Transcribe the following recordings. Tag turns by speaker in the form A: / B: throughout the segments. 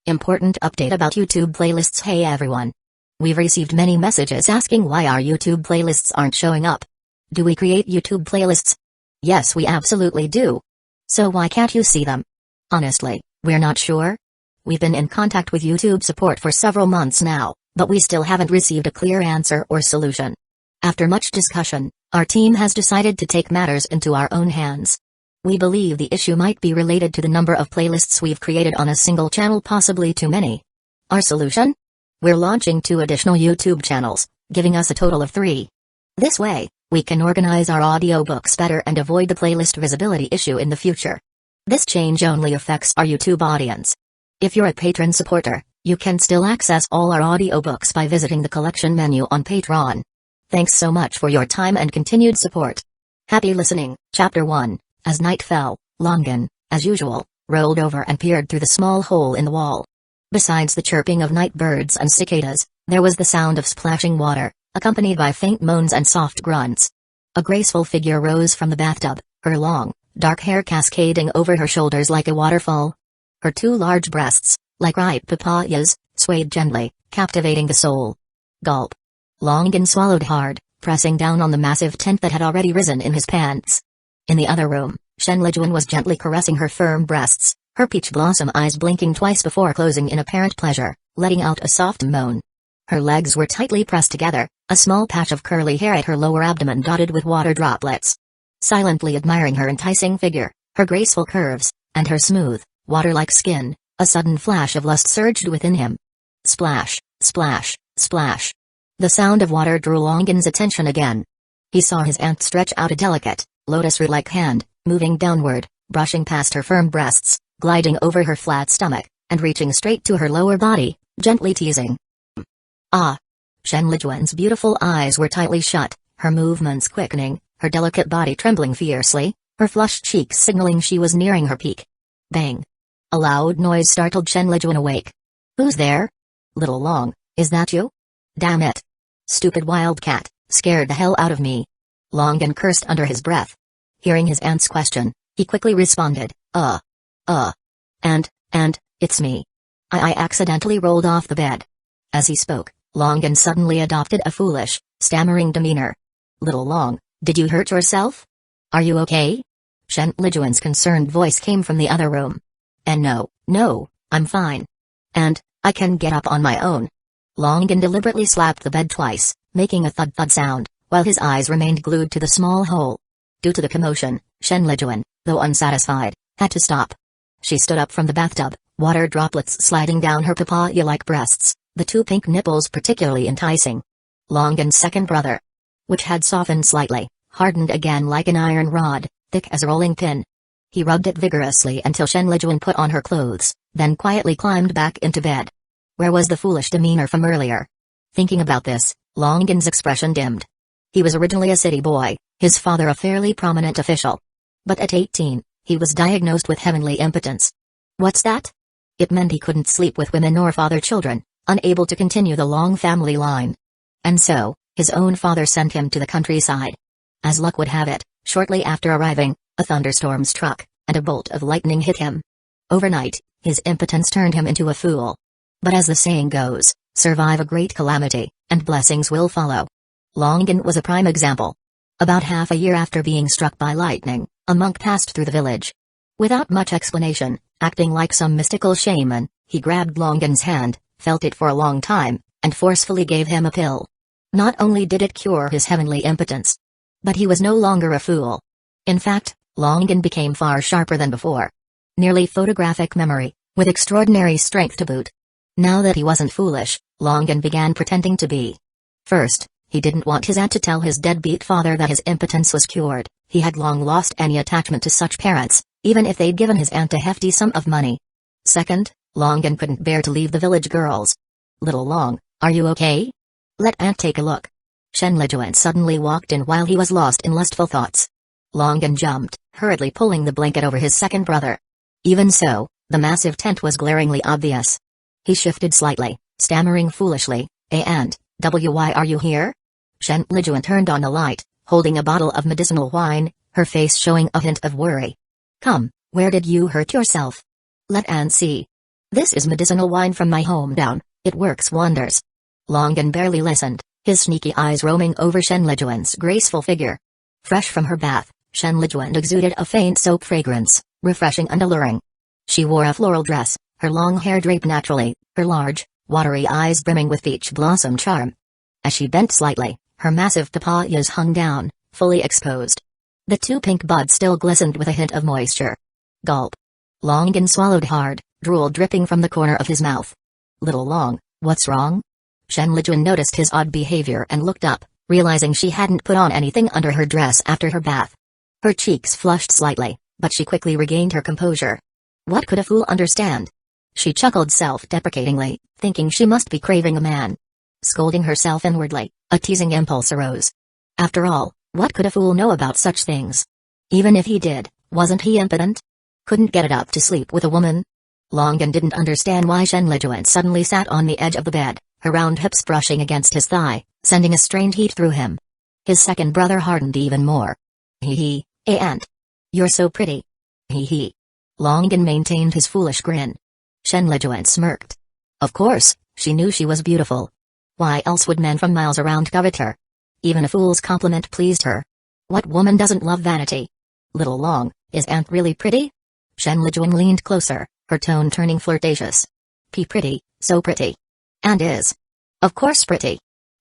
A: Important update about YouTube playlists. Hey everyone. We've received many messages asking why our YouTube playlists aren't showing up. Do we create YouTube playlists? Yes, we absolutely do. So why can't you see them? Honestly, we're not sure. We've been in contact with YouTube support for several months now, but we still haven't received a clear answer or solution. After much discussion, our team has decided to take matters into our own hands. We believe the issue might be related to the number of playlists we've created on a single channel, possibly too many. Our solution? We're launching 2 additional YouTube channels, giving us a total of 3. This way, we can organize our audiobooks better and avoid the playlist visibility issue in the future. This change only affects our YouTube audience. If you're a patron supporter, you can still access all our audiobooks by visiting the collection menu on Patreon. Thanks so much for your time and continued support. Happy listening. Chapter 1. As night fell, Longan, as usual, rolled over and peered through the small hole in the wall. Besides the chirping of night birds and cicadas, there was the sound of splashing water, accompanied by faint moans and soft grunts. A graceful figure rose from the bathtub, her long, dark hair cascading over her shoulders like a waterfall. Her 2 large breasts, like ripe papayas, swayed gently, captivating the soul. Gulp. Longan swallowed hard, pressing down on the massive tent that had already risen in his pants. In the other room, Shenlijuan was gently caressing her firm breasts, her peach blossom eyes blinking twice before closing in apparent pleasure, letting out a soft moan. Her legs were tightly pressed together, a small patch of curly hair at her lower abdomen dotted with water droplets. Silently admiring her enticing figure, her graceful curves, and her smooth, water-like skin, a sudden flash of lust surged within him. Splash, splash, splash. The sound of water drew Longan's attention again. He saw his aunt stretch out a delicate, lotus-root-like hand, moving downward, brushing past her firm breasts, gliding over her flat stomach, and reaching straight to her lower body, gently teasing. Ah! Shenlijuan's beautiful eyes were tightly shut, her movements quickening, her delicate body trembling fiercely, her flushed cheeks signaling she was nearing her peak. Bang! A loud noise startled Shenlijuan awake. Who's there? Little Long, is that you? Damn it! Stupid wildcat, scared the hell out of me. Longan cursed under his breath. Hearing his aunt's question, he quickly responded, and, it's me. I accidentally rolled off the bed. As he spoke, Longan suddenly adopted a foolish, stammering demeanor. Little Long, did you hurt yourself? Are you okay? Shenlijuan's concerned voice came from the other room. And no, I'm fine. And, I can get up on my own. Longan deliberately slapped the bed twice, making a thud-thud sound, while his eyes remained glued to the small hole. Due to the commotion, Shenlijuan, though unsatisfied, had to stop. She stood up from the bathtub, water droplets sliding down her papaya-like breasts, the 2 pink nipples particularly enticing. Longan's second brother, which had softened slightly, hardened again like an iron rod, thick as a rolling pin. He rubbed it vigorously until Shenlijuan put on her clothes, then quietly climbed back into bed. Where was the foolish demeanor from earlier? Thinking about this, Longan's expression dimmed. He was originally a city boy, his father a fairly prominent official. But at 18, he was diagnosed with heavenly impotence. What's that? It meant he couldn't sleep with women or father children, unable to continue the long family line. And so, his own father sent him to the countryside. As luck would have it, shortly after arriving, a thunderstorm struck, and a bolt of lightning hit him. Overnight, his impotence turned him into a fool. But as the saying goes, survive a great calamity, and blessings will follow. Longan was a prime example. About half a year after being struck by lightning, a monk passed through the village. Without much explanation, acting like some mystical shaman, he grabbed Longan's hand, felt it for a long time, and forcefully gave him a pill. Not only did it cure his heavenly impotence, but he was no longer a fool. In fact, Longan became far sharper than before. Nearly photographic memory, with extraordinary strength to boot. Now that he wasn't foolish, Longan began pretending to be. First, he didn't want his aunt to tell his deadbeat father that his impotence was cured. He had long lost any attachment to such parents, even if they'd given his aunt a hefty sum of money. Second, Longan couldn't bear to leave the village girls. Little Long, are you okay? Let aunt take a look. Shenlijuan suddenly walked in while he was lost in lustful thoughts. Longan jumped, hurriedly pulling the blanket over his second brother. Even so, the massive tent was glaringly obvious. He shifted slightly, stammering foolishly, and, why are you here? Shenlijuan turned on a light, holding a bottle of medicinal wine, her face showing a hint of worry. Come, where did you hurt yourself? Let Aunt see. This is medicinal wine from my hometown, it works wonders. Longan barely listened, his sneaky eyes roaming over Shen Lijuan's graceful figure. Fresh from her bath, Shen Lijuan exuded a faint soap fragrance, refreshing and alluring. She wore a floral dress, her long hair draped naturally, her large, watery eyes brimming with peach blossom charm. As she bent slightly, her massive papayas hung down, fully exposed. The two pink buds still glistened with a hint of moisture. Gulp. Longan swallowed hard, drool dripping from the corner of his mouth. Little Long, what's wrong? Shen Lijuan noticed his odd behavior and looked up, realizing she hadn't put on anything under her dress after her bath. Her cheeks flushed slightly, but she quickly regained her composure. What could a fool understand? She chuckled self-deprecatingly, thinking she must be craving a man. Scolding herself inwardly, a teasing impulse arose. After all, what could a fool know about such things? Even if he did, wasn't he impotent? Couldn't get it up to sleep with a woman? Longan didn't understand why Shen Lijuan suddenly sat on the edge of the bed, her round hips brushing against his thigh, sending a strained heat through him. His second brother hardened even more. Hee, Aunt. You're so pretty. Hee. Longan maintained his foolish grin. Shen Lijuan smirked. Of course, she knew she was beautiful. Why else would men from miles around covet her? Even a fool's compliment pleased her. What woman doesn't love vanity? Little Long, is Aunt really pretty? Shen Lijuan leaned closer, her tone turning flirtatious. Pretty, so pretty. And is. Of course pretty.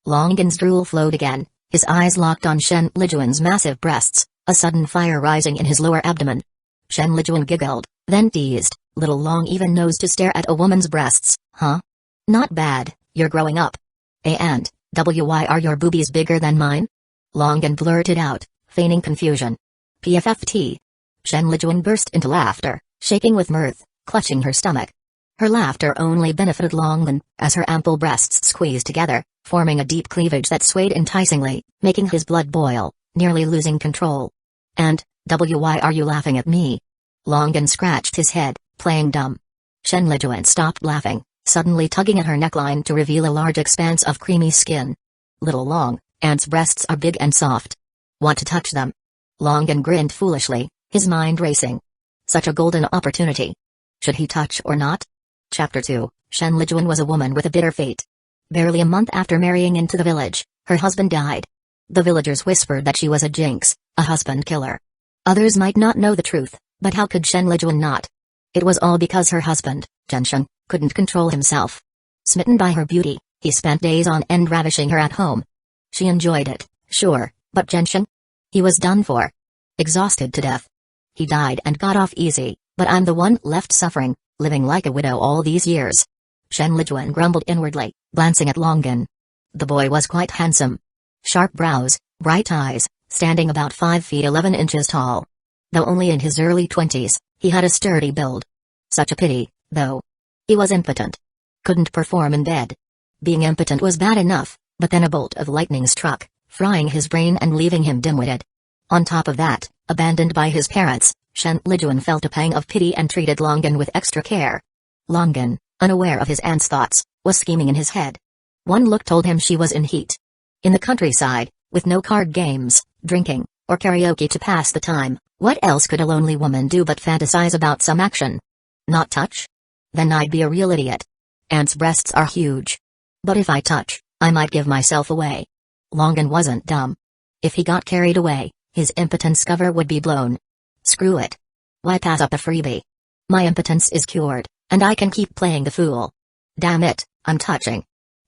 A: Longan's drool flowed again, his eyes locked on Shen Lijuan's massive breasts, a sudden fire rising in his lower abdomen. Shen Lijuan giggled, then teased, Little Long even knows to stare at a woman's breasts, huh? Not bad, you're growing up. And, why are your boobies bigger than mine? Longan blurted out, feigning confusion. PFFT. Shen Lijuan burst into laughter, shaking with mirth, clutching her stomach. Her laughter only benefited Longan, as her ample breasts squeezed together, forming a deep cleavage that swayed enticingly, making his blood boil, nearly losing control. And, why are you laughing at me? Longan scratched his head, playing dumb. Shen Lijuan stopped laughing, suddenly tugging at her neckline to reveal a large expanse of creamy skin. Little Long, Aunt's breasts are big and soft. Want to touch them? Longan grinned foolishly, his mind racing. Such a golden opportunity. Should he touch or not? Chapter 2, Shen Lijuan was a woman with a bitter fate. Barely a month after marrying into the village, her husband died. The villagers whispered that she was a jinx, a husband killer. Others might not know the truth, but how could Shen Lijuan not? It was all because her husband, Genshin, couldn't control himself. Smitten by her beauty, he spent days on end ravishing her at home. She enjoyed it, sure, but Genshin? He was done for. Exhausted to death. He died and got off easy, but I'm the one left suffering, living like a widow all these years. Shen Lijuan grumbled inwardly, glancing at Longan. The boy was quite handsome. Sharp brows, bright eyes, standing about 5 feet 11 inches tall. Though only in his early 20s, he had a sturdy build. Such a pity, though. He was impotent. Couldn't perform in bed. Being impotent was bad enough, but then a bolt of lightning struck, frying his brain and leaving him dim-witted. On top of that, abandoned by his parents, Shen Lijuan felt a pang of pity and treated Longan with extra care. Longan, unaware of his aunt's thoughts, was scheming in his head. One look told him she was in heat. In the countryside, with no card games, drinking, or karaoke to pass the time, what else could a lonely woman do but fantasize about some action? Not touch? Then I'd be a real idiot. Aunt's breasts are huge. But if I touch, I might give myself away. Longan wasn't dumb. If he got carried away, his impotence cover would be blown. Screw it. Why pass up a freebie? My impotence is cured, and I can keep playing the fool. Damn it, I'm touching.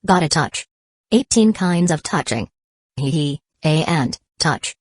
A: Gotta touch. 18 kinds of touching. And, touch.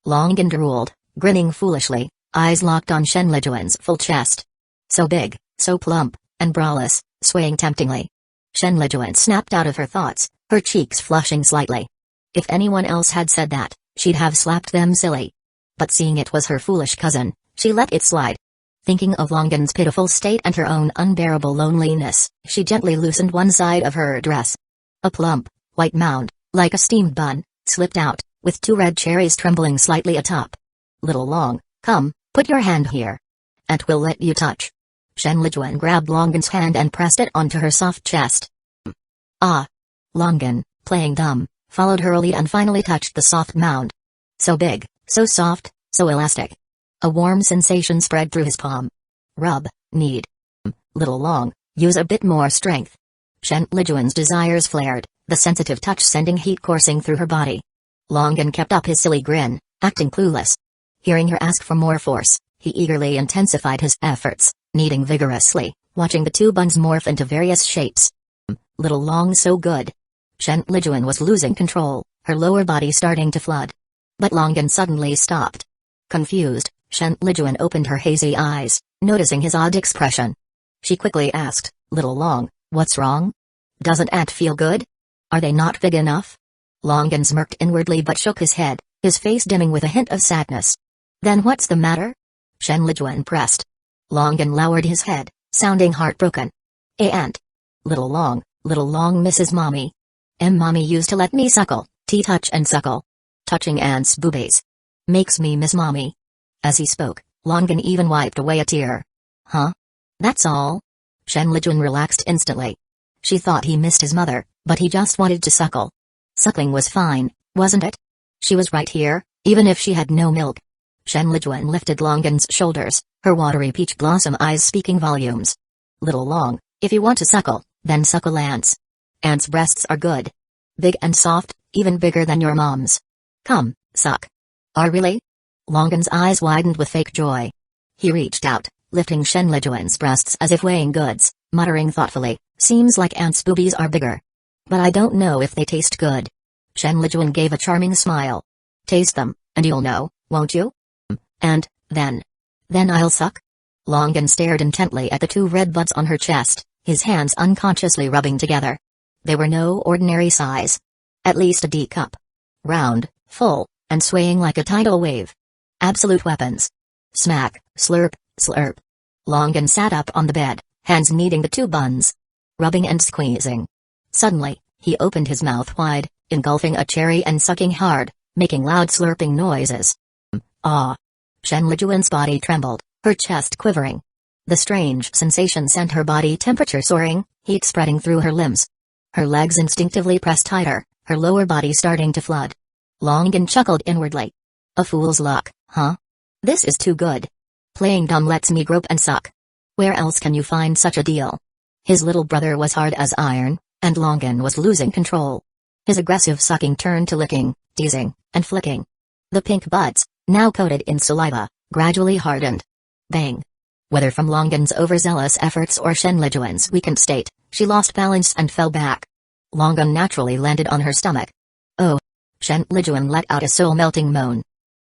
A: Longan drooled, grinning foolishly, eyes locked on Shen Lijuan's full chest. So big, so plump, and braless, swaying temptingly. Shen Lijuan snapped out of her thoughts, her cheeks flushing slightly. If anyone else had said that, she'd have slapped them silly. But seeing it was her foolish cousin, she let it slide. Thinking of Longan's pitiful state and her own unbearable loneliness, she gently loosened one side of her dress. A plump, white mound, like a steamed bun, slipped out, with 2 red cherries trembling slightly atop. Little Long, come, put your hand here. Aunt will let you touch. Shen Lijuan grabbed Longan's hand and pressed it onto her soft chest. Ah! Longan, playing dumb, followed her lead and finally touched the soft mound. So big, so soft, so elastic. A warm sensation spread through his palm. Rub, knead. Little Long, use a bit more strength. Chen Lijuan's desires flared, the sensitive touch sending heat coursing through her body. Longan kept up his silly grin, acting clueless. Hearing her ask for more force, he eagerly intensified his efforts, kneading vigorously, watching the two buns morph into various shapes. Little Long so good. Chen Lijuan was losing control, her lower body starting to flood. But Longan suddenly stopped. Confused, Chen Lijuan opened her hazy eyes, noticing his odd expression. She quickly asked, Little Long, what's wrong? Doesn't Ant feel good? Are they not big enough? Longan smirked inwardly but shook his head, his face dimming with a hint of sadness. Then what's the matter? Chen Lijuan pressed. Longan lowered his head, sounding heartbroken. Ant. Little Long misses Mommy. Mommy used to let me suckle, touch and suckle. Touching Ant's boobies. Makes me miss Mommy. As he spoke, Longan even wiped away a tear. Huh? That's all? Chen Lijuan relaxed instantly. She thought he missed his mother, but he just wanted to suckle. Suckling was fine, wasn't it? She was right here, even if she had no milk. Chen Lijuan lifted Longan's shoulders, her watery peach blossom eyes speaking volumes. Little Long, if you want to suckle, then suckle Ant's. Ant's breasts are good. Big and soft, even bigger than your mom's. Come, suck. Are really? Longan's eyes widened with fake joy. He reached out, lifting Chen Lijuan's breasts as if weighing goods, muttering thoughtfully, seems like Ant's boobies are bigger. But I don't know if they taste good. Chen Lijuan gave a charming smile. Taste them, and you'll know, won't you? And, then I'll suck? Longan stared intently at the two red buds on her chest, his hands unconsciously rubbing together. They were no ordinary size. At least a D cup. Round, full, and swaying like a tidal wave. Absolute weapons. Smack, slurp, slurp. Longan sat up on the bed, hands kneading the two buns. Rubbing and squeezing. Suddenly, he opened his mouth wide, engulfing a cherry and sucking hard, making loud slurping noises. Ah! Chen Lijuan's body trembled, her chest quivering. The strange sensation sent her body temperature soaring, heat spreading through her limbs. Her legs instinctively pressed tighter, her lower body starting to flood. Longan chuckled inwardly. A fool's luck, huh? This is too good. Playing dumb lets me grope and suck. Where else can you find such a deal? His little brother was hard as iron, and Longan was losing control. His aggressive sucking turned to licking, teasing, and flicking. The pink buds, now coated in saliva, gradually hardened. Bang! Whether from Longan's overzealous efforts or Chen Lijuan's weakened state, she lost balance and fell back. Longan naturally landed on her stomach. Oh! Chen Lijuan let out a soul-melting moan.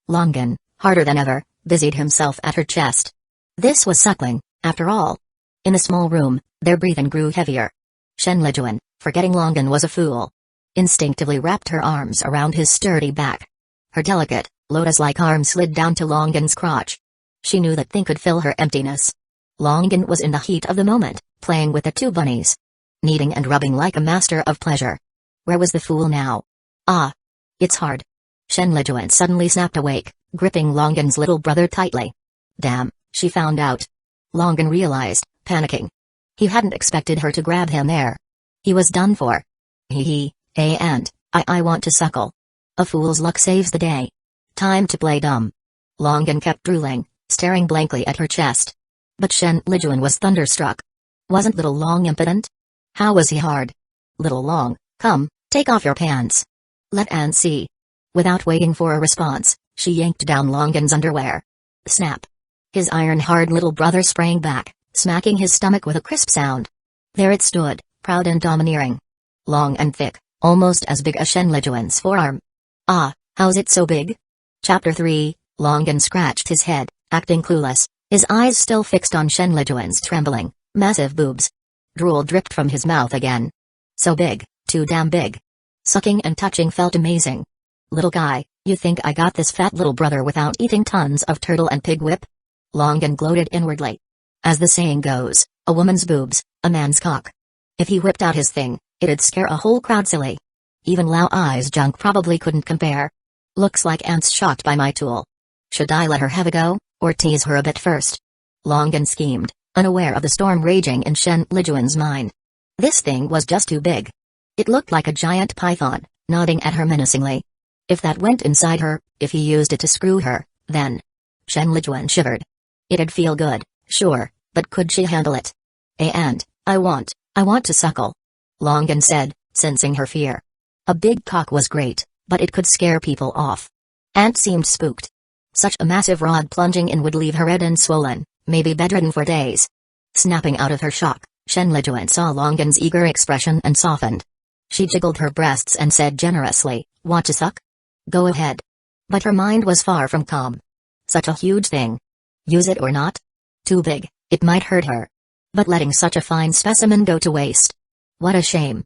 A: Longan, harder than ever, busied himself at her chest. This was suckling, after all. In the small room, their breathing grew heavier. Chen Lijuan, forgetting Longan was a fool, instinctively wrapped her arms around his sturdy back. Her delicate, lotus-like arm slid down to Longan's crotch. She knew that thing could fill her emptiness. Longan was in the heat of the moment, playing with the two bunnies. Kneading and rubbing like a master of pleasure. Where was the fool now? Ah! It's hard. Chen Lijuan suddenly snapped awake, gripping Longan's little brother tightly. Damn, she found out. Longan realized, panicking. He hadn't expected her to grab him there. He was done for. And I want to suckle. A fool's luck saves the day. Time to play dumb. Longan kept drooling, staring blankly at her chest. But Chen Lijuan was thunderstruck. Wasn't Little Long impotent? How was he hard? Little Long, come, take off your pants. Let Anne see. Without waiting for a response, she yanked down Longan's underwear. Snap. His iron-hard little brother sprang back, smacking his stomach with a crisp sound. There it stood, proud and domineering. Long and thick, almost as big as Chen Lijuan's forearm. Ah, how's it so big? Chapter 3, Longan scratched his head, acting clueless, his eyes still fixed on Chen Lijuan's trembling, massive boobs. Drool dripped from his mouth again. So big, too damn big. Sucking and touching felt amazing. Little guy, you think I got this fat little brother without eating tons of turtle and pig whip? Longan gloated inwardly. As the saying goes, a woman's boobs, a man's cock. If he whipped out his thing, it'd scare a whole crowd silly. Even Lao Ai's junk probably couldn't compare. Looks like Ant's shocked by my tool. Should I let her have a go, or tease her a bit first? Longan schemed, unaware of the storm raging in Chen Lijuan's mind. This thing was just too big. It looked like a giant python, nodding at her menacingly. If that went inside her, if he used it to screw her, then... Chen Lijuan shivered. It'd feel good, sure, but could she handle it? And, I want to suckle. Longan said, sensing her fear. A big cock was great, but it could scare people off. Ant seemed spooked. Such a massive rod plunging in would leave her red and swollen, maybe bedridden for days. Snapping out of her shock, Shen Lijuan saw Longan's eager expression and softened. She jiggled her breasts and said generously, "Want to suck? Go ahead." But her mind was far from calm. Such a huge thing. Use it or not? Too big, it might hurt her. But letting such a fine specimen go to waste. What a shame.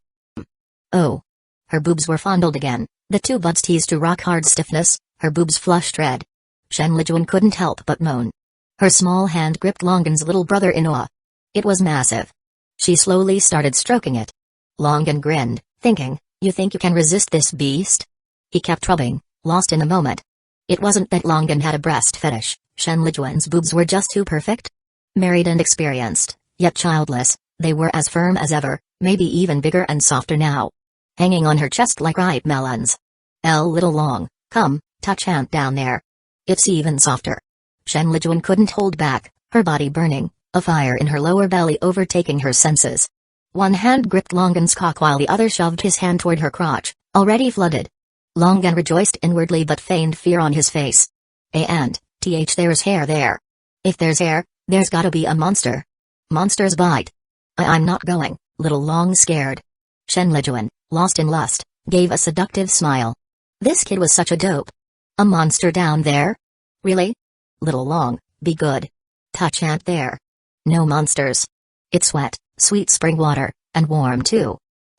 A: Oh. Her boobs were fondled again, the two buds teased to rock-hard stiffness, her boobs flushed red. Shen Lijuan couldn't help but moan. Her small hand gripped Longan's little brother in awe. It was massive. She slowly started stroking it. Longan grinned, thinking, "You think you can resist this beast?" He kept rubbing, lost in the moment. It wasn't that Longan had a breast fetish, Shen Lijuan's boobs were just too perfect. Married and experienced, yet childless, they were as firm as ever, maybe even bigger and softer now. Hanging on her chest like ripe melons. Little Long, come, touch Ant down there. It's even softer. Shen Lijuan couldn't hold back, her body burning, a fire in her lower belly overtaking her senses. One hand gripped Longan's cock while the other shoved his hand toward her crotch, already flooded. Longan rejoiced inwardly but feigned fear on his face. And, there's hair there. If there's hair, there's gotta be a monster. Monsters bite. I'm not going, Little Long scared. Shen Lijuan, lost in lust, gave a seductive smile. This kid was such a dope. A monster down there? Really? Little Long, be good. Touch Ant there. No monsters. It's wet, sweet spring water, and warm too.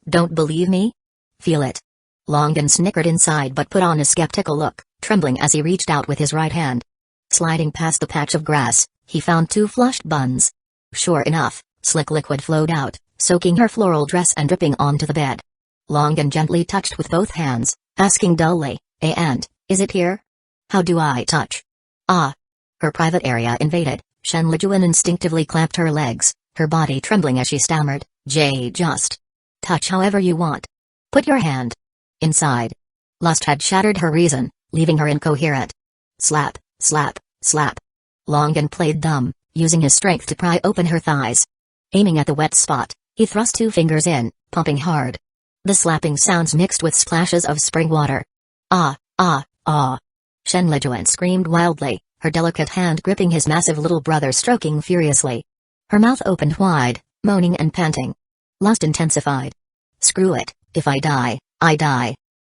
A: Don't believe me? Feel it. Longan snickered inside but put on a skeptical look, trembling as he reached out with his right hand. Sliding past the patch of grass, he found two flushed buns. Sure enough, slick liquid flowed out, soaking her floral dress and dripping onto the bed. Longan gently touched with both hands, asking dully, "And, is it here? How do I touch?" Ah. Her private area invaded. Shen Lijuan instinctively clamped her legs, her body trembling as she stammered, Just touch however you want. Put your hand inside." Lust had shattered her reason, leaving her incoherent. Slap, slap, slap. Longan played dumb, using his strength to pry open her thighs. Aiming at the wet spot, he thrust two fingers in, pumping hard. The slapping sounds mixed with splashes of spring water. Ah, ah, ah. Shen Lijuan screamed wildly, her delicate hand gripping his massive little brother stroking furiously. Her mouth opened wide, moaning and panting. Lust intensified. Screw it, if I die, I die.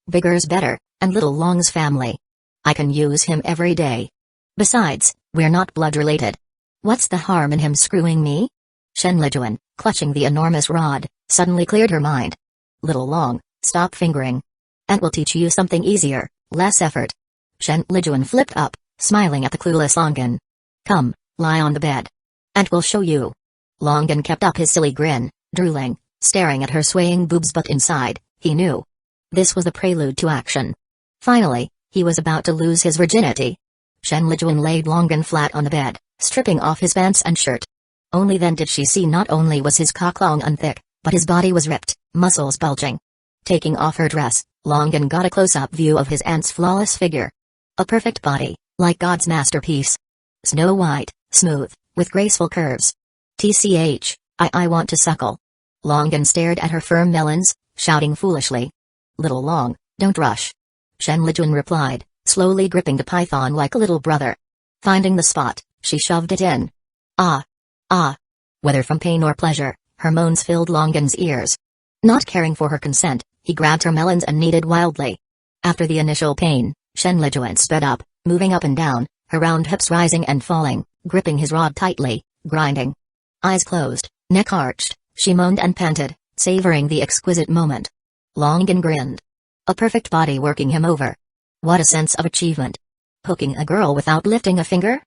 A: Bigger's better, and Little Long's family. I can use him every day. Besides, we're not blood related. What's the harm in him screwing me? Shen Lijuan, clutching the enormous rod, suddenly cleared her mind. Little Long, stop fingering. And we'll teach you something easier, less effort. Shen Lijuan flipped up, smiling at the clueless Longan. Come, lie on the bed. And we'll show you. Longan kept up his silly grin, drooling, staring at her swaying boobs, but inside, he knew. This was the prelude to action. Finally, he was about to lose his virginity. Shen Lijuan laid Longan flat on the bed, stripping off his pants and shirt. Only then did she see not only was his cock long and thick, but his body was ripped, muscles bulging. Taking off her dress, Longan got a close-up view of his aunt's flawless figure. A perfect body, like God's masterpiece. Snow white, smooth, with graceful curves. I want to suckle. Longan stared at her firm melons, shouting foolishly. Little Long, don't rush. Shen Lijuan replied, slowly gripping the python like a little brother. Finding the spot, she shoved it in. Ah. Ah. Whether from pain or pleasure, her moans filled Longan's ears. Not caring for her consent, he grabbed her melons and kneaded wildly. After the initial pain, Shen Lijuan sped up, moving up and down, her round hips rising and falling, gripping his rod tightly, grinding. Eyes closed, neck arched, she moaned and panted, savoring the exquisite moment. Longan grinned. A perfect body working him over. What a sense of achievement. Hooking a girl without lifting a finger?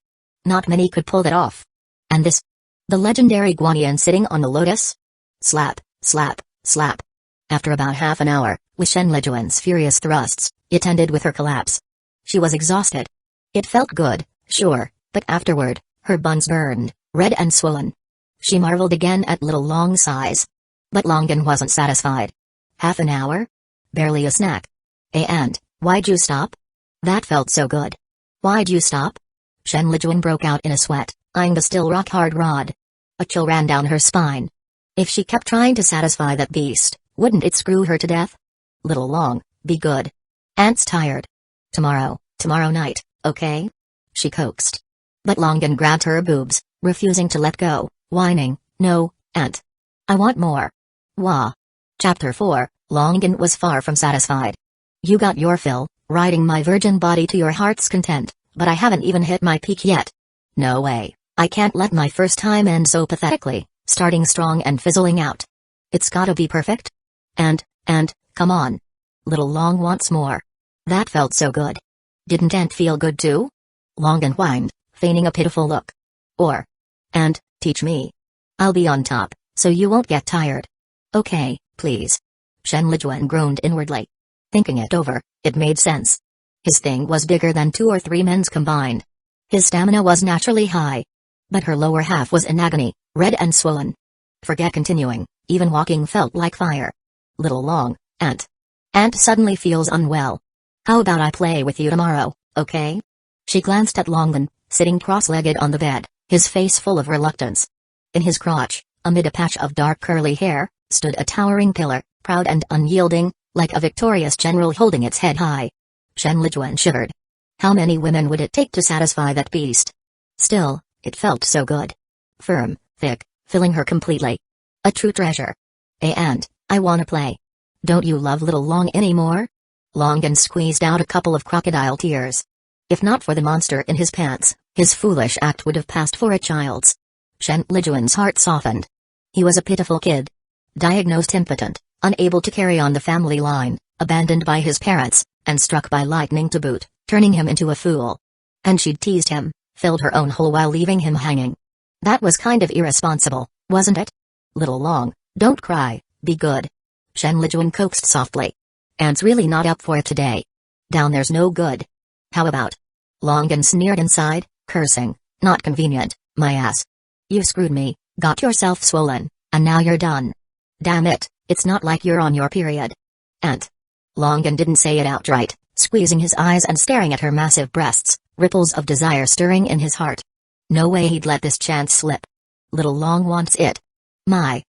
A: Not many could pull that off. And this? The legendary Guanyin sitting on the lotus? Slap, slap, slap. After about half an hour, with Shen Lijuan's furious thrusts, it ended with her collapse. She was exhausted. It felt good, sure, but afterward, her buns burned, red and swollen. She marveled again at Little Long's size. But Longan wasn't satisfied. Half an hour? Barely a snack. And, why'd you stop? That felt so good. Why'd you stop? Shen Lijuan broke out in a sweat, eyeing the still rock-hard rod. A chill ran down her spine. If she kept trying to satisfy that beast, wouldn't it screw her to death? Little Long, be good. Aunt's tired. Tomorrow night, okay? She coaxed. But Longan grabbed her boobs, refusing to let go, whining, no, Aunt. I want more. Wah. Chapter 4, Longan was far from satisfied. You got your fill, riding my virgin body to your heart's content, but I haven't even hit my peak yet. No way, I can't let my first time end so pathetically, starting strong and fizzling out. It's gotta be perfect? And, come on. Little Long wants more. That felt so good. Didn't Aunt feel good too? Longan whined, feigning a pitiful look. And, teach me. I'll be on top, so you won't get tired. Okay, please. Shen Lijuan groaned inwardly. Thinking it over, it made sense. His thing was bigger than 2 or 3 men's combined. His stamina was naturally high. But her lower half was in agony, red and swollen. Forget continuing, even walking felt like fire. Little Long, Aunt suddenly feels unwell. How about I play with you tomorrow, okay? She glanced at Longan, sitting cross-legged on the bed, his face full of reluctance. In his crotch, amid a patch of dark curly hair, stood a towering pillar, proud and unyielding, like a victorious general holding its head high. Shen Lijuan shivered. How many women would it take to satisfy that beast? Still, it felt so good. Firm, thick, filling her completely. A true treasure. And, I wanna play. Don't you love Little Long anymore? Longan squeezed out a couple of crocodile tears. If not for the monster in his pants, his foolish act would have passed for a child's. Shen Lijuan's heart softened. He was a pitiful kid. Diagnosed impotent, unable to carry on the family line, abandoned by his parents, and struck by lightning to boot, turning him into a fool. And she'd teased him, filled her own hole while leaving him hanging. That was kind of irresponsible, wasn't it? Little Long, don't cry, be good. Shen Lijuan coaxed softly. Aunt's really not up for it today. Down there's no good. How about? Longan sneered inside, cursing, not convenient, my ass. You screwed me, got yourself swollen, and now you're done. Damn it, it's not like you're on your period. Aunt. Longan didn't say it outright, squeezing his eyes and staring at her massive breasts, ripples of desire stirring in his heart. No way he'd let this chance slip. Little Long wants it. My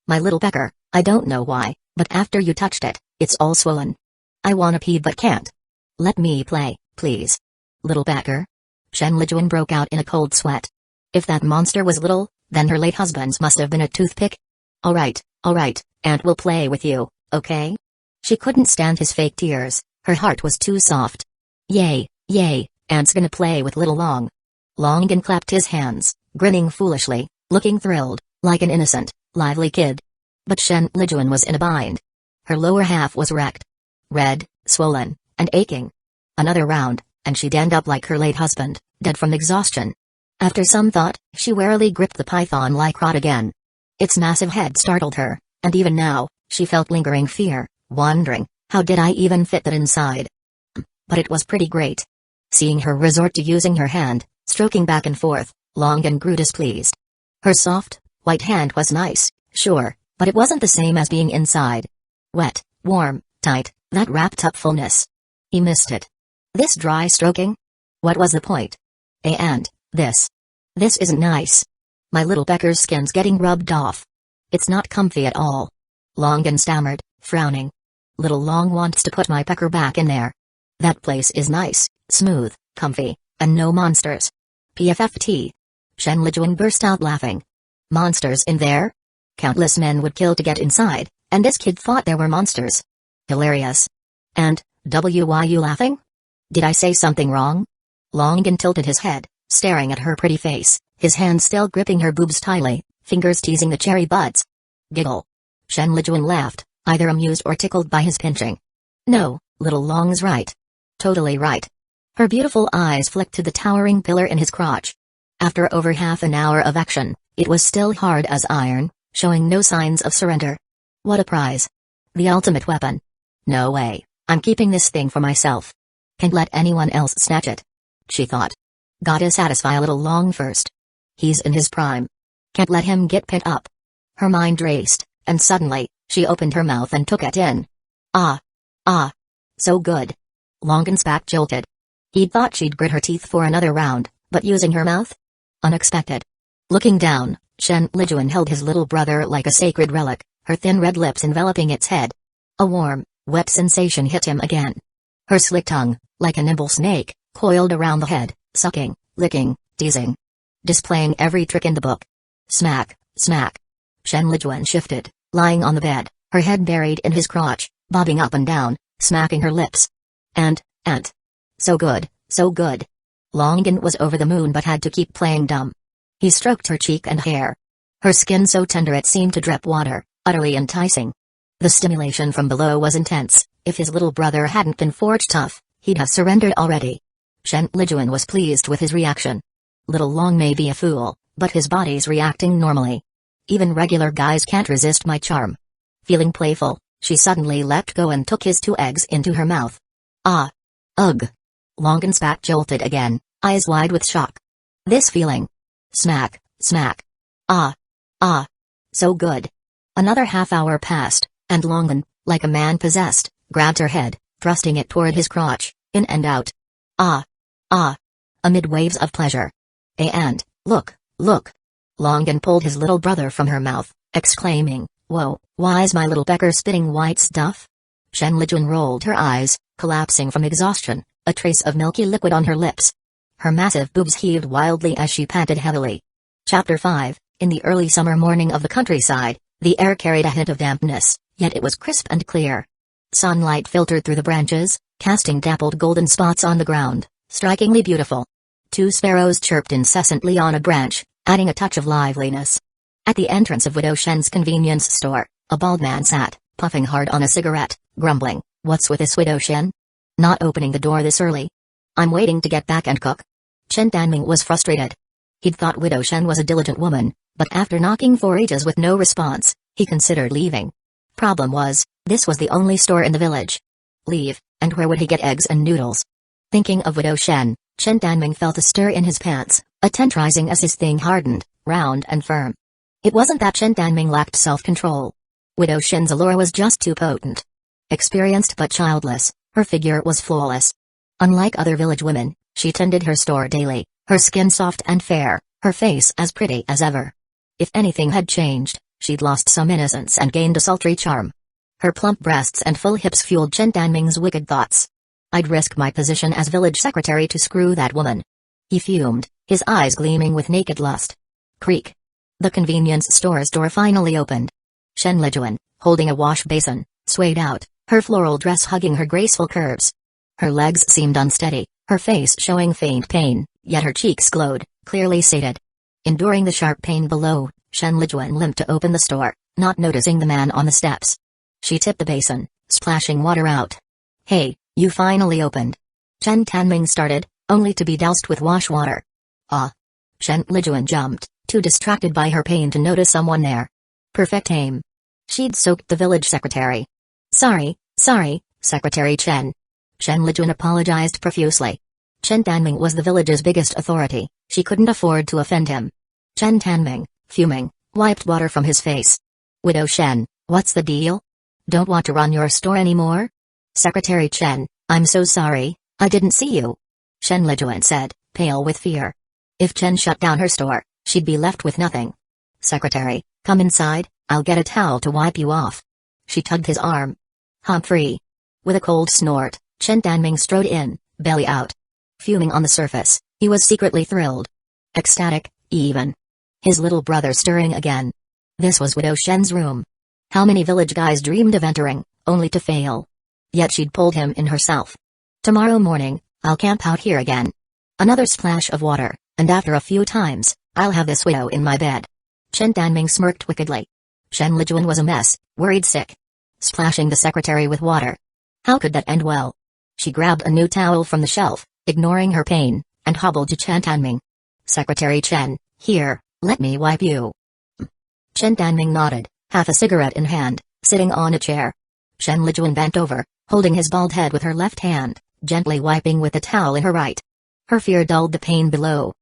A: little pecker, I don't know why, but after you touched it, it's all swollen. I wanna pee but can't. Let me play, please. Little pecker? Shen Lijuan broke out in a cold sweat. If that monster was little, then her late husband's must have been a toothpick. Alright, Aunt will play with you, okay? She couldn't stand his fake tears, her heart was too soft. Yay, Aunt's gonna play with Little Long. Longan clapped his hands, grinning foolishly, looking thrilled, like an innocent, lively kid. But Shen Lijuan was in a bind. Her lower half was wrecked. Red, swollen, and aching. Another round, and she'd end up like her late husband, dead from exhaustion. After some thought, she warily gripped the python-like rod again. Its massive head startled her, and even now, she felt lingering fear, wondering, how did I even fit that inside? But it was pretty great. Seeing her resort to using her hand, stroking back and forth, Longan grew displeased. Her soft, white hand was nice, sure, but it wasn't the same as being inside. Wet, warm, tight, that wrapped-up fullness. He missed it. This dry stroking? What was the point? And, this isn't nice. My little pecker's skin's getting rubbed off. It's not comfy at all. Longan stammered, frowning. Little Long wants to put my pecker back in there. That place is nice, smooth, comfy, and no monsters. PFFT. Shen Lijuan burst out laughing. Monsters in there? Countless men would kill to get inside, and this kid thought there were monsters. Hilarious. And, why you laughing? Did I say something wrong? Longan tilted his head, staring at her pretty face, his hand still gripping her boobs tightly, fingers teasing the cherry buds. Giggle. Shen Lijuan laughed, either amused or tickled by his pinching. No, Little Long's right. Totally right. Her beautiful eyes flicked to the towering pillar in his crotch. After over half an hour of action, it was still hard as iron, showing no signs of surrender. What a prize. The ultimate weapon. No way, I'm keeping this thing for myself. Can't let anyone else snatch it. She thought. Gotta satisfy Little Long first. He's in his prime. Can't let him get pent up. Her mind raced, and suddenly, she opened her mouth and took it in. Ah. So good. Longan's back jolted. He'd thought she'd grit her teeth for another round, but using her mouth? Unexpected. Looking down, Chen Lijuan held his little brother like a sacred relic, her thin red lips enveloping its head. A warm, wet sensation hit him again. Her slick tongue, like a nimble snake, coiled around the head, sucking, licking, teasing. Displaying every trick in the book. Smack, smack. Chen Lijuan shifted, lying on the bed, her head buried in his crotch, bobbing up and down, smacking her lips. And. So good, so good. Longin was over the moon but had to keep playing dumb. He stroked her cheek and hair. Her skin so tender it seemed to drip water, utterly enticing. The stimulation from below was intense. If his little brother hadn't been forged tough, he'd have surrendered already. Chen Lijuan was pleased with his reaction. Little Long may be a fool, but his body's reacting normally. Even regular guys can't resist my charm. Feeling playful, she suddenly let go and took his 2 eggs into her mouth. Ah! Ugh! Longin's back jolted again, eyes wide with shock. This feeling. Smack, smack. Ah! So good. Another half-hour passed, and Longin, like a man possessed, grabbed her head, thrusting it toward his crotch, in and out. Ah! Amid waves of pleasure. And, look! Longin pulled his little brother from her mouth, exclaiming, "Whoa, why's my little pecker spitting white stuff?" Chen Lijuan rolled her eyes, collapsing from exhaustion, a trace of milky liquid on her lips. Her massive boobs heaved wildly as she panted heavily. Chapter 5. In the early summer morning of the countryside, the air carried a hint of dampness, yet it was crisp and clear. Sunlight filtered through the branches, casting dappled golden spots on the ground, strikingly beautiful. 2 sparrows chirped incessantly on a branch, adding a touch of liveliness. At the entrance of Widow Shen's convenience store, a bald man sat, puffing hard on a cigarette, grumbling, "What's with this Widow Shen? Not opening the door this early? I'm waiting to get back and cook." Chen Tanming was frustrated. He'd thought Widow Shen was a diligent woman, but after knocking for ages with no response, he considered leaving. Problem was, this was the only store in the village. Leave, and where would he get eggs and noodles? Thinking of Widow Shen, Chen Tanming felt a stir in his pants, a tense rising as his thing hardened, round and firm. It wasn't that Chen Tanming lacked self-control. Widow Shen's allure was just too potent. Experienced but childless, her figure was flawless. Unlike other village women, she tended her store daily, her skin soft and fair, her face as pretty as ever. If anything had changed, she'd lost some innocence and gained a sultry charm. Her plump breasts and full hips fueled Chen Tanming's wicked thoughts. I'd risk my position as village secretary to screw that woman. He fumed, his eyes gleaming with naked lust. Creak. The convenience store's door finally opened. Chen Lijuan, holding a wash basin, swayed out, her floral dress hugging her graceful curves. Her legs seemed unsteady, her face showing faint pain, yet her cheeks glowed, clearly sated. Enduring the sharp pain below, Chen Lijuan limped to open the store, not noticing the man on the steps. She tipped the basin, splashing water out. "Hey, you finally opened." Chen Tanming started, only to be doused with wash water. "Ah." Chen Lijuan jumped, too distracted by her pain to notice someone there. Perfect aim. She'd soaked the village secretary. Sorry, Secretary Chen." Chen Lijuan apologized profusely. Chen Tanming was the village's biggest authority, she couldn't afford to offend him. Chen Tanming, fuming, wiped water from his face. "Widow Shen, what's the deal? Don't want to run your store anymore?" "Secretary Chen, I'm so sorry, I didn't see you," Chen Lijuan said, pale with fear. If Chen shut down her store, she'd be left with nothing. "Secretary, come inside, I'll get a towel to wipe you off." She tugged his arm. Humphrey. With a cold snort, Chen Tanming strode in, belly out. Fuming on the surface, he was secretly thrilled. Ecstatic, even. His little brother stirring again. This was Widow Shen's room. How many village guys dreamed of entering, only to fail? Yet she'd pulled him in herself. "Tomorrow morning, I'll camp out here again." Another splash of water, and after a few times, "I'll have this widow in my bed." Chen Tanming smirked wickedly. Chen Lijuan was a mess, worried sick. Splashing the secretary with water. How could that end well? She grabbed a new towel from the shelf, ignoring her pain, and hobbled to Chen Tanming. "Secretary Chen, here, let me wipe you." Chen Tanming nodded, half a cigarette in hand, sitting on a chair. Chen Lijuan bent over, holding his bald head with her left hand, gently wiping with the towel in her right. Her fear dulled the pain below.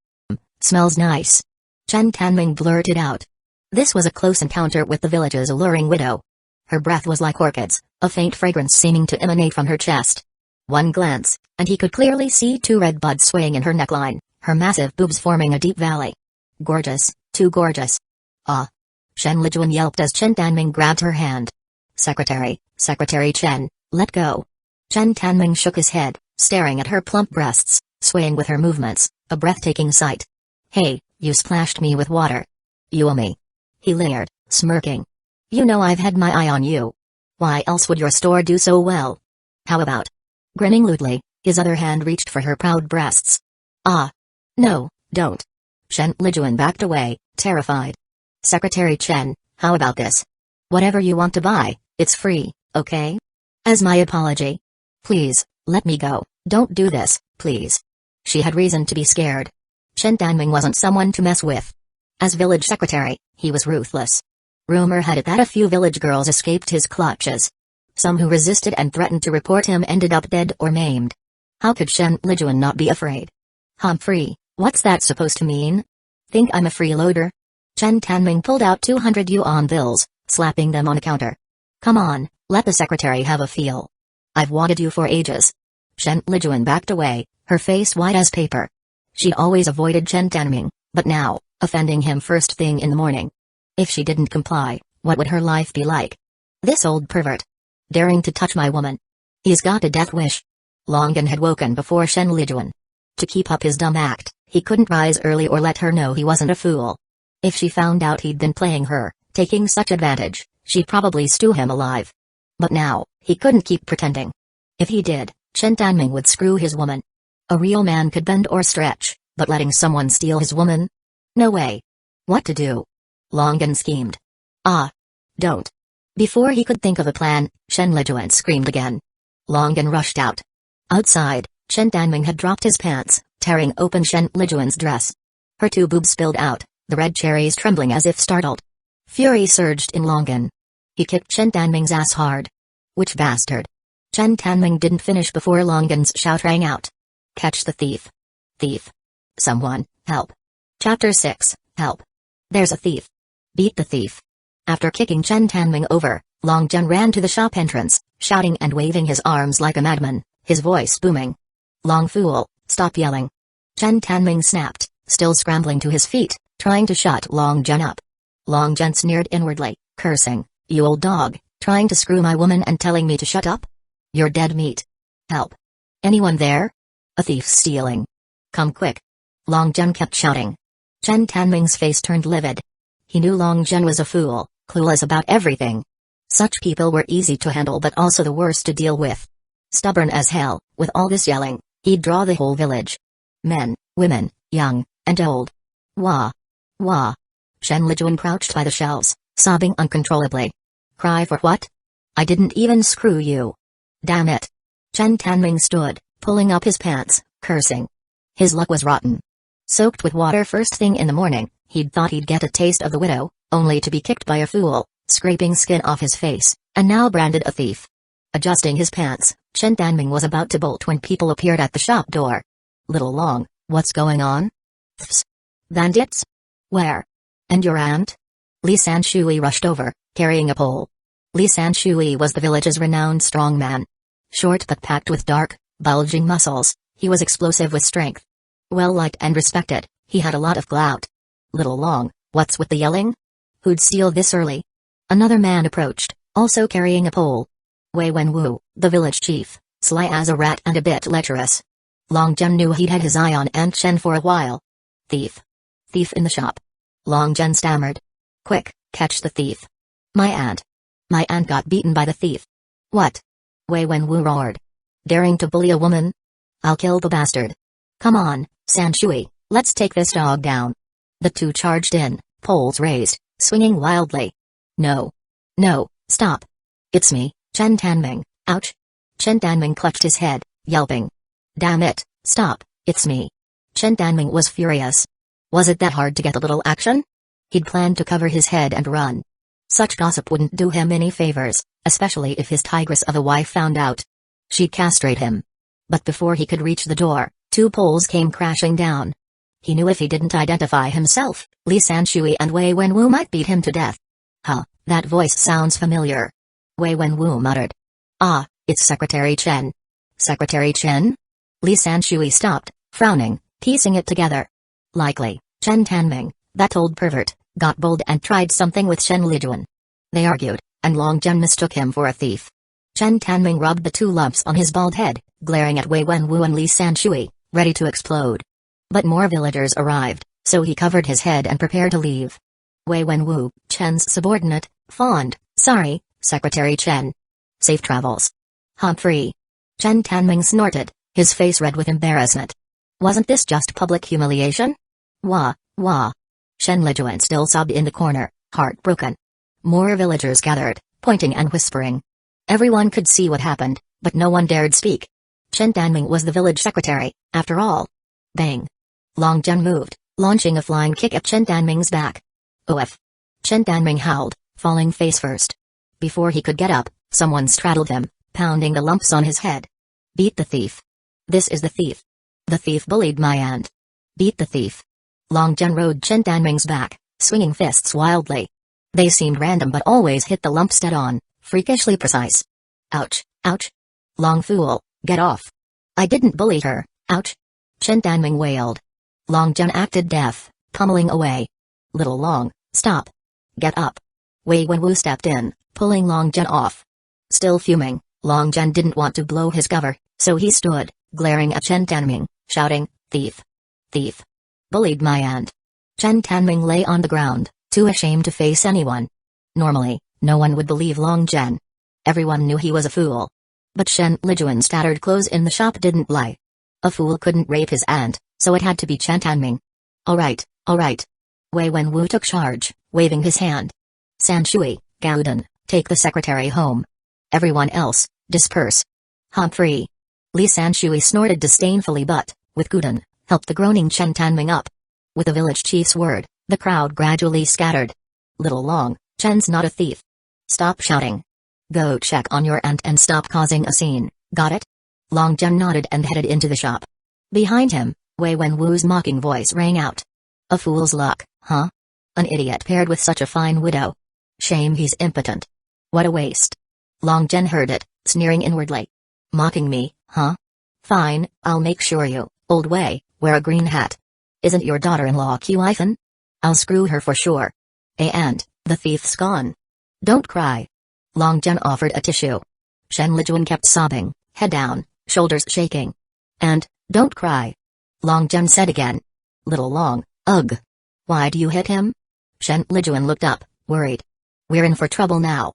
A: "Smells nice." Chen Tanming blurted out. This was a close encounter with the village's alluring widow. Her breath was like orchids, a faint fragrance seeming to emanate from her chest. One glance, and he could clearly see 2 red buds swaying in her neckline, her massive boobs forming a deep valley. Gorgeous, too gorgeous. Ah! Shen Lijuan yelped as Chen Tanming grabbed her hand. Secretary Chen, let go. Chen Tanming shook his head, staring at her plump breasts, swaying with her movements, a breathtaking sight. Hey, you splashed me with water. You owe me. He leered, smirking. You know I've had my eye on you. Why else would your store do so well? How about? Grinning lewdly, his other hand reached for her proud breasts. Ah! No, don't. Shen Lijuan backed away, terrified. Secretary Chen, how about this? Whatever you want to buy, it's free, okay? As my apology. Please, let me go, don't do this, please. She had reason to be scared. Chen Tanming wasn't someone to mess with. As village secretary, he was ruthless. Rumor had it that a few village girls escaped his clutches. Some who resisted and threatened to report him ended up dead or maimed. How could Shen Lijuan not be afraid? Humphrey, what's that supposed to mean? Think I'm a freeloader? Chen Tanming pulled out 200 yuan bills, slapping them on a counter. Come on, let the secretary have a feel. I've wanted you for ages. Shen Lijuan backed away, her face white as paper. She always avoided Chen Tanming, but now, offending him first thing in the morning. If she didn't comply, what would her life be like? This old pervert. Daring to touch my woman. He's got a death wish. Longan had woken before Shen Lijuan. To keep up his dumb act, he couldn't rise early or let her know he wasn't a fool. If she found out he'd been playing her, taking such advantage, she'd probably stew him alive. But now, he couldn't keep pretending. If he did, Chen Tanming would screw his woman. A real man could bend or stretch, but letting someone steal his woman? No way. What to do? Longan schemed. Ah! Don't. Before he could think of a plan, Shen Lijuan screamed again. Longan rushed out. Outside, Chen Tanming had dropped his pants, tearing open Shen Lijuan's dress. Her two boobs spilled out, the red cherries trembling as if startled. Fury surged in Longan. He kicked Chen Tanming's ass hard. Which bastard? Chen Tanming didn't finish before Longan's shout rang out. Catch the thief. Thief. Someone, help. Chapter 6, Help. There's a thief. Beat the thief. After kicking Chen Tanming over, Longan ran to the shop entrance, shouting and waving his arms like a madman, his voice booming. Long fool, stop yelling. Chen Tanming snapped, still scrambling to his feet, trying to shut Longan up. Longan sneered inwardly, cursing, you old dog, trying to screw my woman and telling me to shut up? You're dead meat. Help. Anyone there? A thief stealing. Come quick. Longan kept shouting. Chen Tanming's face turned livid. He knew Longan was a fool, clueless about everything. Such people were easy to handle but also the worst to deal with. Stubborn as hell, with all this yelling, he'd draw the whole village. Men, women, young, and old. Wah! Wah! Shen Lijuan crouched by the shelves, sobbing uncontrollably. Cry for what? I didn't even screw you. Damn it. Chen Tanming stood, pulling up his pants, cursing. His luck was rotten. Soaked with water first thing in the morning, he'd thought he'd get a taste of the widow, only to be kicked by a fool, scraping skin off his face, and now branded a thief. Adjusting his pants, Chen Tanming was about to bolt when people appeared at the shop door. Little Long, what's going on? Ths. Bandits? Where? And your aunt? Li Sanshui rushed over, carrying a pole. Li Sanshui was the village's renowned strongman. Short but packed with dark, bulging muscles, he was explosive with strength. Well liked and respected, he had a lot of clout. Little Long, what's with the yelling? Who'd steal this early? Another man approached, also carrying a pole. Wei Wenwu, the village chief, sly as a rat and a bit lecherous. Longan knew he'd had his eye on Aunt Chen for a while. Thief. Thief in the shop. Longan stammered. Quick, catch the thief. My aunt. My aunt got beaten by the thief. What? Wei Wenwu roared. Daring to bully a woman? I'll kill the bastard. Come on, Sanshui, let's take this dog down. The two charged in, poles raised, swinging wildly. No. No, stop. It's me, Chen Tanming, ouch. Chen Tanming clutched his head, yelping. Damn it, stop, it's me. Chen Tanming was furious. Was it that hard to get a little action? He'd planned to cover his head and run. Such gossip wouldn't do him any favors, especially if his tigress of a wife found out. She'd castrate him. But before he could reach the door, two poles came crashing down. He knew if he didn't identify himself, Li Sanshui and Wei Wenwu might beat him to death. Huh, that voice sounds familiar. Wei Wenwu muttered. Ah, it's Secretary Chen. Secretary Chen? Li Sanshui stopped, frowning, piecing it together. Likely, Chen Tanming, that old pervert, got bold and tried something with Chen Lijuan. They argued, and Long Zhen mistook him for a thief. Chen Tanming rubbed the 2 lumps on his bald head, glaring at Wei Wenwu and Li Sanshui, ready to explode. But more villagers arrived, so he covered his head and prepared to leave. Wei Wenwu, Chen's subordinate, fawned, "Sorry, Secretary Chen. Safe travels." "Humphrey." Chen Tanming snorted, his face red with embarrassment. Wasn't this just public humiliation? Wah, wah. Chen Lijuan still sobbed in the corner, heartbroken. More villagers gathered, pointing and whispering. Everyone could see what happened, but no one dared speak. Chen Tanming was the village secretary, after all. Bang. Long Zhen moved, launching a flying kick at Chen Tanming's back. "Oof." Chen Tanming howled, falling face first. Before he could get up, someone straddled him, pounding the lumps on his head. "Beat the thief. This is the thief. The thief bullied my aunt. Beat the thief." Long Zhen rode Chen Tanming's back, swinging fists wildly. They seemed random but always hit the lumps dead on, freakishly precise. "Ouch, ouch. Long fool, get off. I didn't bully her, ouch." Chen Tanming wailed. Long Zhen acted deaf, pummeling away. "Little Long, stop. Get up." Wei Wenwu stepped in, pulling Long Zhen off. Still fuming, Long Zhen didn't want to blow his cover, so he stood, glaring at Chen Tanming, shouting, "Thief! Thief! Bullied my aunt." Chen Tanming lay on the ground, too ashamed to face anyone. Normally, no one would believe Long Zhen. Everyone knew he was a fool. But Chen Lijuan's tattered clothes in the shop didn't lie. A fool couldn't rape his aunt, so it had to be Chen Tanming. All right. Wei Wenwu took charge, waving his hand. "Sanshui, Gauden, take the secretary home. Everyone else, disperse." "Humphrey." Li Sanshui snorted disdainfully but, with Gauden, helped the groaning Chen Tanming up. With the village chief's word, the crowd gradually scattered. "Little Long, Chen's not a thief. Stop shouting. Go check on your aunt and stop causing a scene, got it?" Long Zhen nodded and headed into the shop. Behind him, Wei Wenwu's mocking voice rang out. "A fool's luck, huh? An idiot paired with such a fine widow. Shame he's impotent. What a waste." Long Zhen heard it, sneering inwardly. "Mocking me, huh? Fine, I'll make sure you, old Wei, wear a green hat. Isn't your daughter-in-law Qiuifan? I'll screw her for sure. And, the thief's gone. Don't cry." Long Zhen offered a tissue. Chen Lijuan kept sobbing, head down, shoulders shaking. "And, don't cry." Long Zhen said again. "Little Long, ugh. Why do you hit him?" Chen Lijuan looked up, worried. "We're in for trouble now."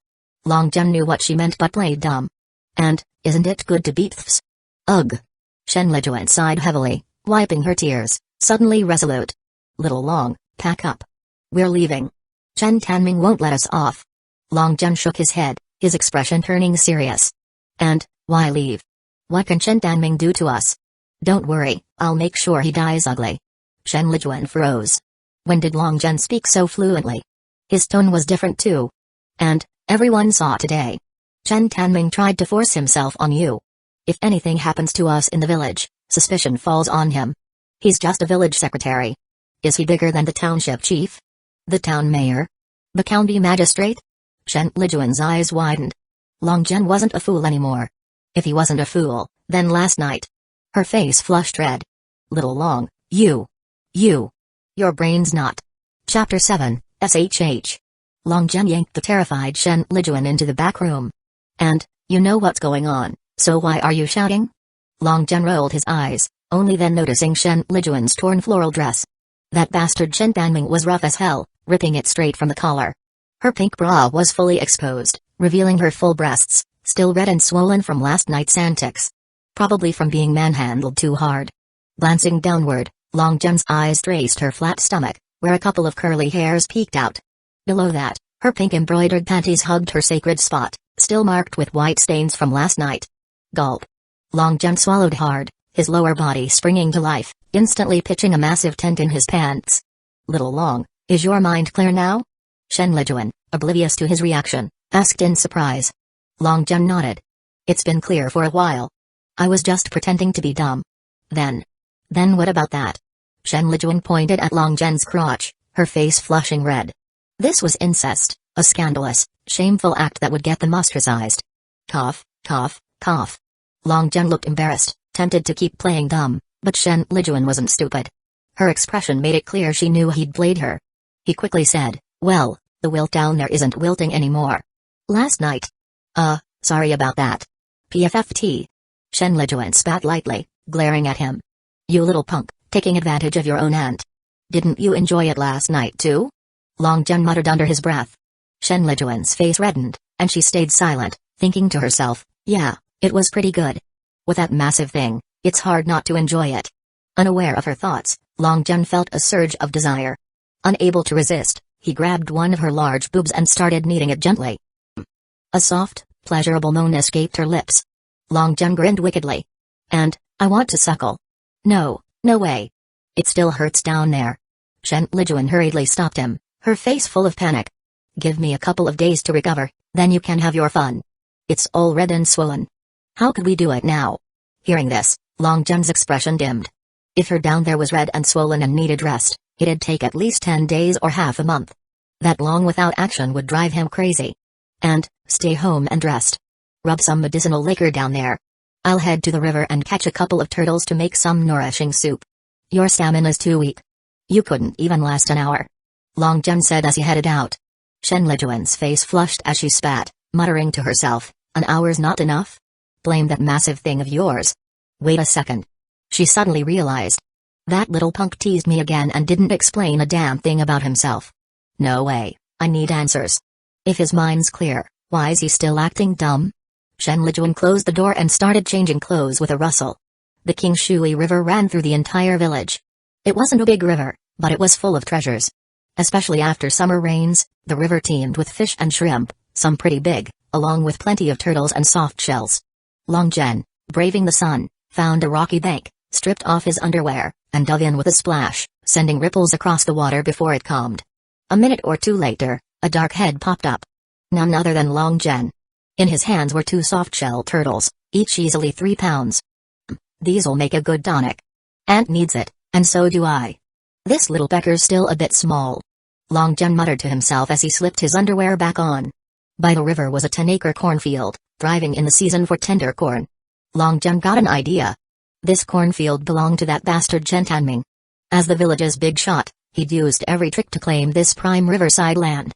A: Long Zhen knew what she meant but played dumb. "And, isn't it good to beat thieves?" "Ugh." Chen Lijuan sighed heavily, wiping her tears, suddenly resolute. "Little Long, pack up. We're leaving. Chen Tanming won't let us off." Long Zhen shook his head, his expression turning serious. "And, why leave? What can Chen Tanming do to us?" "Don't worry, I'll make sure he dies ugly." Chen Lijuan froze. When did Long Zhen speak so fluently? His tone was different too. "And, everyone saw today. Chen Tanming tried to force himself on you. If anything happens to us in the village, suspicion falls on him. He's just a village secretary. Is he bigger than the township chief? The town mayor? The county magistrate?" Chen Lijuan's eyes widened. Long Zhen wasn't a fool anymore. If he wasn't a fool, then last night. Her face flushed red. "Little Long, your brain's not." Chapter 7, SHH. Long Zhen yanked the terrified Chen Lijuan into the back room. "And, you know what's going on, so why are you shouting?" Long Zhen rolled his eyes, only then noticing Chen Lijuan's torn floral dress. That bastard Chen Tanming was rough as hell, ripping it straight from the collar. Her pink bra was fully exposed, revealing her full breasts, still red and swollen from last night's antics. Probably from being manhandled too hard. Glancing downward, Long Zhen's eyes traced her flat stomach, where a couple of curly hairs peeked out. Below that, her pink embroidered panties hugged her sacred spot, still marked with white stains from last night. Gulp. Long Zhen swallowed hard, his lower body springing to life, instantly pitching a massive tent in his pants. "Little Long, is your mind clear now?" Chen Lijuan, oblivious to his reaction, asked in surprise. Long Zhen nodded. "It's been clear for a while. I was just pretending to be dumb." Then what about that?" Chen Lijuan pointed at Long Zhen's crotch, her face flushing red. This was incest, a scandalous, shameful act that would get them ostracized. Cough, cough, cough. Long Zhen looked embarrassed, tempted to keep playing dumb, but Chen Lijuan wasn't stupid. Her expression made it clear she knew he'd played her. He quickly said, well, the wilt down there isn't wilting anymore. Last night. Sorry about that. PFFT. Shen Lijuan spat lightly, glaring at him. You little punk, taking advantage of your own aunt. Didn't you enjoy it last night too? Long Zhen muttered under his breath. Shen Lijuan's face reddened, and she stayed silent, thinking to herself, yeah, it was pretty good. With that massive thing, it's hard not to enjoy it. Unaware of her thoughts, Long Zhen felt a surge of desire. Unable to resist, he grabbed one of her large boobs and started kneading it gently. A soft, pleasurable moan escaped her lips. Long Zhen grinned wickedly. And, I want to suckle. No, no way. It still hurts down there. Shen Lijuan hurriedly stopped him, her face full of panic. Give me a couple of days to recover, then you can have your fun. It's all red and swollen. How could we do it now? Hearing this, Long Zhen's expression dimmed. If her down there was red and swollen and needed rest, it'd take at least 10 days or half a month. That long without action would drive him crazy. And, stay home and rest. Rub some medicinal liquor down there. I'll head to the river and catch a couple of turtles to make some nourishing soup. Your stamina's too weak. You couldn't even last an hour. Long Zhen said as he headed out. Shen Lijuan's face flushed as she spat, muttering to herself, an hour's not enough? Blame that massive thing of yours. Wait a second. She suddenly realized. That little punk teased me again and didn't explain a damn thing about himself. No way, I need answers. If his mind's clear, why is he still acting dumb? Shen Lijuan closed the door and started changing clothes with a rustle. The Qingshui River ran through the entire village. It wasn't a big river, but it was full of treasures. Especially after summer rains, the river teemed with fish and shrimp, some pretty big, along with plenty of turtles and soft shells. Long Zhen, braving the sun, found a rocky bank, stripped off his underwear, and dove in with a splash, sending ripples across the water before it calmed. A minute or two later, a dark head popped up. None other than Long Zhen. In his hands were 2 soft-shell turtles, each easily 3 pounds. These'll make a good tonic. Aunt needs it, and so do I. This little pecker's still a bit small. Long Zhen muttered to himself as he slipped his underwear back on. By the river was a 10-acre cornfield, thriving in the season for tender corn. Long Zhen got an idea. This cornfield belonged to that bastard Chen Tanming. As the village's big shot, he'd used every trick to claim this prime riverside land.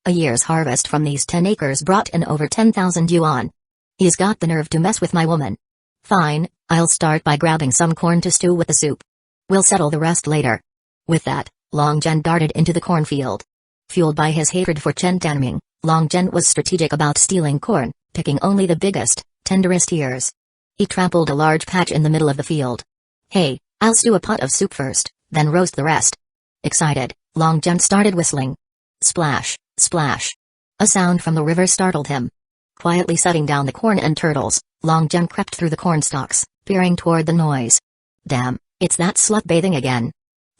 A: A year's harvest from these 10 acres brought in over 10,000 yuan. He's got the nerve to mess with my woman. Fine, I'll start by grabbing some corn to stew with the soup. We'll settle the rest later. With that, Long Zhen darted into the cornfield. Fueled by his hatred for Chen Tanming, Long Zhen was strategic about stealing corn, picking only the biggest, tenderest ears. He trampled a large patch in the middle of the field. Hey, I'll stew a pot of soup first, then roast the rest. Excited, Long Zhen started whistling. Splash, splash. A sound from the river startled him. Quietly setting down the corn and turtles, Long Zhen crept through the corn stalks, peering toward the noise. Damn, it's that slut bathing again.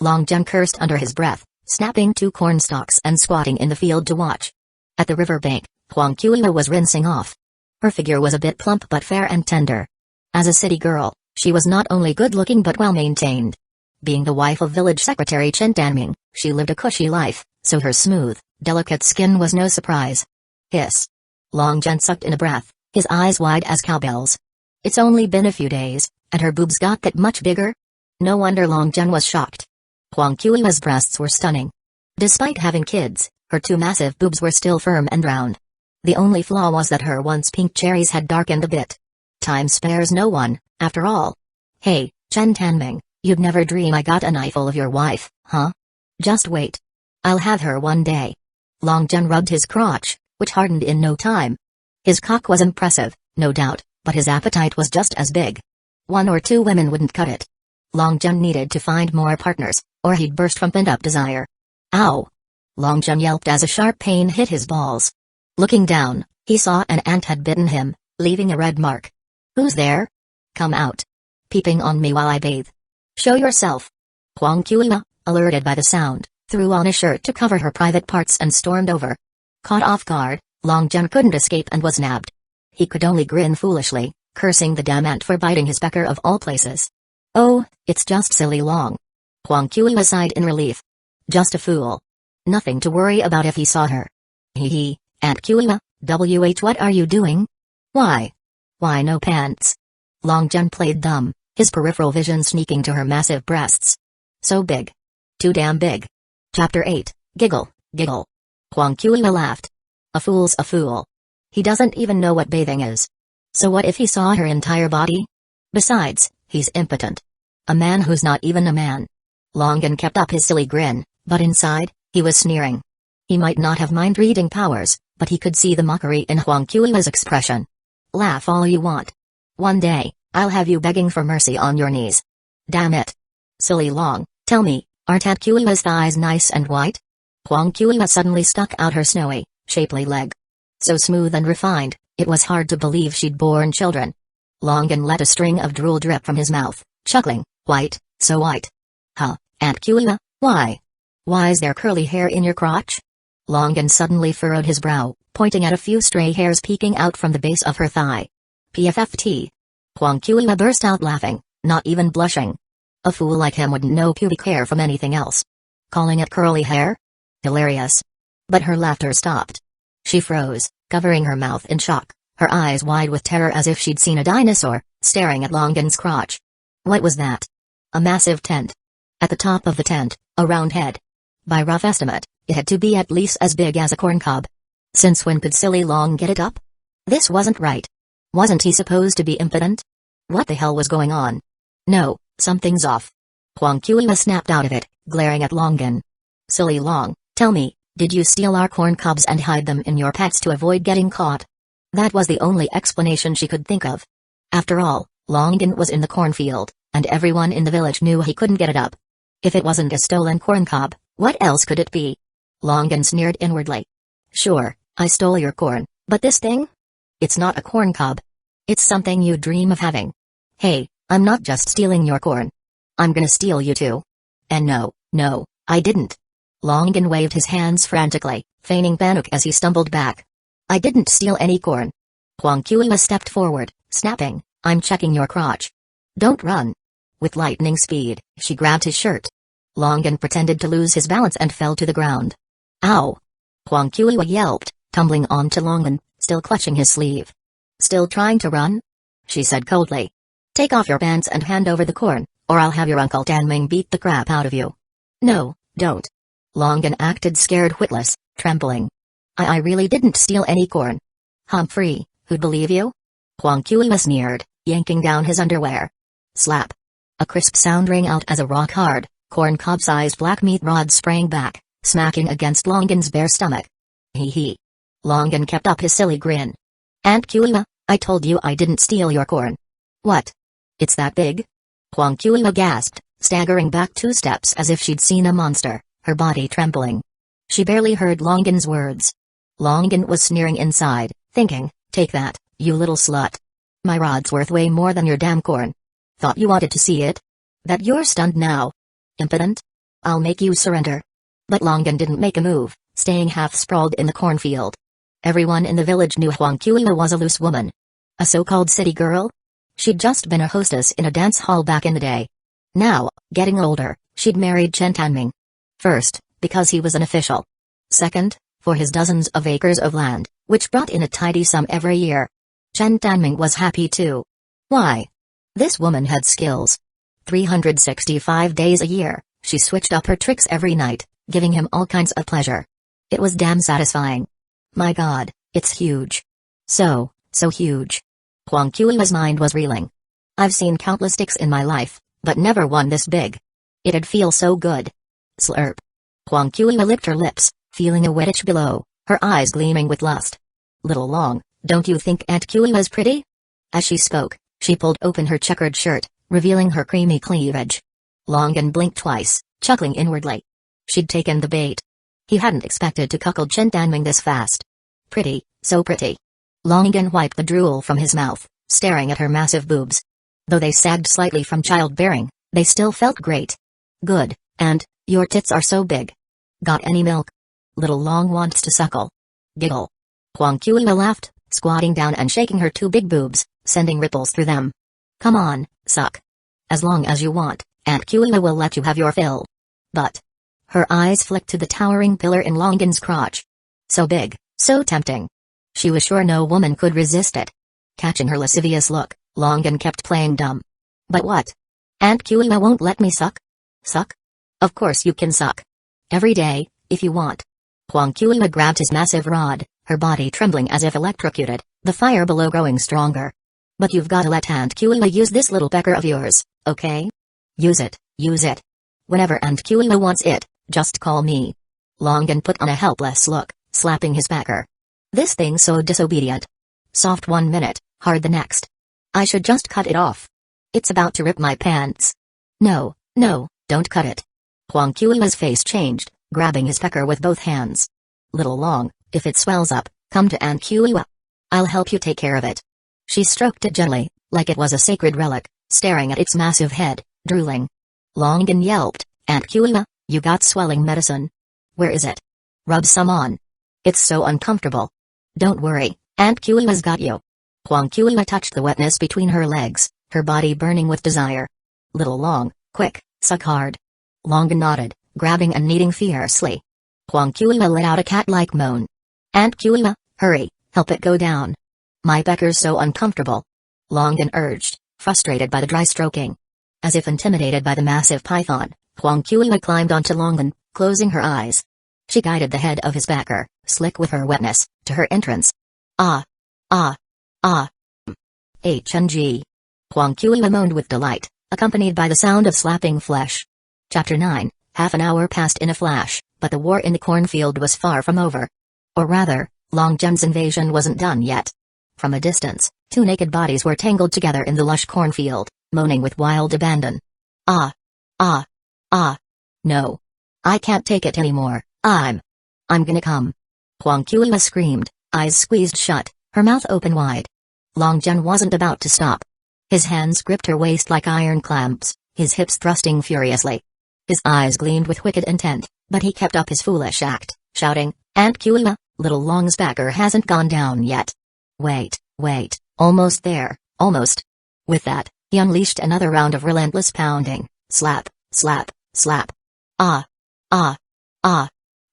A: Long Zhen cursed under his breath, snapping 2 corn stalks and squatting in the field to watch. At the river bank, Hueco was rinsing off. Her figure was a bit plump but fair and tender. As a city girl, she was not only good-looking but well-maintained. Being the wife of village secretary Chen Tanming, she lived a cushy life, so her smooth, delicate skin was no surprise. Hiss. Long Zhen sucked in a breath, his eyes wide as cowbells. It's only been a few days, and her boobs got that much bigger? No wonder Long Zhen was shocked. Hueco's breasts were stunning. Despite having kids, her 2 massive boobs were still firm and round. The only flaw was that her once pink cherries had darkened a bit. Time spares no one, after all. Hey, Chen Tanming, you'd never dream I got an eyeful of your wife, huh? Just wait. I'll have her one day. Long Zhen rubbed his crotch, which hardened in no time. His cock was impressive, no doubt, but his appetite was just as big. 1 or 2 women wouldn't cut it. Long Zhen needed to find more partners, or he'd burst from pent-up desire. Ow! Long Zhen yelped as a sharp pain hit his balls. Looking down, he saw an ant had bitten him, leaving a red mark. Who's there? Come out. Peeping on me while I bathe. Show yourself. Hueco, alerted by the sound, threw on a shirt to cover her private parts and stormed over. Caught off guard, Long Zhen couldn't escape and was nabbed. He could only grin foolishly, cursing the damn ant for biting his pecker of all places. Oh, it's just silly Long. Hueco sighed in relief. Just a fool. Nothing to worry about if he saw her. Hee, Aunt Kua, what are you doing? Why? Why no pants? Long Zhen played dumb, his peripheral vision sneaking to her massive breasts. So big. Too damn big. Chapter 8, Giggle, giggle. Huang Qiuya laughed. A fool's a fool. He doesn't even know what bathing is. So what if he saw her entire body? Besides, he's impotent. A man who's not even a man. Longan kept up his silly grin, but inside, he was sneering. He might not have mind-reading powers, but he could see the mockery in Huang Qiuya's expression. Laugh all you want. One day, I'll have you begging for mercy on your knees. Damn it. Silly Long, tell me, aren't Aunt Qiuya's thighs nice and white? Huang Qiuya suddenly stuck out her snowy, shapely leg. So smooth and refined, it was hard to believe she'd borne children. Longan let a string of drool drip from his mouth, chuckling, white, so white. Huh, Aunt Qiuya, why? Why is there curly hair in your crotch? Longan suddenly furrowed his brow, pointing at a few stray hairs peeking out from the base of her thigh. PFFT. Huang Qiuya burst out laughing, not even blushing. A fool like him wouldn't know pubic hair from anything else. Calling it curly hair? Hilarious. But her laughter stopped. She froze, covering her mouth in shock, her eyes wide with terror as if she'd seen a dinosaur, staring at Longan's crotch. What was that? A massive tent. At the top of the tent, a round head. By rough estimate, it had to be at least as big as a corn cob. Since when could silly Long get it up? This wasn't right. Wasn't he supposed to be impotent? What the hell was going on? No, something's off. Huang Qiuya snapped out of it, glaring at Longan. Silly Long, tell me, did you steal our corn cobs and hide them in your packs to avoid getting caught? That was the only explanation she could think of. After all, Longan was in the cornfield, and everyone in the village knew he couldn't get it up. If it wasn't a stolen corn cob, what else could it be? Longan sneered inwardly. Sure, I stole your corn, but this thing? It's not a corn cob. It's something you dream of having. Hey, I'm not just stealing your corn. I'm gonna steal you too. And no, I didn't. Longan waved his hands frantically, feigning panic as he stumbled back. I didn't steal any corn. Huang Qiuya stepped forward, snapping, I'm checking your crotch. Don't run. With lightning speed, she grabbed his shirt. Longan pretended to lose his balance and fell to the ground. Ow! Huang Qiuya yelped, tumbling onto Longan, still clutching his sleeve. Still trying to run? She said coldly. Take off your pants and hand over the corn, or I'll have your Uncle Tanming beat the crap out of you. No, don't. Longan acted scared witless, trembling. I really didn't steal any corn. Humphrey, who'd believe you? Huang Qiuya sneered, yanking down his underwear. Slap. A crisp sound rang out as a rock-hard, corn-cob-sized black meat rod sprang back, smacking against Longan's bare stomach. Hee. Longan kept up his silly grin. Aunt Qiuya, I told you I didn't steal your corn. What? It's that big? Huang Qiuya gasped, staggering back 2 steps as if she'd seen a monster, her body trembling. She barely heard Longan's words. Longan was sneering inside, thinking, take that, you little slut. My rod's worth way more than your damn corn. Thought you wanted to see it? That you're stunned now? Impotent? I'll make you surrender. But Longan didn't make a move, staying half-sprawled in the cornfield. Everyone in the village knew Huang Qiuya was a loose woman. A so-called city girl? She'd just been a hostess in a dance hall back in the day. Now, getting older, she'd married Chen Tanming. First, because he was an official. Second, for his dozens of acres of land, which brought in a tidy sum every year. Chen Tanming was happy too. Why? This woman had skills. 365 days a year, she switched up her tricks every night, giving him all kinds of pleasure. It was damn satisfying. My God, it's huge. So huge. Huang Qiuya's mind was reeling. I've seen countless dicks in my life, but never one this big. It'd feel so good. Slurp. Huang Qiuya licked her lips, feeling a wet itch below, her eyes gleaming with lust. Little Long, don't you think Aunt Qiuya's pretty? As she spoke, she pulled open her checkered shirt, revealing her creamy cleavage. Longan blinked twice, chuckling inwardly. She'd taken the bait. He hadn't expected to cuckold Chen Tanming this fast. Pretty, so pretty. Longan wiped the drool from his mouth, staring at her massive boobs. Though they sagged slightly from childbearing, they still felt great. Good, and, your tits are so big. Got any milk? Little Long wants to suckle. Giggle. Huang Qiuya laughed, squatting down and shaking her 2 big boobs, sending ripples through them. Come on, suck. As long as you want, Aunt Qiuya will let you have your fill. But. Her eyes flicked to the towering pillar in Longan's crotch. So big, so tempting. She was sure no woman could resist it. Catching her lascivious look, Longan kept playing dumb. But what? Aunt Qiuya won't let me suck? Suck? Of course you can suck. Every day, if you want. Huang Qiuya grabbed his massive rod, her body trembling as if electrocuted, the fire below growing stronger. But you've gotta let Aunt Qiuya use this little pecker of yours, okay? Use it, use it. Whenever Aunt Qiuya wants it, just call me. Longan put on a helpless look, slapping his pecker. This thing's so disobedient. Soft 1 minute, hard the next. I should just cut it off. It's about to rip my pants. No, no, don't cut it. Huang Qiuya's face changed, grabbing his pecker with both hands. Little Long, if it swells up, come to Aunt Qiuya. I'll help you take care of it. She stroked it gently, like it was a sacred relic, staring at its massive head, drooling. Longan yelped, Aunt Qiuya, you got swelling medicine. Where is it? Rub some on. It's so uncomfortable. Don't worry, Aunt Qiuya's got you. Huang Qiuya touched the wetness between her legs, her body burning with desire. Little Long, quick, suck hard. Longan nodded, grabbing and kneading fiercely. Huang Qiuya let out a cat-like moan. Aunt Qiuya, hurry, help it go down. My pecker's so uncomfortable. Longan urged, frustrated by the dry stroking. As if intimidated by the massive python, Huang Qiuya climbed onto Longan, closing her eyes. She guided the head of his pecker, slick with her wetness, to her entrance. Ah! Ah! Ah! HNG. Huang Qiuya moaned with delight, accompanied by the sound of slapping flesh. Chapter 9, half an hour passed in a flash, but the war in the cornfield was far from over. Or rather, Long Zhen's invasion wasn't done yet. From a distance, 2 naked bodies were tangled together in the lush cornfield, moaning with wild abandon. Ah! Ah! Ah! No! I can't take it anymore, I'm gonna come. Huang Qiuya screamed, eyes squeezed shut, her mouth open wide. Long Zhen wasn't about to stop. His hands gripped her waist like iron clamps, his hips thrusting furiously. His eyes gleamed with wicked intent, but he kept up his foolish act, shouting, Aunt Qiuya, little Long's backer hasn't gone down yet. Wait, wait, almost there, almost. With that, he unleashed another round of relentless pounding, slap, slap, slap. Ah! Ah! Ah!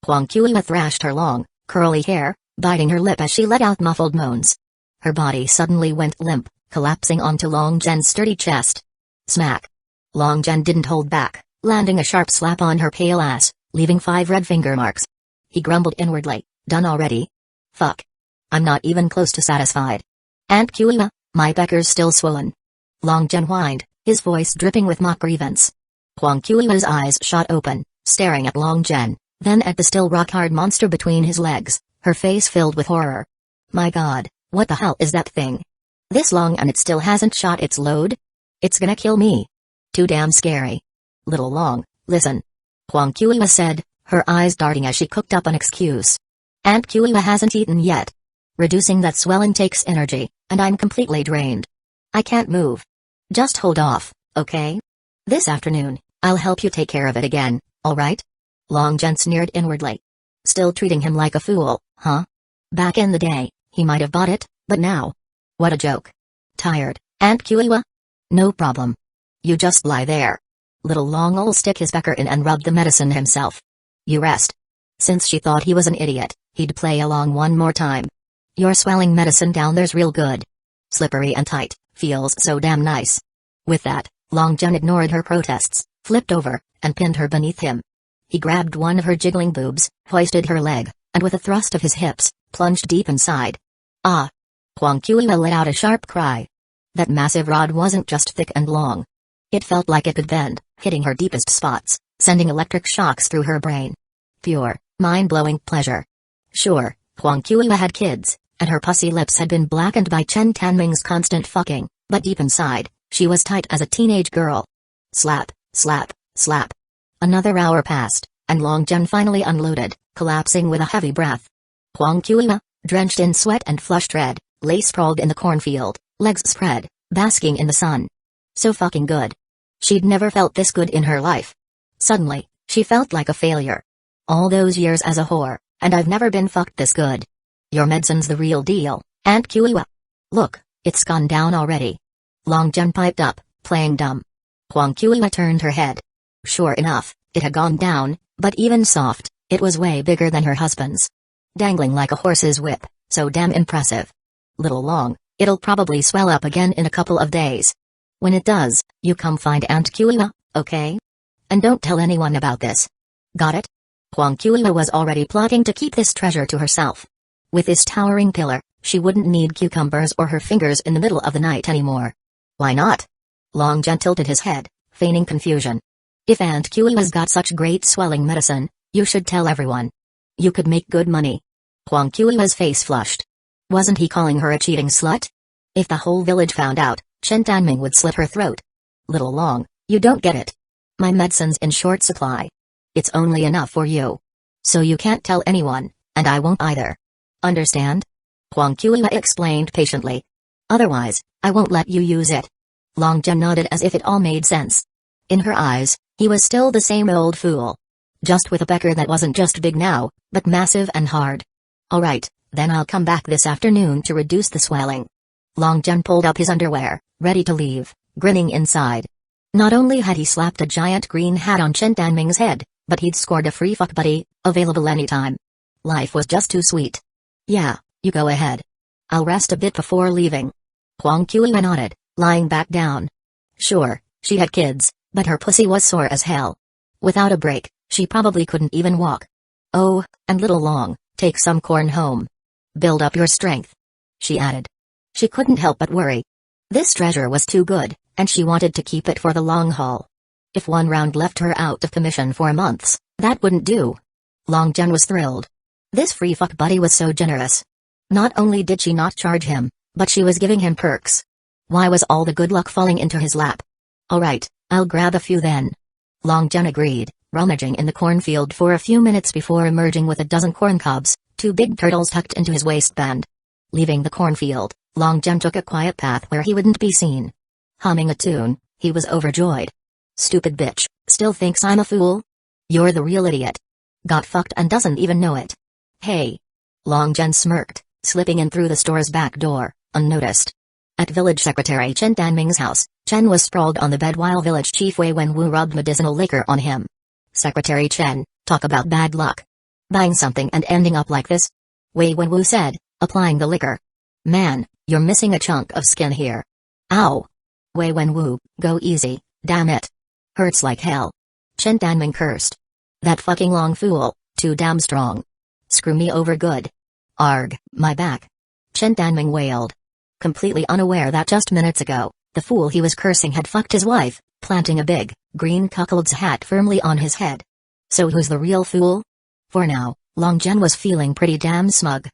A: Huang Qiuya thrashed her long, curly hair, biting her lip as she let out muffled moans. Her body suddenly went limp, collapsing onto Long Zhen's sturdy chest. Smack! Long Zhen didn't hold back, landing a sharp slap on her pale ass, leaving 5 red finger marks. He grumbled inwardly, done already? Fuck. I'm not even close to satisfied. Aunt Qiuya, my pecker's still swollen. Long Zhen whined, his voice dripping with mock grievance. Huang Qiuya's eyes shot open, staring at Long Zhen, then at the still rock-hard monster between his legs, her face filled with horror. My god, what the hell is that thing? This long and it still hasn't shot its load? It's gonna kill me. Too damn scary. Little Long, listen. Huang Qiuya said, her eyes darting as she cooked up an excuse. Aunt Qiuya hasn't eaten yet. Reducing that swelling takes energy, and I'm completely drained. I can't move. Just hold off, okay? This afternoon, I'll help you take care of it again, alright? Long Zhen sneered inwardly. Still treating him like a fool, huh? Back in the day, he might have bought it, but now? What a joke. Tired, Aunt Qiuya? No problem. You just lie there. Little Long'll stick his pecker in and rub the medicine himself. You rest. Since she thought he was an idiot, he'd play along one more time. Your swelling medicine down there's real good. Slippery and tight, feels so damn nice. With that, Long Zhen ignored her protests, flipped over, and pinned her beneath him. He grabbed one of her jiggling boobs, hoisted her leg, and with a thrust of his hips, plunged deep inside. Ah! Huang Qiuya let out a sharp cry. That massive rod wasn't just thick and long. It felt like it could bend, hitting her deepest spots, sending electric shocks through her brain. Pure, mind-blowing pleasure. Sure, Huang Qiuya had kids, and her pussy lips had been blackened by Chen Tanming's constant fucking, but deep inside, she was tight as a teenage girl. Slap, slap, slap. Another hour passed, and Long Zhen finally unloaded, collapsing with a heavy breath. Huang Qiuya, drenched in sweat and flushed red, lay sprawled in the cornfield, legs spread, basking in the sun. So fucking good. She'd never felt this good in her life. Suddenly, she felt like a failure. All those years as a whore, and I've never been fucked this good. Your medicine's the real deal, Aunt Qiuya. Look, it's gone down already. Long Zhen piped up, playing dumb. Huang Qiuya turned her head. Sure enough, it had gone down, but even soft, it was way bigger than her husband's. Dangling like a horse's whip, so damn impressive. Little Long, it'll probably swell up again in a couple of days. When it does, you come find Aunt Qiuya, okay? And don't tell anyone about this. Got it? Huang Qiuyu was already plotting to keep this treasure to herself. With this towering pillar, she wouldn't need cucumbers or her fingers in the middle of the night anymore. Why not? Long Zhen tilted his head, feigning confusion. If Aunt Qiuyu's got such great swelling medicine, you should tell everyone. You could make good money. Huang Qiuyu's face flushed. Wasn't he calling her a cheating slut? If the whole village found out, Chen Tanming would slit her throat. Little Long, you don't get it. My medicine's in short supply. It's only enough for you. So you can't tell anyone, and I won't either. Understand? Huang Qiuyu explained patiently. Otherwise, I won't let you use it. Long Zhen nodded as if it all made sense. In her eyes, he was still the same old fool. Just with a pecker that wasn't just big now, but massive and hard. Alright, then I'll come back this afternoon to reduce the swelling. Long Zhen pulled up his underwear, ready to leave, grinning inside. Not only had he slapped a giant green hat on Chen Tanming's head, but he'd scored a free fuck buddy, available anytime. Life was just too sweet. Yeah, you go ahead. I'll rest a bit before leaving. Huang Qiuyu nodded, lying back down. Sure, she had kids, but her pussy was sore as hell. Without a break, she probably couldn't even walk. Oh, and Little Long, take some corn home. Build up your strength. She added. She couldn't help but worry. This treasure was too good, and she wanted to keep it for the long haul. If one round left her out of commission for months, that wouldn't do. Long Zhen was thrilled. This free fuck buddy was so generous. Not only did she not charge him, but she was giving him perks. Why was all the good luck falling into his lap? Alright, I'll grab a few then. Long Zhen agreed, rummaging in the cornfield for a few minutes before emerging with a dozen corn cobs, 2 big turtles tucked into his waistband. Leaving the cornfield, Long Zhen took a quiet path where he wouldn't be seen. Humming a tune, he was overjoyed. Stupid bitch, still thinks I'm a fool? You're the real idiot. Got fucked and doesn't even know it. Hey. Long Zhen smirked, slipping in through the store's back door, unnoticed. At Village Secretary Chen Tanming's house, Chen was sprawled on the bed while Village Chief Wei Wenwu rubbed medicinal liquor on him. Secretary Chen, talk about bad luck. Buying something and ending up like this? Wei Wenwu said, applying the liquor. Man, you're missing a chunk of skin here. Ow. Wei Wenwu, go easy, damn it. Hurts like hell. Chen Tanming cursed. That fucking Long fool, too damn strong. Screw me over good. Arg, my back. Chen Tanming wailed. Completely unaware that just minutes ago, the fool he was cursing had fucked his wife, planting a big, green cuckold's hat firmly on his head. So who's the real fool? For now, Long Zhen was feeling pretty damn smug.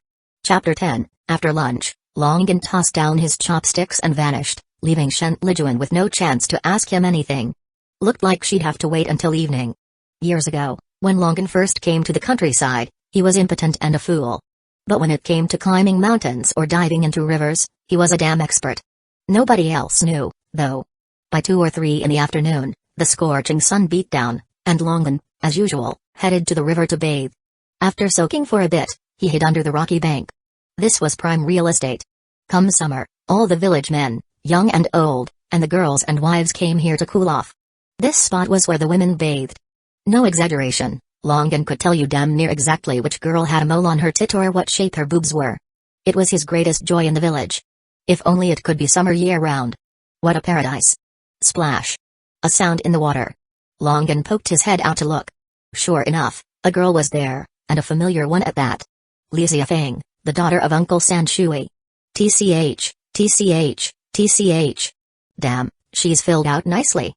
A: Chapter 10, After lunch, Long Zhen tossed down his chopsticks and vanished, leaving Shen Lijuan with no chance to ask him anything. Looked like she'd have to wait until evening. Years ago, when Long Zhen first came to the countryside, he was impotent and a fool. But when it came to climbing mountains or diving into rivers, he was a damn expert. Nobody else knew, though. By 2 or 3 in the afternoon, the scorching sun beat down, and Long Zhen, as usual, headed to the river to bathe. After soaking for a bit, he hid under the rocky bank. This was prime real estate. Come summer, all the village men, young and old, and the girls and wives came here to cool off. This spot was where the women bathed. No exaggeration, Long Zhen could tell you damn near exactly which girl had a mole on her tit or what shape her boobs were. It was his greatest joy in the village. If only it could be summer year-round. What a paradise. Splash. A sound in the water. Long Zhen poked his head out to look. Sure enough, a girl was there, and a familiar one at that. Li Xiafeng, the daughter of Uncle San Shui. TCH, TCH, TCH. Damn, she's filled out nicely.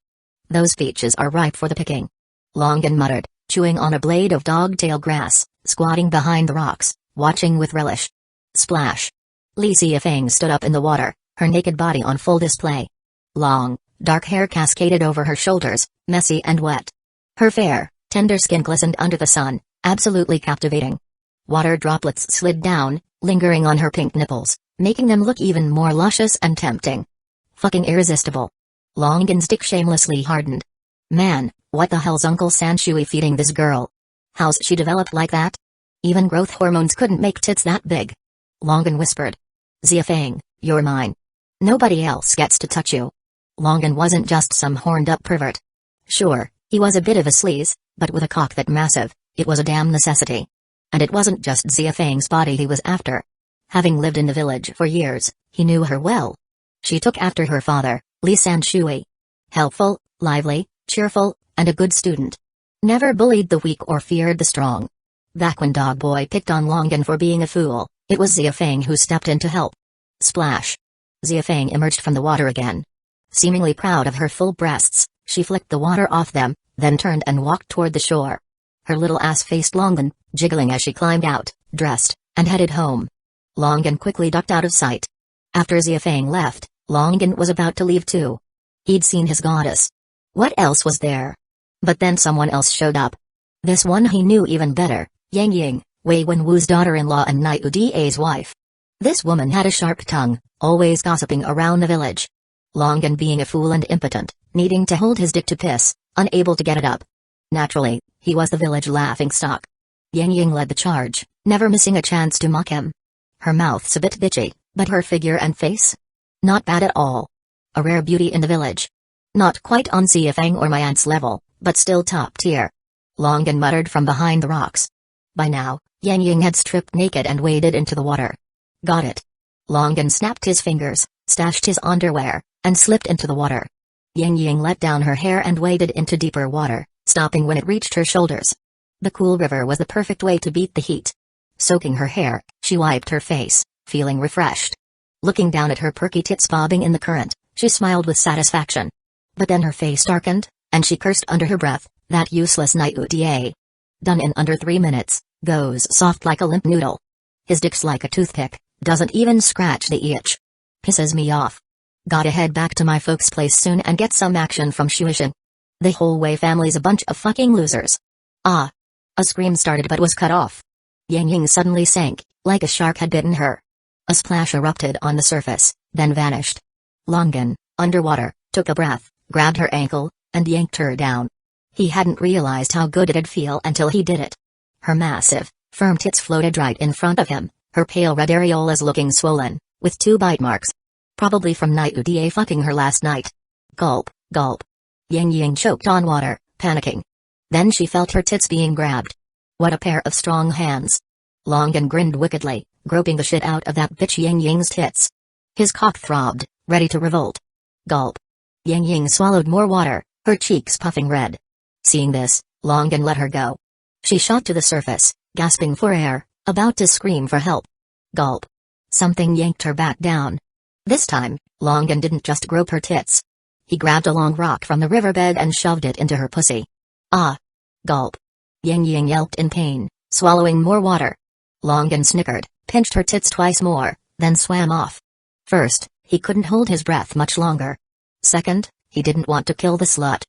A: Those peaches are ripe for the picking. Long Zhen muttered, chewing on a blade of dogtail grass, squatting behind the rocks, watching with relish. Splash. Li Xiafeng stood up in the water, her naked body on full display. Long, dark hair cascaded over her shoulders, messy and wet. Her fair, tender skin glistened under the sun, absolutely captivating. Water droplets slid down, lingering on her pink nipples, making them look even more luscious and tempting. Fucking irresistible. Long Zhen's dick shamelessly hardened. Man, what the hell's Uncle San Shui feeding this girl? How's she developed like that? Even growth hormones couldn't make tits that big. Long Zhen whispered. Xiafeng, you're mine. Nobody else gets to touch you. Long Zhen wasn't just some horned-up pervert. Sure, he was a bit of a sleaze, but with a cock that massive, it was a damn necessity. And it wasn't just Xiafeng's body he was after. Having lived in the village for years, he knew her well. She took after her father, Li San Shui. Helpful, lively, cheerful, and a good student. Never bullied the weak or feared the strong. Back when Dog Boy picked on Longan for being a fool, it was Xiafang who stepped in to help. Splash! Xiafang emerged from the water again. Seemingly proud of her full breasts, she flicked the water off them, then turned and walked toward the shore. Her little ass faced Longan, jiggling as she climbed out, dressed, and headed home. Longan quickly ducked out of sight. After Xiafang left, Longan was about to leave too. He'd seen his goddess. What else was there? But then someone else showed up. This one he knew even better, Yang Ying, Wei Wenwu's daughter-in-law and Naiu Da's wife. This woman had a sharp tongue, always gossiping around the village. Longan being a fool and impotent, needing to hold his dick to piss, unable to get it up. Naturally, he was the village laughingstock. Yang Ying led the charge, never missing a chance to mock him. Her mouth's a bit bitchy, but her figure and face? Not bad at all. A rare beauty in the village. Not quite on Xiafang or my aunt's level, but still top tier. Longan muttered from behind the rocks. By now, Yang Ying had stripped naked and waded into the water. Got it. Longan snapped his fingers, stashed his underwear, and slipped into the water. Yang Ying let down her hair and waded into deeper water, stopping when it reached her shoulders. The cool river was the perfect way to beat the heat. Soaking her hair, she wiped her face, feeling refreshed. Looking down at her perky tits bobbing in the current, she smiled with satisfaction. But then her face darkened, and she cursed under her breath, that useless Naiu Da. Done in under 3 minutes, goes soft like a limp noodle. His dick's like a toothpick, doesn't even scratch the itch. Pisses me off. Gotta head back to my folks' place soon and get some action from Shuishin. The whole Wei family's a bunch of fucking losers. Ah! A scream started but was cut off. Yang Ying suddenly sank, like a shark had bitten her. A splash erupted on the surface, then vanished. Longan, underwater, took a breath, grabbed her ankle, and yanked her down. He hadn't realized how good it'd feel until he did it. Her massive, firm tits floated right in front of him, her pale red areolas looking swollen, with 2 bite marks. Probably from Naiu Da fucking her last night. Gulp, gulp. Yang Ying choked on water, panicking. Then she felt her tits being grabbed. What a pair of strong hands. Longan grinned wickedly, groping the shit out of that bitch Yang Ying's tits. His cock throbbed, ready to revolt. Gulp. Yang Ying swallowed more water, her cheeks puffing red. Seeing this, Longan let her go. She shot to the surface, gasping for air, about to scream for help. Gulp. Something yanked her back down. This time, Longan didn't just grope her tits. He grabbed a long rock from the riverbed and shoved it into her pussy. Ah! Gulp. Yang Ying yelped in pain, swallowing more water. Longan snickered, pinched her tits twice more, then swam off. First, he couldn't hold his breath much longer. Second, he didn't want to kill the slut.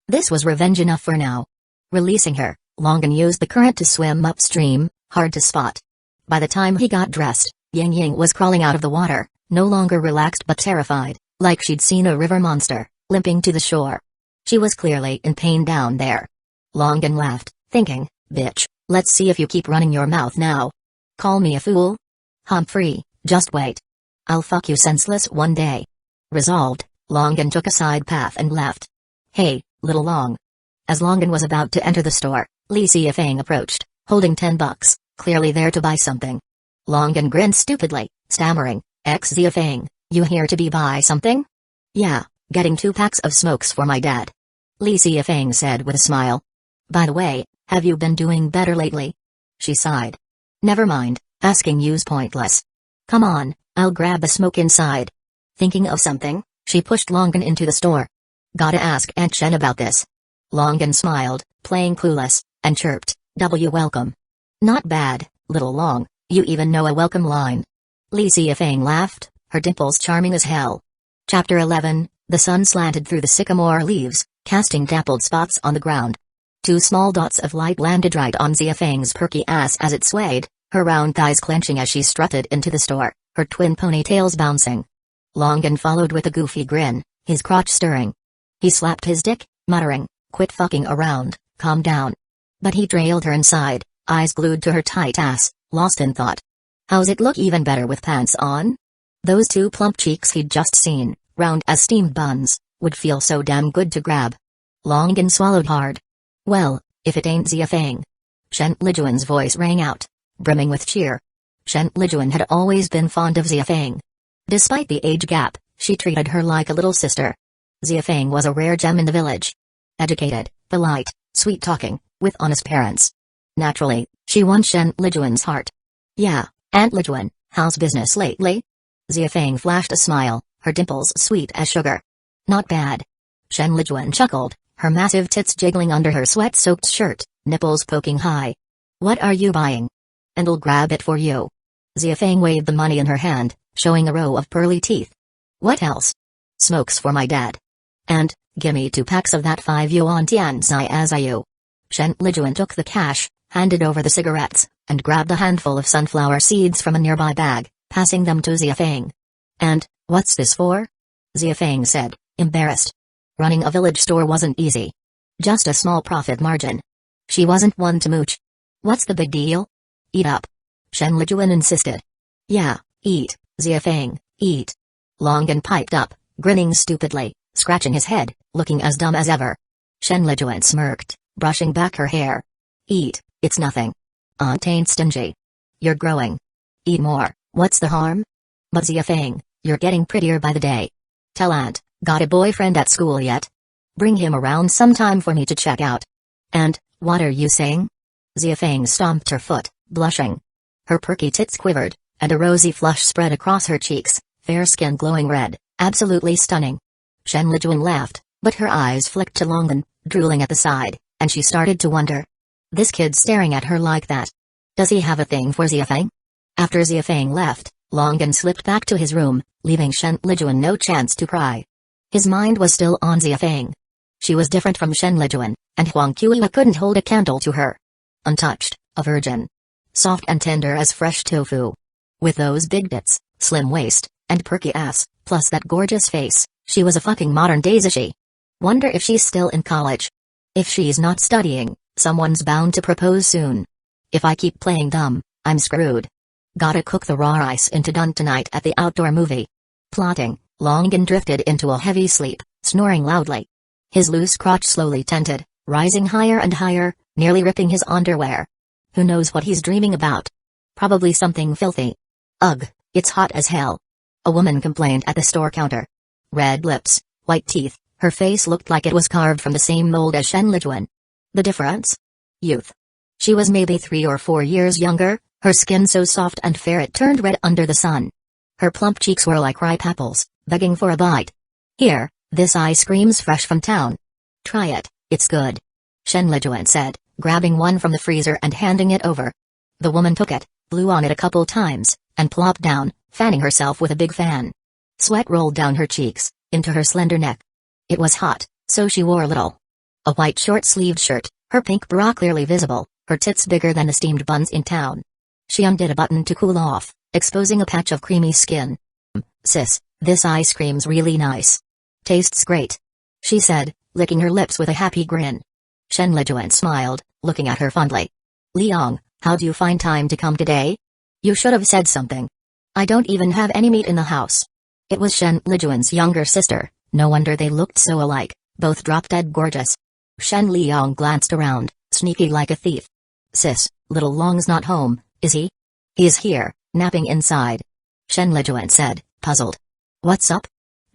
A: This was revenge enough for now. Releasing her, Longan used the current to swim upstream, hard to spot. By the time he got dressed, Yang Ying was crawling out of the water, no longer relaxed but terrified, like she'd seen a river monster, limping to the shore. She was clearly in pain down there. Longan laughed, thinking, bitch, let's see if you keep running your mouth now. Call me a fool? Humphrey, just wait. I'll fuck you senseless one day. Resolved, Longan took a side path and left. Hey, little Long. As Longan was about to enter the store, Li Xiafang approached, holding $10, clearly there to buy something. Longan grinned stupidly, stammering, Xiafang, you here to buy something? Yeah, getting 2 packs of smokes for my dad. Li Xiafang said with a smile. By the way, have you been doing better lately? She sighed. Never mind, asking you's pointless. Come on, I'll grab a smoke inside. Thinking of something, she pushed Longan into the store. Gotta ask Aunt Chen about this. Longan smiled, playing clueless, and chirped, W welcome. Not bad, little Long, you even know a welcome line. Li Xiafang laughed, her dimples charming as hell. Chapter 11, the sun slanted through the sycamore leaves, casting dappled spots on the ground. 2 small dots of light landed right on Xiafang's perky ass as it swayed, her round thighs clenching as she strutted into the store, her twin ponytails bouncing. Longan followed with a goofy grin, his crotch stirring. He slapped his dick, muttering, quit fucking around, calm down. But he trailed her inside, eyes glued to her tight ass, lost in thought. How's it look even better with pants on? Those 2 plump cheeks he'd just seen, round as steamed buns, would feel so damn good to grab. Longan swallowed hard. Well, if it ain't Xiafang. Chen Lijuan's voice rang out, brimming with cheer. Chen Lijuan had always been fond of Xiafang. Despite the age gap, she treated her like a little sister. Xiafang was a rare gem in the village. Educated, polite, sweet-talking, with honest parents. Naturally, she won Shen Lijuan's heart. Yeah, Aunt Lijuan, how's business lately? Xia Feng flashed a smile, her dimples sweet as sugar. Not bad. Shen Lijuan chuckled, her massive tits jiggling under her sweat-soaked shirt, nipples poking high. What are you buying? And I'll grab it for you. Xia Feng waved the money in her hand, showing a row of pearly teeth. What else? Smokes for my dad. And, gimme 2 packs of that 5 yuan tianzai azayu. Shen Lijuan took the cash, handed over the cigarettes, and grabbed a handful of sunflower seeds from a nearby bag, passing them to Xia Feng. And, what's this for? Xia Feng said, embarrassed. Running a village store wasn't easy. Just a small profit margin. She wasn't one to mooch. What's the big deal? Eat up. Shen Lijuan insisted. Yeah, eat, Xia Feng, eat. Longan piped up, grinning stupidly, scratching his head, looking as dumb as ever. Shen Lijuan smirked, brushing back her hair. Eat, it's nothing. Aunt ain't stingy. You're growing. Eat more, what's the harm? But Xia Feng, you're getting prettier by the day. Tell Aunt, got a boyfriend at school yet? Bring him around sometime for me to check out. And, what are you saying? Xia Feng stomped her foot, blushing. Her perky tits quivered, and a rosy flush spread across her cheeks, fair skin glowing red, absolutely stunning. Shen Lijuan laughed, but her eyes flicked to Longan, drooling at the side, and she started to wonder. This kid's staring at her like that. Does he have a thing for Xia Feng? After Xia Feng left, Longan slipped back to his room, leaving Shen Lijuan no chance to pry. His mind was still on Xia Feng. She was different from Shen Lijuan, and Huang Qiuhua couldn't hold a candle to her. Untouched, a virgin. Soft and tender as fresh tofu. With those big tits, slim waist, and perky ass, plus that gorgeous face, she was a fucking modern-day Zishi. Wonder if she's still in college. If she's not studying, someone's bound to propose soon. If I keep playing dumb, I'm screwed. Gotta cook the raw rice into done tonight at the outdoor movie. Plotting, Longan drifted into a heavy sleep, snoring loudly. His loose crotch slowly tented, rising higher and higher, nearly ripping his underwear. Who knows what he's dreaming about? Probably something filthy. Ugh, it's hot as hell. A woman complained at the store counter. Red lips, white teeth, her face looked like it was carved from the same mold as Shen Lijuan. The difference? Youth. She was maybe 3 or 4 years younger, her skin so soft and fair it turned red under the sun. Her plump cheeks were like ripe apples, begging for a bite. Here, this ice cream's fresh from town. Try it, it's good. Shen Lijuan said, grabbing one from the freezer and handing it over. The woman took it, blew on it a couple times, and plopped down, fanning herself with a big fan. Sweat rolled down her cheeks, into her slender neck. It was hot, so she wore little. A white short-sleeved shirt, her pink bra clearly visible, her tits bigger than the steamed buns in town. She undid a button to cool off, exposing a patch of creamy skin. Sis, this ice cream's really nice. Tastes great. She said, licking her lips with a happy grin. Shen Lijuan smiled, looking at her fondly. Liang, how'd you find time to come today? You should have said something. I don't even have any meat in the house. It was Shen Lijuan's younger sister, no wonder they looked so alike, both drop-dead gorgeous. Shen Liang glanced around, sneaky like a thief. Sis, little Long's not home, is he? He's here, napping inside. Shen Lijuan said, puzzled. What's up?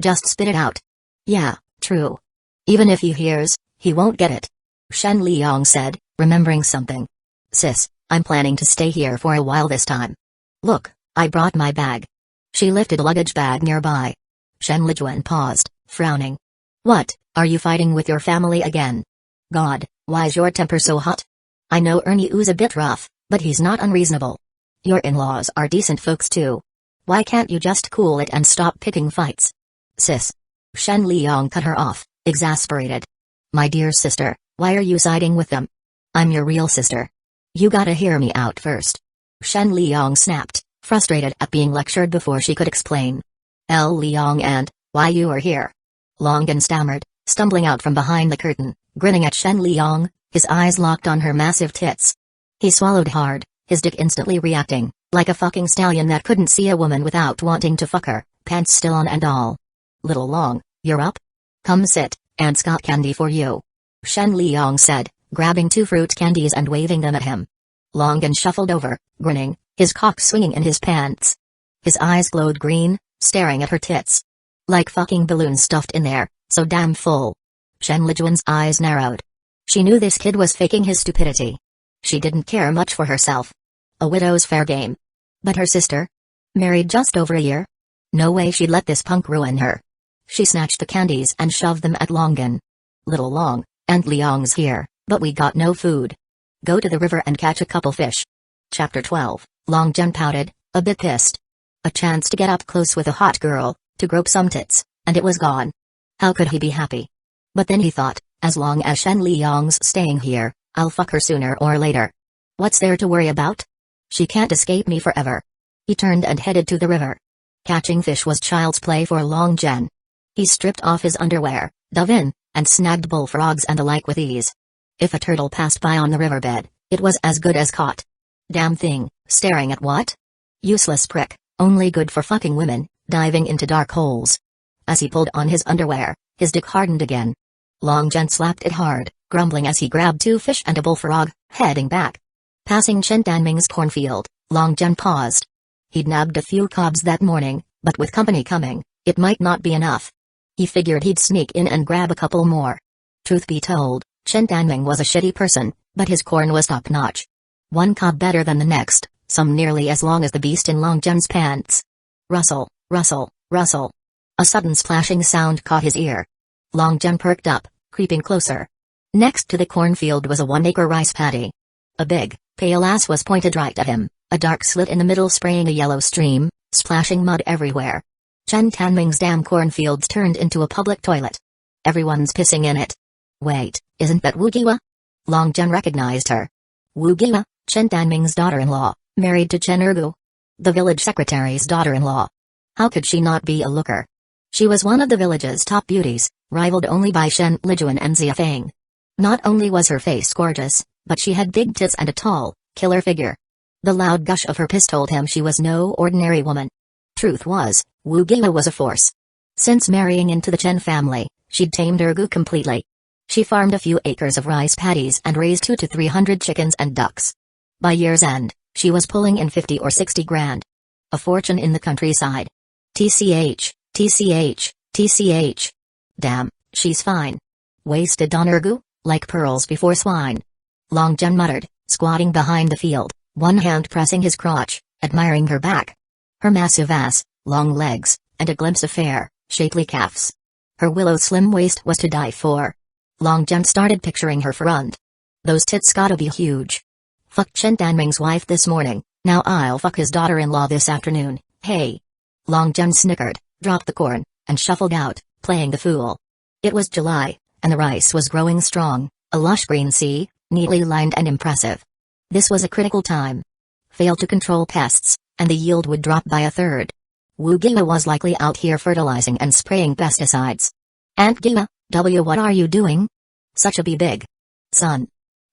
A: Just spit it out. Yeah, true. Even if he hears, he won't get it. Shen Liang said, remembering something. Sis, I'm planning to stay here for a while this time. Look, I brought my bag. She lifted a luggage bag nearby. Shen Lijuan paused, frowning. What, are you fighting with your family again? God, why's your temper so hot? I know Ernie U's a bit rough, but he's not unreasonable. Your in-laws are decent folks too. Why can't you just cool it and stop picking fights? Sis. Shen Liang cut her off, exasperated. My dear sister, why are you siding with them? I'm your real sister. You gotta hear me out first. Shen Liang snapped, frustrated at being lectured before she could explain. Liang and, why you are here? Longan stammered, stumbling out from behind the curtain, grinning at Shen Liang, his eyes locked on her massive tits. He swallowed hard, his dick instantly reacting, like a fucking stallion that couldn't see a woman without wanting to fuck her, pants still on and all. Little Long, you're up? Come sit, Aunt's got candy for you. Shen Liang said, grabbing 2 fruit candies and waving them at him. Longan shuffled over, grinning, his cock swinging in his pants. His eyes glowed green, staring at her tits. Like fucking balloons stuffed in there, so damn full. Shen Lijuan's eyes narrowed. She knew this kid was faking his stupidity. She didn't care much for herself. A widow's fair game. But her sister? Married just over a year? No way she'd let this punk ruin her. She snatched the candies and shoved them at Longan. Little Long, Aunt Liang's here, but we got no food. Go to the river and catch a couple fish. Chapter 12, Long Jen pouted, a bit pissed. A chance to get up close with a hot girl, to grope some tits, and it was gone. How could he be happy? But then he thought, as long as Shen Liang's staying here, I'll fuck her sooner or later. What's there to worry about? She can't escape me forever. He turned and headed to the river. Catching fish was child's play for Long Jen. He stripped off his underwear, dove in, and snagged bullfrogs and the like with ease. If a turtle passed by on the riverbed, it was as good as caught. Damn thing, staring at what? Useless prick, only good for fucking women, diving into dark holes. As he pulled on his underwear, his dick hardened again. Long Jen slapped it hard, grumbling as he grabbed 2 fish and a bullfrog, heading back. Passing Chen Tanming's cornfield, Long Jen paused. He'd nabbed a few cobs that morning, but with company coming, it might not be enough. He figured he'd sneak in and grab a couple more. Truth be told, Chen Tanming was a shitty person, but his corn was top-notch. One cob better than the next, some nearly as long as the beast in Long Jen's pants. Rustle, rustle, rustle. A sudden splashing sound caught his ear. Long Jen perked up, creeping closer. Next to the cornfield was a 1-acre rice paddy. A big, pale ass was pointed right at him, a dark slit in the middle spraying a yellow stream, splashing mud everywhere. Chen Tanming's damn cornfields turned into a public toilet. Everyone's pissing in it. Wait, isn't that Wugiwa? Long Jen recognized her. Wugiwa, Chen Tanming's daughter-in-law, married to Chen Ergu, the village secretary's daughter-in-law. How could she not be a looker? She was one of the village's top beauties, rivaled only by Shen Lijuan and Xia Feng. Not only was her face gorgeous, but she had big tits and a tall, killer figure. The loud gush of her piss told him she was no ordinary woman. Truth was, Wugiwa was a force. Since marrying into the Chen family, she'd tamed Ergu completely. She farmed a few acres of rice paddies and raised 200 to 300 chickens and ducks. By year's end, she was pulling in 50 or 60 grand. A fortune in the countryside. TCH, TCH, TCH. Damn, she's fine. Wasted on Ergu, like pearls before swine. Long Jen muttered, squatting behind the field, one hand pressing his crotch, admiring her back. Her massive ass, long legs, and a glimpse of fair, shapely calves. Her willow slim waist was to die for. Long Jen started picturing her front. Those tits gotta be huge. Fucked Chen Tanming's wife this morning, now I'll fuck his daughter-in-law this afternoon, hey. Long Jen snickered, dropped the corn, and shuffled out, playing the fool. It was July, and the rice was growing strong, a lush green sea, neatly lined and impressive. This was a critical time. Fail to control pests, and the yield would drop by a third. Wugiwa was likely out here fertilizing and spraying pesticides. Aunt Giwa, what are you doing? Such a big son.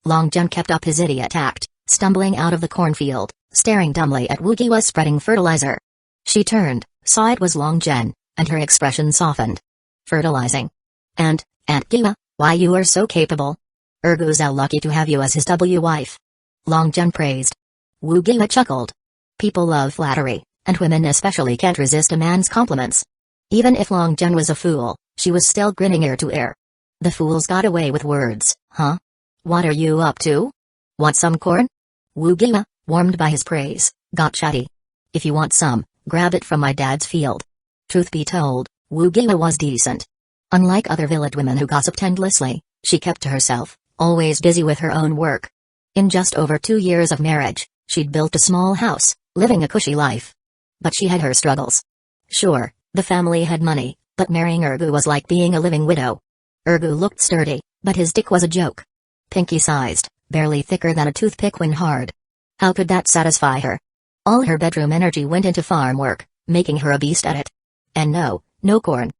A: Long Jen kept up his idiot act, stumbling out of the cornfield, staring dumbly at Wugiwa spreading fertilizer. She turned, saw it was Long Jen, and her expression softened. Fertilizing. And, Aunt Giwa, why you are so capable. Ergu's lucky to have you as his wife. Long Jen praised. Wugiwa chuckled. People love flattery, and women especially can't resist a man's compliments. Even if Long Jen was a fool, she was still grinning ear to ear. The fools got away with words, huh? What are you up to? Want some corn? Wugiwa, warmed by his praise, got chatty. If you want some, grab it from my dad's field. Truth be told, Wugiwa was decent. Unlike other village women who gossiped endlessly, she kept to herself, always busy with her own work. In just over 2 years of marriage, she'd built a small house, living a cushy life. But she had her struggles. Sure, the family had money, but marrying Ergu was like being a living widow. Ergu looked sturdy, but his dick was a joke. Pinky-sized, barely thicker than a toothpick when hard. How could that satisfy her? All her bedroom energy went into farm work, making her a beast at it. And no corn.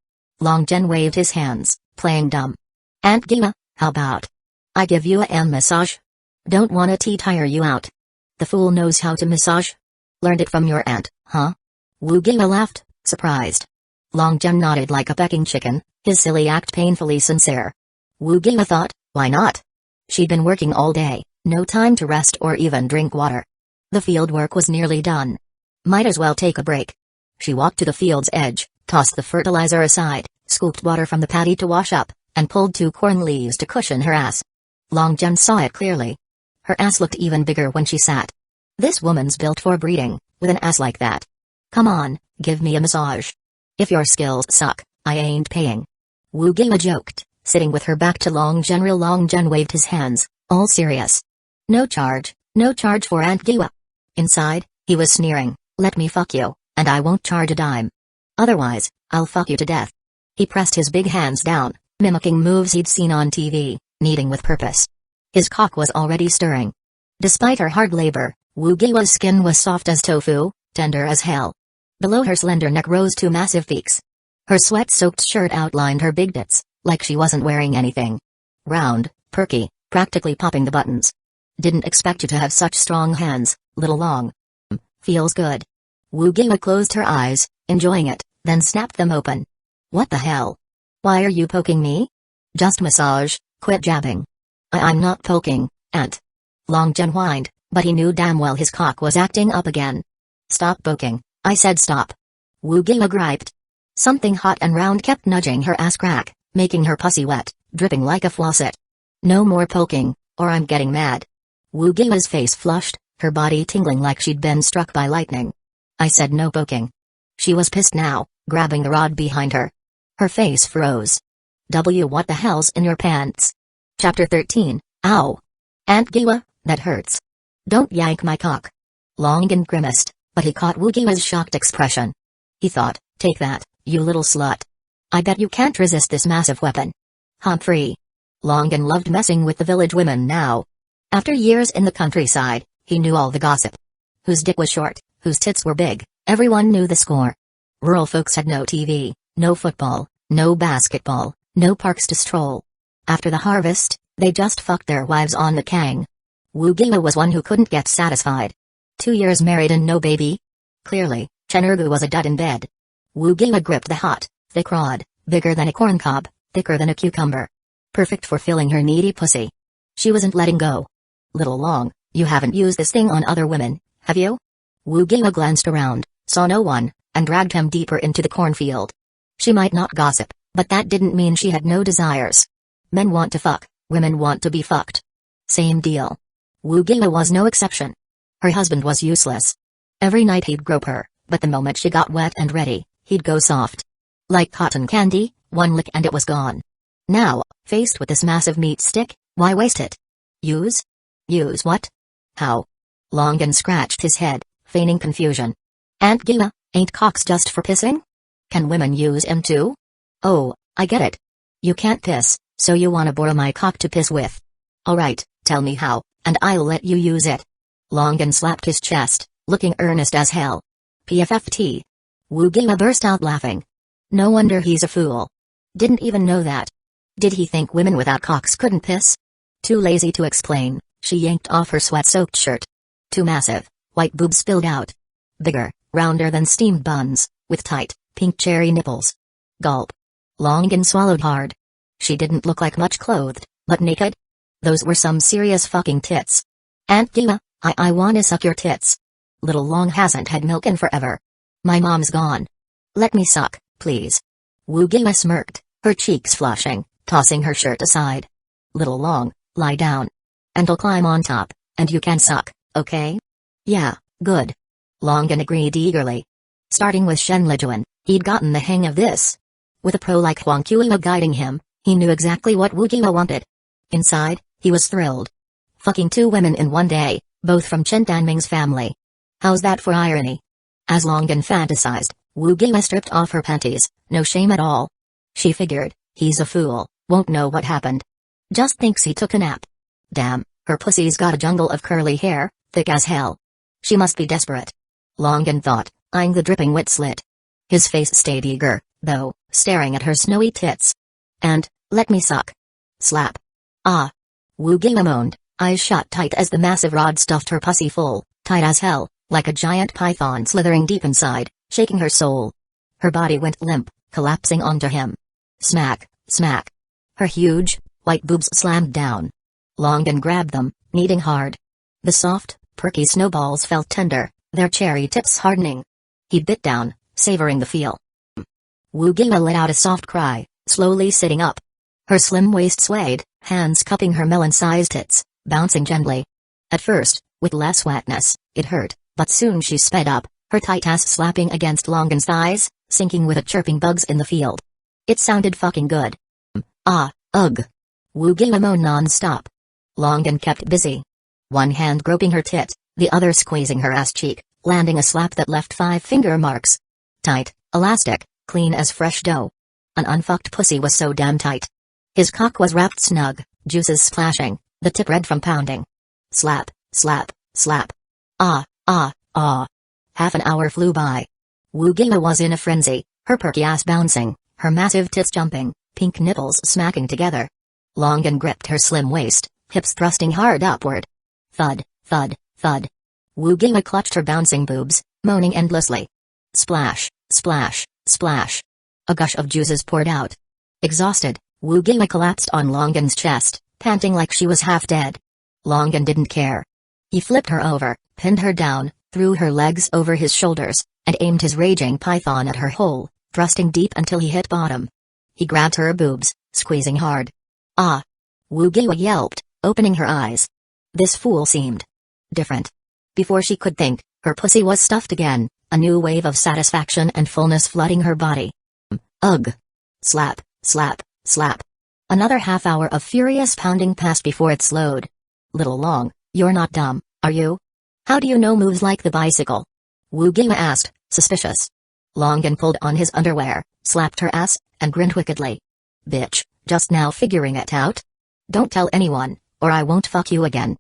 A: Long Jen waved his hands, playing dumb. Aunt Giwa, how about I give you a massage? Don't wanna tire you out. The fool knows how to massage? Learned it from your aunt, huh? Wugiwa laughed, surprised. Long Jen nodded like a pecking chicken, his silly act painfully sincere. Wugiwa thought, why not? She'd been working all day, no time to rest or even drink water. The field work was nearly done. Might as well take a break. She walked to the field's edge, tossed the fertilizer aside, scooped water from the paddy to wash up, and pulled 2 corn leaves to cushion her ass. Long Jen saw it clearly. Her ass looked even bigger when she sat. This woman's built for breeding, with an ass like that. Come on, give me a massage. If your skills suck, I ain't paying. Wu Gila joked, sitting with her back to Long Jen. Real Long Jen waved his hands, all serious. No charge for Aunt Gila. Inside, he was sneering, let me fuck you, and I won't charge a dime. Otherwise, I'll fuck you to death. He pressed his big hands down, mimicking moves he'd seen on TV, kneading with purpose. His cock was already stirring. Despite her hard labor, Wu Gila's skin was soft as tofu, tender as hell. Below her slender neck rose two massive peaks. Her sweat-soaked shirt outlined her big tits, like she wasn't wearing anything. Round, perky, practically popping the buttons. Didn't expect you to have such strong hands, little Long. Feels good. Wu Gila closed her eyes, enjoying it, then snapped them open. What the hell? Why are you poking me? Just massage, quit jabbing. I'm not poking, Aunt. Long Jen whined, but he knew damn well his cock was acting up again. Stop poking, I said stop. Wu Gila griped. Something hot and round kept nudging her ass crack, making her pussy wet, dripping like a faucet. No more poking, or I'm getting mad. Wu Gila's face flushed, her body tingling like she'd been struck by lightning. I said no poking. She was pissed now, grabbing the rod behind her. Her face froze. What the hell's in your pants? Chapter 13, Ow! Aunt Gila, that hurts. Don't yank my cock. Longan grimaced, but he caught Wu Gila's shocked expression. He thought, take that, you little slut. I bet you can't resist this massive weapon. Humphrey. Longan loved messing with the village women now. After years in the countryside, he knew all the gossip. Whose dick was short, whose tits were big, everyone knew the score. Rural folks had no TV, no football, no basketball, no parks to stroll. After the harvest, they just fucked their wives on the kang. Wu Gila was one who couldn't get satisfied. 2 years married and no baby? Clearly, Chenergu was a dud in bed. Wu Gila gripped the hot, thick rod, bigger than a corn cob, thicker than a cucumber. Perfect for filling her needy pussy. She wasn't letting go. Little Long, you haven't used this thing on other women, have you? Wu Gila glanced around, saw no one, and dragged him deeper into the cornfield. She might not gossip, but that didn't mean she had no desires. Men want to fuck, women want to be fucked. Same deal. Wu Gila was no exception. Her husband was useless. Every night he'd grope her, but the moment she got wet and ready, he'd go soft. Like cotton candy, one lick and it was gone. Now, faced with this massive meat stick, why waste it? Use? Use what? How? Longan scratched his head, feigning confusion. Aunt Gila, ain't cocks just for pissing? Can women use 'em too? Oh, I get it. You can't piss, so you wanna borrow my cock to piss with. Alright, tell me how, and I'll let you use it. Longan slapped his chest, looking earnest as hell. PFFT. Wu Gila burst out laughing. No wonder he's a fool. Didn't even know that. Did he think women without cocks couldn't piss? Too lazy to explain, she yanked off her sweat-soaked shirt. Too massive, white boobs spilled out. Bigger, rounder than steamed buns, with tight, pink cherry nipples. Gulp. Longan swallowed hard. She didn't look like much clothed, but naked? Those were some serious fucking tits. Aunt Gila, I wanna suck your tits. Little Long hasn't had milk in forever. My mom's gone. Let me suck, please. Wu Gila smirked, her cheeks flushing, tossing her shirt aside. Little Long, lie down. And I'll climb on top, and you can suck, okay? Yeah, good. Longan agreed eagerly. Starting with Shen Lijuan, he'd gotten the hang of this. With a pro like Huang Qiuya guiding him, he knew exactly what Wu Gila wanted. Inside, he was thrilled. Fucking 2 women in one day, both from Chen Tanming's family. How's that for irony? As Longan fantasized, Wu Gila stripped off her panties, no shame at all. She figured, he's a fool, won't know what happened. Just thinks he took a nap. Damn, her pussy's got a jungle of curly hair, thick as hell. She must be desperate. Longan thought, eyeing the dripping wet slit. His face stayed eager, though, staring at her snowy tits. And, let me suck. Slap. Ah. Wu Gila moaned, eyes shut tight as the massive rod stuffed her pussy full, tight as hell, like a giant python slithering deep inside, shaking her soul. Her body went limp, collapsing onto him. Smack, smack. Her huge, white boobs slammed down. Longan grabbed them, kneading hard. The soft, perky snowballs felt tender, their cherry tips hardening. He bit down, savoring the feel. Wu Gila let out a soft cry, slowly sitting up. Her slim waist swayed, hands cupping her melon-sized tits, bouncing gently. At first, with less wetness, it hurt, but soon she sped up, her tight ass slapping against Longan's thighs, syncing with the chirping bugs in the field. It sounded fucking good. Ugh. Wugiwa moaned non-stop. Longan kept busy. One hand groping her tit, the other squeezing her ass cheek, landing a slap that left 5 finger marks. Tight, elastic, clean as fresh dough. An unfucked pussy was so damn tight. His cock was wrapped snug, juices splashing, the tip red from pounding. Slap, slap, slap. Ah. Half an hour flew by. Wugiwa was in a frenzy, her perky ass bouncing, her massive tits jumping, pink nipples smacking together. Longan gripped her slim waist, hips thrusting hard upward. Thud, thud, thud. Wugiwa clutched her bouncing boobs, moaning endlessly. Splash, splash, splash. A gush of juices poured out. Exhausted, Wugiwa collapsed on Longan's chest, panting like she was half dead. Longan didn't care. He flipped her over, pinned her down, threw her legs over his shoulders, and aimed his raging python at her hole, thrusting deep until he hit bottom. He grabbed her boobs, squeezing hard. Ah! Wugiwa yelped, opening her eyes. This fool seemed different. Before she could think, her pussy was stuffed again, a new wave of satisfaction and fullness flooding her body. Ugh! Slap, slap, slap. Another half hour of furious pounding passed before it slowed. Little Long, you're not dumb, are you? How do you know moves like the bicycle? Wugiwa asked, suspicious. Longan pulled on his underwear, slapped her ass, and grinned wickedly. Bitch, just now figuring it out? Don't tell anyone, or I won't fuck you again.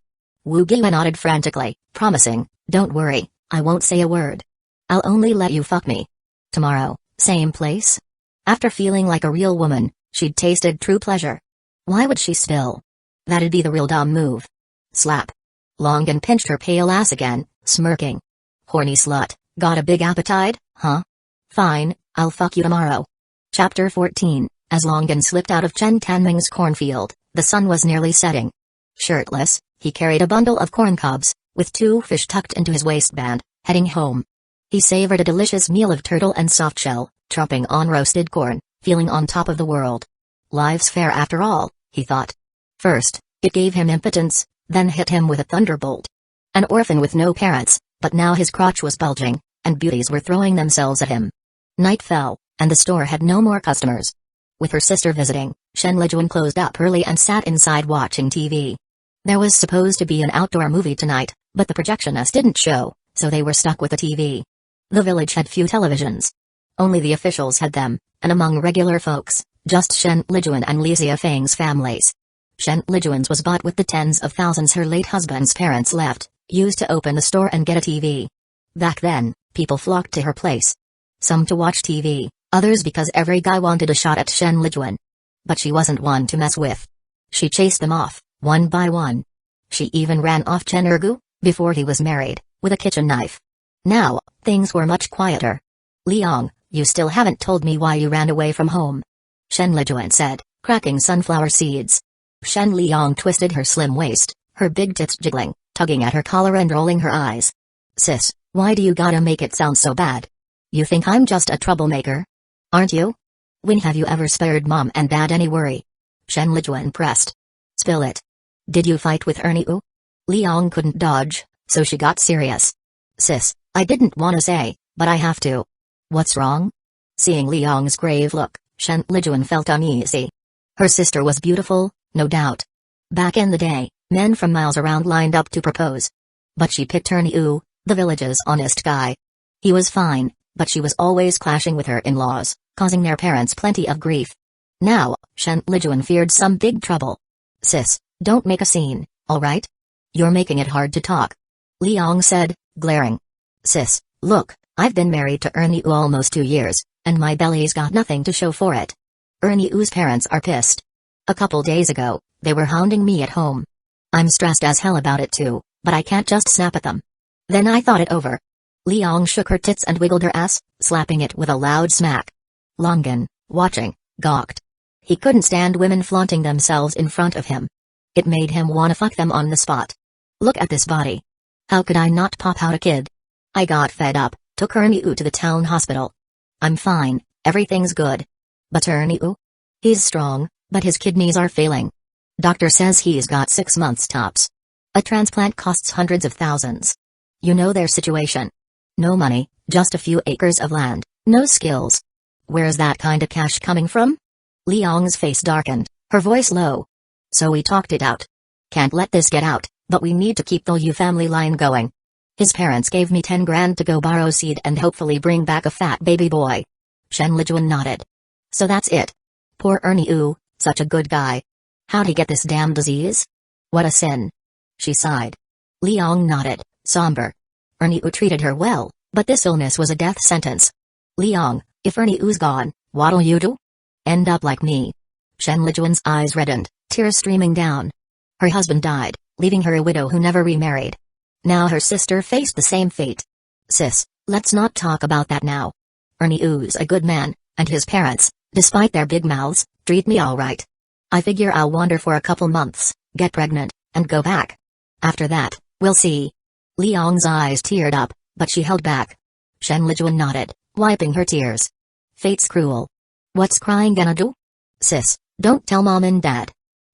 A: Wugiwa nodded frantically, promising, don't worry, I won't say a word. I'll only let you fuck me. Tomorrow, same place? After feeling like a real woman, she'd tasted true pleasure. Why would she spill? That'd be the real dumb move. Slap. Longan pinched her pale ass again, smirking. Horny slut, got a big appetite, huh? Fine, I'll fuck you tomorrow. Chapter 14. As Longan slipped out of Chen Tanming's cornfield, the sun was nearly setting. Shirtless, he carried a bundle of corn cobs, with 2 fish tucked into his waistband, heading home. He savored a delicious meal of turtle and softshell, chomping on roasted corn, feeling on top of the world. Life's fair after all, he thought. First, it gave him impotence, then hit him with a thunderbolt. An orphan with no parents, but now his crotch was bulging, and beauties were throwing themselves at him. Night fell, and the store had no more customers. With her sister visiting, Shen Lijuan closed up early and sat inside watching TV. There was supposed to be an outdoor movie tonight, but the projectionist didn't show, so they were stuck with the TV. The village had few televisions. Only the officials had them, and among regular folks, just Shen Lijuan and Li Xiafeng's families. Shen Lijuan's was bought with the tens of thousands her late husband's parents left, used to open the store and get a TV. Back then, people flocked to her place. Some to watch TV, others because every guy wanted a shot at Shen Lijuan. But she wasn't one to mess with. She chased them off, one by one. She even ran off Chen Ergu, before he was married, with a kitchen knife. Now, things were much quieter. Liang, you still haven't told me why you ran away from home. Shen Lijuan said, cracking sunflower seeds. Shen Liang twisted her slim waist, her big tits jiggling, tugging at her collar and rolling her eyes. Sis, why do you gotta make it sound so bad? You think I'm just a troublemaker? Aren't you? When have you ever spared mom and dad any worry? Shen Lijuan pressed. Spill it. Did you fight with Ernie U? Liang couldn't dodge, so she got serious. Sis, I didn't wanna say, but I have to. What's wrong? Seeing Liang's grave look, Shen Lijuan felt uneasy. Her sister was beautiful, no doubt. Back in the day, men from miles around lined up to propose. But she picked Ernie U, the village's honest guy. He was fine, but she was always clashing with her in-laws, causing their parents plenty of grief. Now, Shen Lijuan feared some big trouble. Sis, don't make a scene, alright? You're making it hard to talk. Liang said, glaring. Sis, look, I've been married to Ernie U almost 2 years, and my belly's got nothing to show for it. Ernie U's parents are pissed. A couple days ago, they were hounding me at home. I'm stressed as hell about it too, but I can't just snap at them. Then I thought it over. Liang shook her tits and wiggled her ass, slapping it with a loud smack. Longan, watching, gawked. He couldn't stand women flaunting themselves in front of him. It made him wanna fuck them on the spot. Look at this body. How could I not pop out a kid? I got fed up, took Ernie U to the town hospital. I'm fine, everything's good. But Ernie U? He's strong, but his kidneys are failing. Doctor says he's got 6 months tops. A transplant costs hundreds of thousands. You know their situation. No money, just a few acres of land, no skills. Where's that kind of cash coming from? Liang's face darkened, her voice low. So we talked it out. Can't let this get out, but we need to keep the Yu family line going. His parents gave me 10 grand to go borrow seed and hopefully bring back a fat baby boy. Shen Lijuan nodded. So that's it. Poor Ernie Yu, such a good guy. How'd he get this damn disease? What a sin. She sighed. Liang nodded, somber. Ernie Yu treated her well, but this illness was a death sentence. Liang, if Ernie Yu's gone, what'll you do? End up like me. Shen Lijuan's eyes reddened, tears streaming down. Her husband died, leaving her a widow who never remarried. Now her sister faced the same fate. Sis, let's not talk about that now. Ernie Yu's a good man, and his parents, despite their big mouths, treat me alright. I figure I'll wander for a couple months, get pregnant, and go back. After that, we'll see. Liang's eyes teared up, but she held back. Shen Lijuan nodded, wiping her tears. Fate's cruel. What's crying gonna do? Sis, don't tell mom and dad.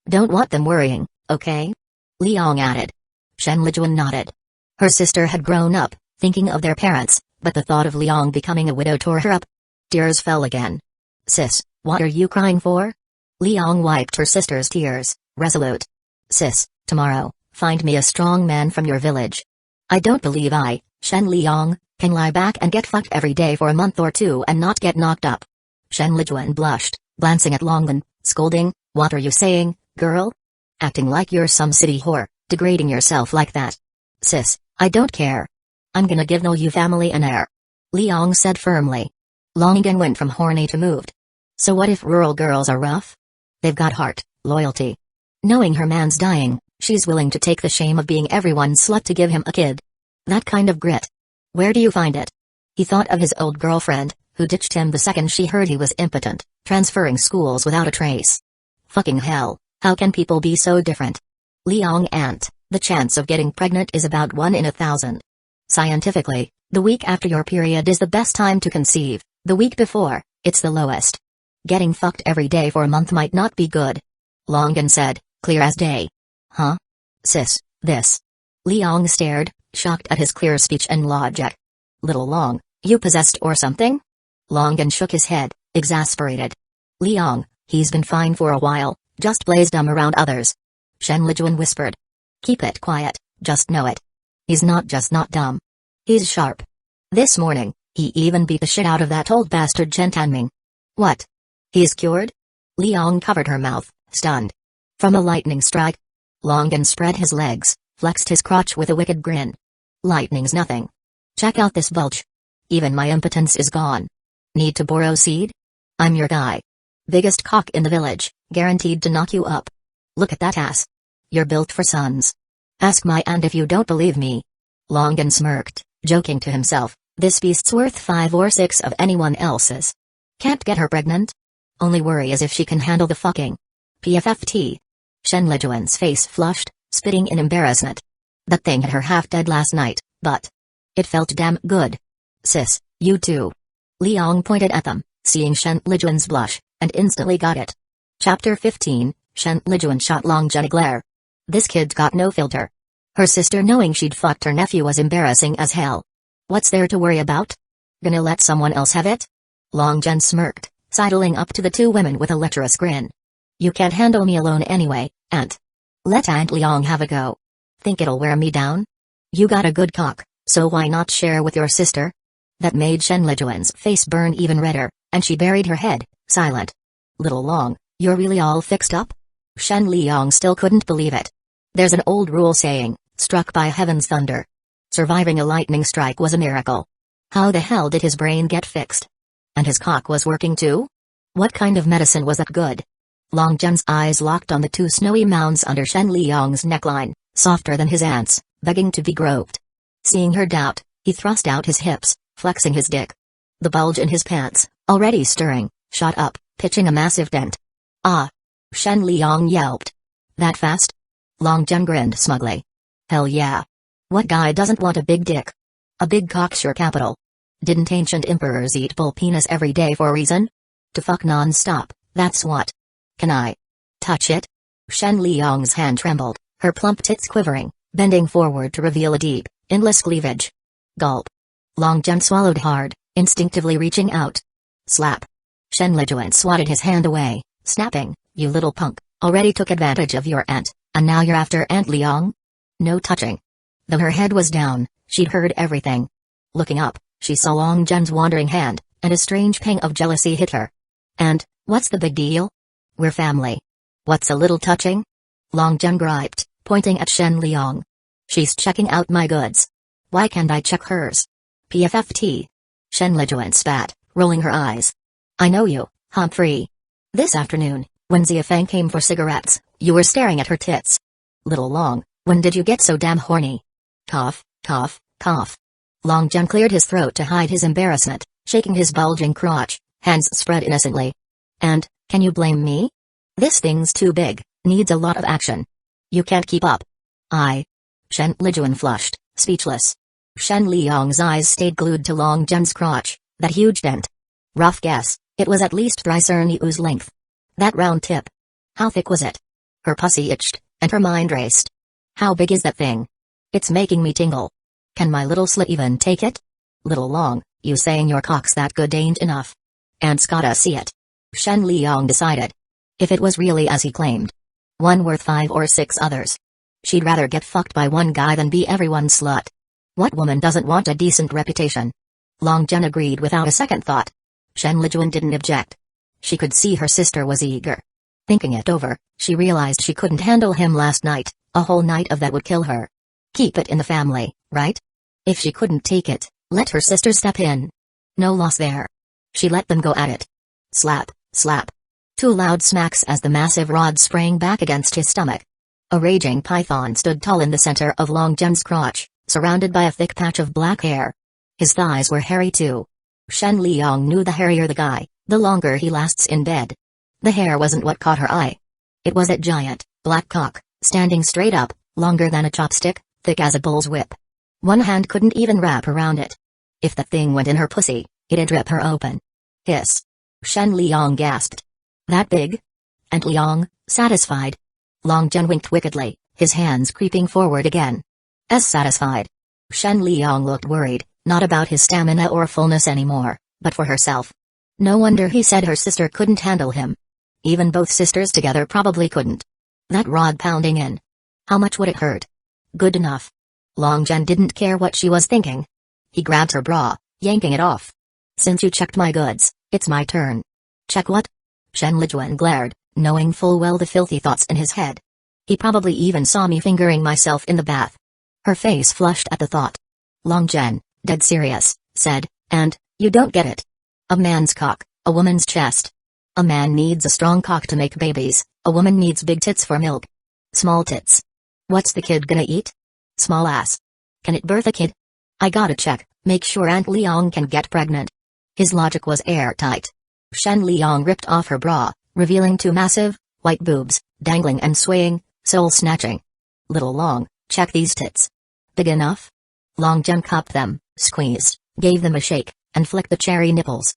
A: Don't want them worrying, okay? Liang added. Shen Lijuan nodded. Her sister had grown up, thinking of their parents, but the thought of Liang becoming a widow tore her up. Tears fell again. Sis, what are you crying for? Liang wiped her sister's tears, resolute. Sis, tomorrow, find me a strong man from your village. I don't believe I, Shen Liang, can lie back and get fucked every day for a month or two and not get knocked up. Shen Lijuan blushed, glancing at Longgen, scolding, what are you saying, girl? Acting like you're some city whore, degrading yourself like that. Sis, I don't care. I'm gonna give no Yu family an heir. Liang said firmly. Longgen went from horny to moved. So what if rural girls are rough? They've got heart, loyalty. Knowing her man's dying, she's willing to take the shame of being everyone's slut to give him a kid. That kind of grit. Where do you find it? He thought of his old girlfriend, who ditched him the second she heard he was impotent, transferring schools without a trace. Fucking hell, how can people be so different? Liang Aunt, the chance of getting pregnant is about 1 in 1,000. Scientifically, the week after your period is the best time to conceive, the week before, it's the lowest. Getting fucked every day for a month might not be good. Longgen said, clear as day. Huh? Sis, this. Liang stared, shocked at his clear speech and logic. Little Long, you possessed or something? Longgen shook his head, exasperated. Liang, he's been fine for a while, just plays dumb around others. Shen Lijuan whispered. Keep it quiet, just know it. He's not just not dumb. He's sharp. This morning, he even beat the shit out of that old bastard Chen Tanming. What? He's cured? Liang covered her mouth, stunned. From a lightning strike? Longgen spread his legs, flexed his crotch with a wicked grin. Lightning's nothing. Check out this bulge. Even my impotence is gone. Need to borrow seed? I'm your guy. Biggest cock in the village, guaranteed to knock you up. Look at that ass. You're built for sons. Ask my aunt if you don't believe me. Longgen smirked, joking to himself, this beast's worth 5 or 6 of anyone else's. Can't get her pregnant? Only worry is if she can handle the fucking. PFFT. Shen Lijuan's face flushed, spitting in embarrassment. That thing had her half dead last night, but it felt damn good. Sis, you too. Liang pointed at them, seeing Shen Lijuan's blush, and instantly got it. Chapter 15, Shen Lijuan shot Longgen a glare. This kid's got no filter. Her sister knowing she'd fucked her nephew was embarrassing as hell. What's there to worry about? Gonna let someone else have it? Longgen smirked, sidling up to the two women with a lecherous grin. You can't handle me alone anyway, Aunt. Let Aunt Liang have a go. Think it'll wear me down? You got a good cock, so why not share with your sister? That made Shen Lijuan's face burn even redder, and she buried her head, silent. Little Long, you're really all fixed up? Shen Liang still couldn't believe it. There's an old rule saying, struck by heaven's thunder. Surviving a lightning strike was a miracle. How the hell did his brain get fixed? And his cock was working too? What kind of medicine was that good? Longgen's eyes locked on the two snowy mounds under Shen Liang's neckline, softer than his aunt's, begging to be groped. Seeing her doubt, he thrust out his hips, flexing his dick. The bulge in his pants, already stirring, shot up, pitching a massive dent. Ah! Shen Liang yelped. That fast? Longgen grinned smugly. Hell yeah. What guy doesn't want a big dick? A big cock's your capital. Didn't ancient emperors eat bull penis every day for a reason? To fuck non-stop, that's what. Can I touch it? Shen Liang's hand trembled, her plump tits quivering, bending forward to reveal a deep, endless cleavage. Gulp. Long Zhen swallowed hard, instinctively reaching out. Slap. Shen Lijuan swatted his hand away, snapping, "You little punk, already took advantage of your aunt, and now you're after Aunt Liang?" No touching. Though her head was down, she'd heard everything. Looking up, she saw Long Zhen's wandering hand, and a strange pang of jealousy hit her. "And, what's the big deal? We're family. What's a little touching?" Long Zhen griped, pointing at Shen Liang. "She's checking out my goods. Why can't I check hers?" "PFFT." Shen Lijuan spat, rolling her eyes. "I know you, Humphrey. This afternoon, when Ziafang came for cigarettes, you were staring at her tits. Little Long, when did you get so damn horny?" Cough, cough, cough. Long Zhen cleared his throat to hide his embarrassment, shaking his bulging crotch, hands spread innocently. "And, can you blame me? This thing's too big, needs a lot of action. You can't keep up." Shen Lijuan flushed, speechless. Shen Liang's eyes stayed glued to Long Zhen's crotch, that huge dent. Rough guess, it was at least Drycerniu's length. That round tip. How thick was it? Her pussy itched, and her mind raced. How big is that thing? It's making me tingle. Can my little slit even take it? Little Long, you saying your cock's that good ain't enough. Aunt's gotta see it. Shen Liang decided. If it was really as he claimed. One worth 5 or 6 others. She'd rather get fucked by one guy than be everyone's slut. What woman doesn't want a decent reputation? Long Zhen agreed without a second thought. Shen Lijuan didn't object. She could see her sister was eager. Thinking it over, she realized she couldn't handle him last night, a whole night of that would kill her. Keep it in the family, right? If she couldn't take it, let her sister step in. No loss there. She let them go at it. Slap, slap. 2 loud smacks as the massive rod sprang back against his stomach. A raging python stood tall in the center of Long Zhen's crotch, surrounded by a thick patch of black hair. His thighs were hairy too. Shen Liang knew the hairier the guy, the longer he lasts in bed. The hair wasn't what caught her eye. It was a giant, black cock, standing straight up, longer than a chopstick, thick as a bull's whip. One hand couldn't even wrap around it. If the thing went in her pussy, it'd rip her open. Hiss. Shen Liang gasped. That big? Aunt Liang, satisfied? Long Zhen winked wickedly, his hands creeping forward again. As satisfied. Shen Liang looked worried, not about his stamina or fullness anymore, but for herself. No wonder he said her sister couldn't handle him. Even both sisters together probably couldn't. That rod pounding in. How much would it hurt? Good enough. Long Zhen didn't care what she was thinking. He grabbed her bra, yanking it off. Since you checked my goods, it's my turn. Check what? Shen Lijuan glared, knowing full well the filthy thoughts in his head. He probably even saw me fingering myself in the bath. Her face flushed at the thought. Long Zhen, dead serious, said, "And, you don't get it. A man's cock, a woman's chest. A man needs a strong cock to make babies, a woman needs big tits for milk. Small tits. What's the kid gonna eat? Small ass. Can it birth a kid? I gotta check, make sure Aunt Liang can get pregnant." His logic was airtight. Shen Liang ripped off her bra, revealing 2 massive, white boobs, dangling and swaying, soul-snatching. Little Long, check these tits. Big enough? Long Zhen cupped them, squeezed, gave them a shake, and flicked the cherry nipples.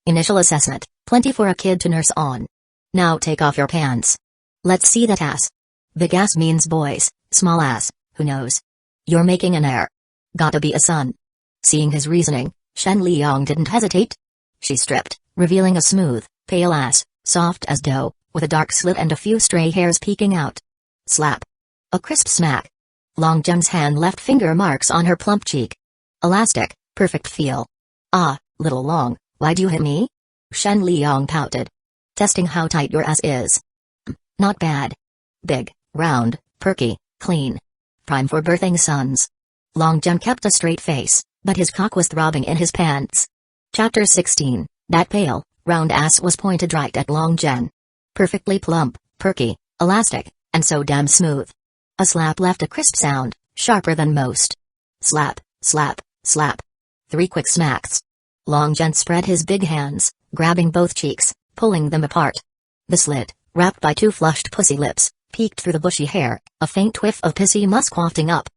A: Initial assessment, plenty for a kid to nurse on. Now take off your pants. Let's see that ass. Big ass means boys, small ass, who knows? You're making an heir. Gotta be a son. Seeing his reasoning, Shen Liang didn't hesitate. She stripped, revealing a smooth, pale ass, soft as dough, with a dark slit and a few stray hairs peeking out. Slap. A crisp smack. Long Zhen's hand left finger marks on her plump cheek. Elastic, perfect feel. Ah, Little Long, why'd you hit me? Shen Liang pouted. Testing how tight your ass is. Not bad. Big, round, perky, clean. Prime for birthing sons. Long Zhen kept a straight face, but his cock was throbbing in his pants. Chapter 16, that pale, round ass was pointed right at Long Zhen. Perfectly plump, perky, elastic, and so damn smooth. A slap left a crisp sound, sharper than most. Slap, slap, slap. 3 quick smacks. Long Zhen spread his big hands, grabbing both cheeks, pulling them apart. The slit, wrapped by 2 flushed pussy lips, peeked through the bushy hair, a faint whiff of pissy musk wafting up.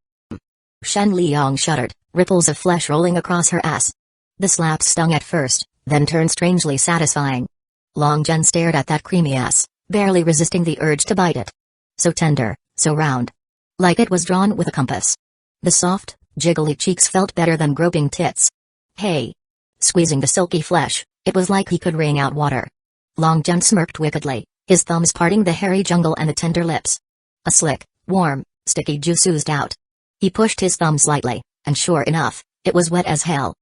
A: Shen Liang shuddered, ripples of flesh rolling across her ass. The slap stung at first, then turned strangely satisfying. Long Zhen stared at that creamy ass, barely resisting the urge to bite it. So tender, so round. Like it was drawn with a compass. The soft, jiggly cheeks felt better than groping tits. Hey! Squeezing the silky flesh, it was like he could wring out water. Long John smirked wickedly, his thumbs parting the hairy jungle and the tender lips. A slick, warm, sticky juice oozed out. He pushed his thumb slightly, and sure enough, it was wet as hell.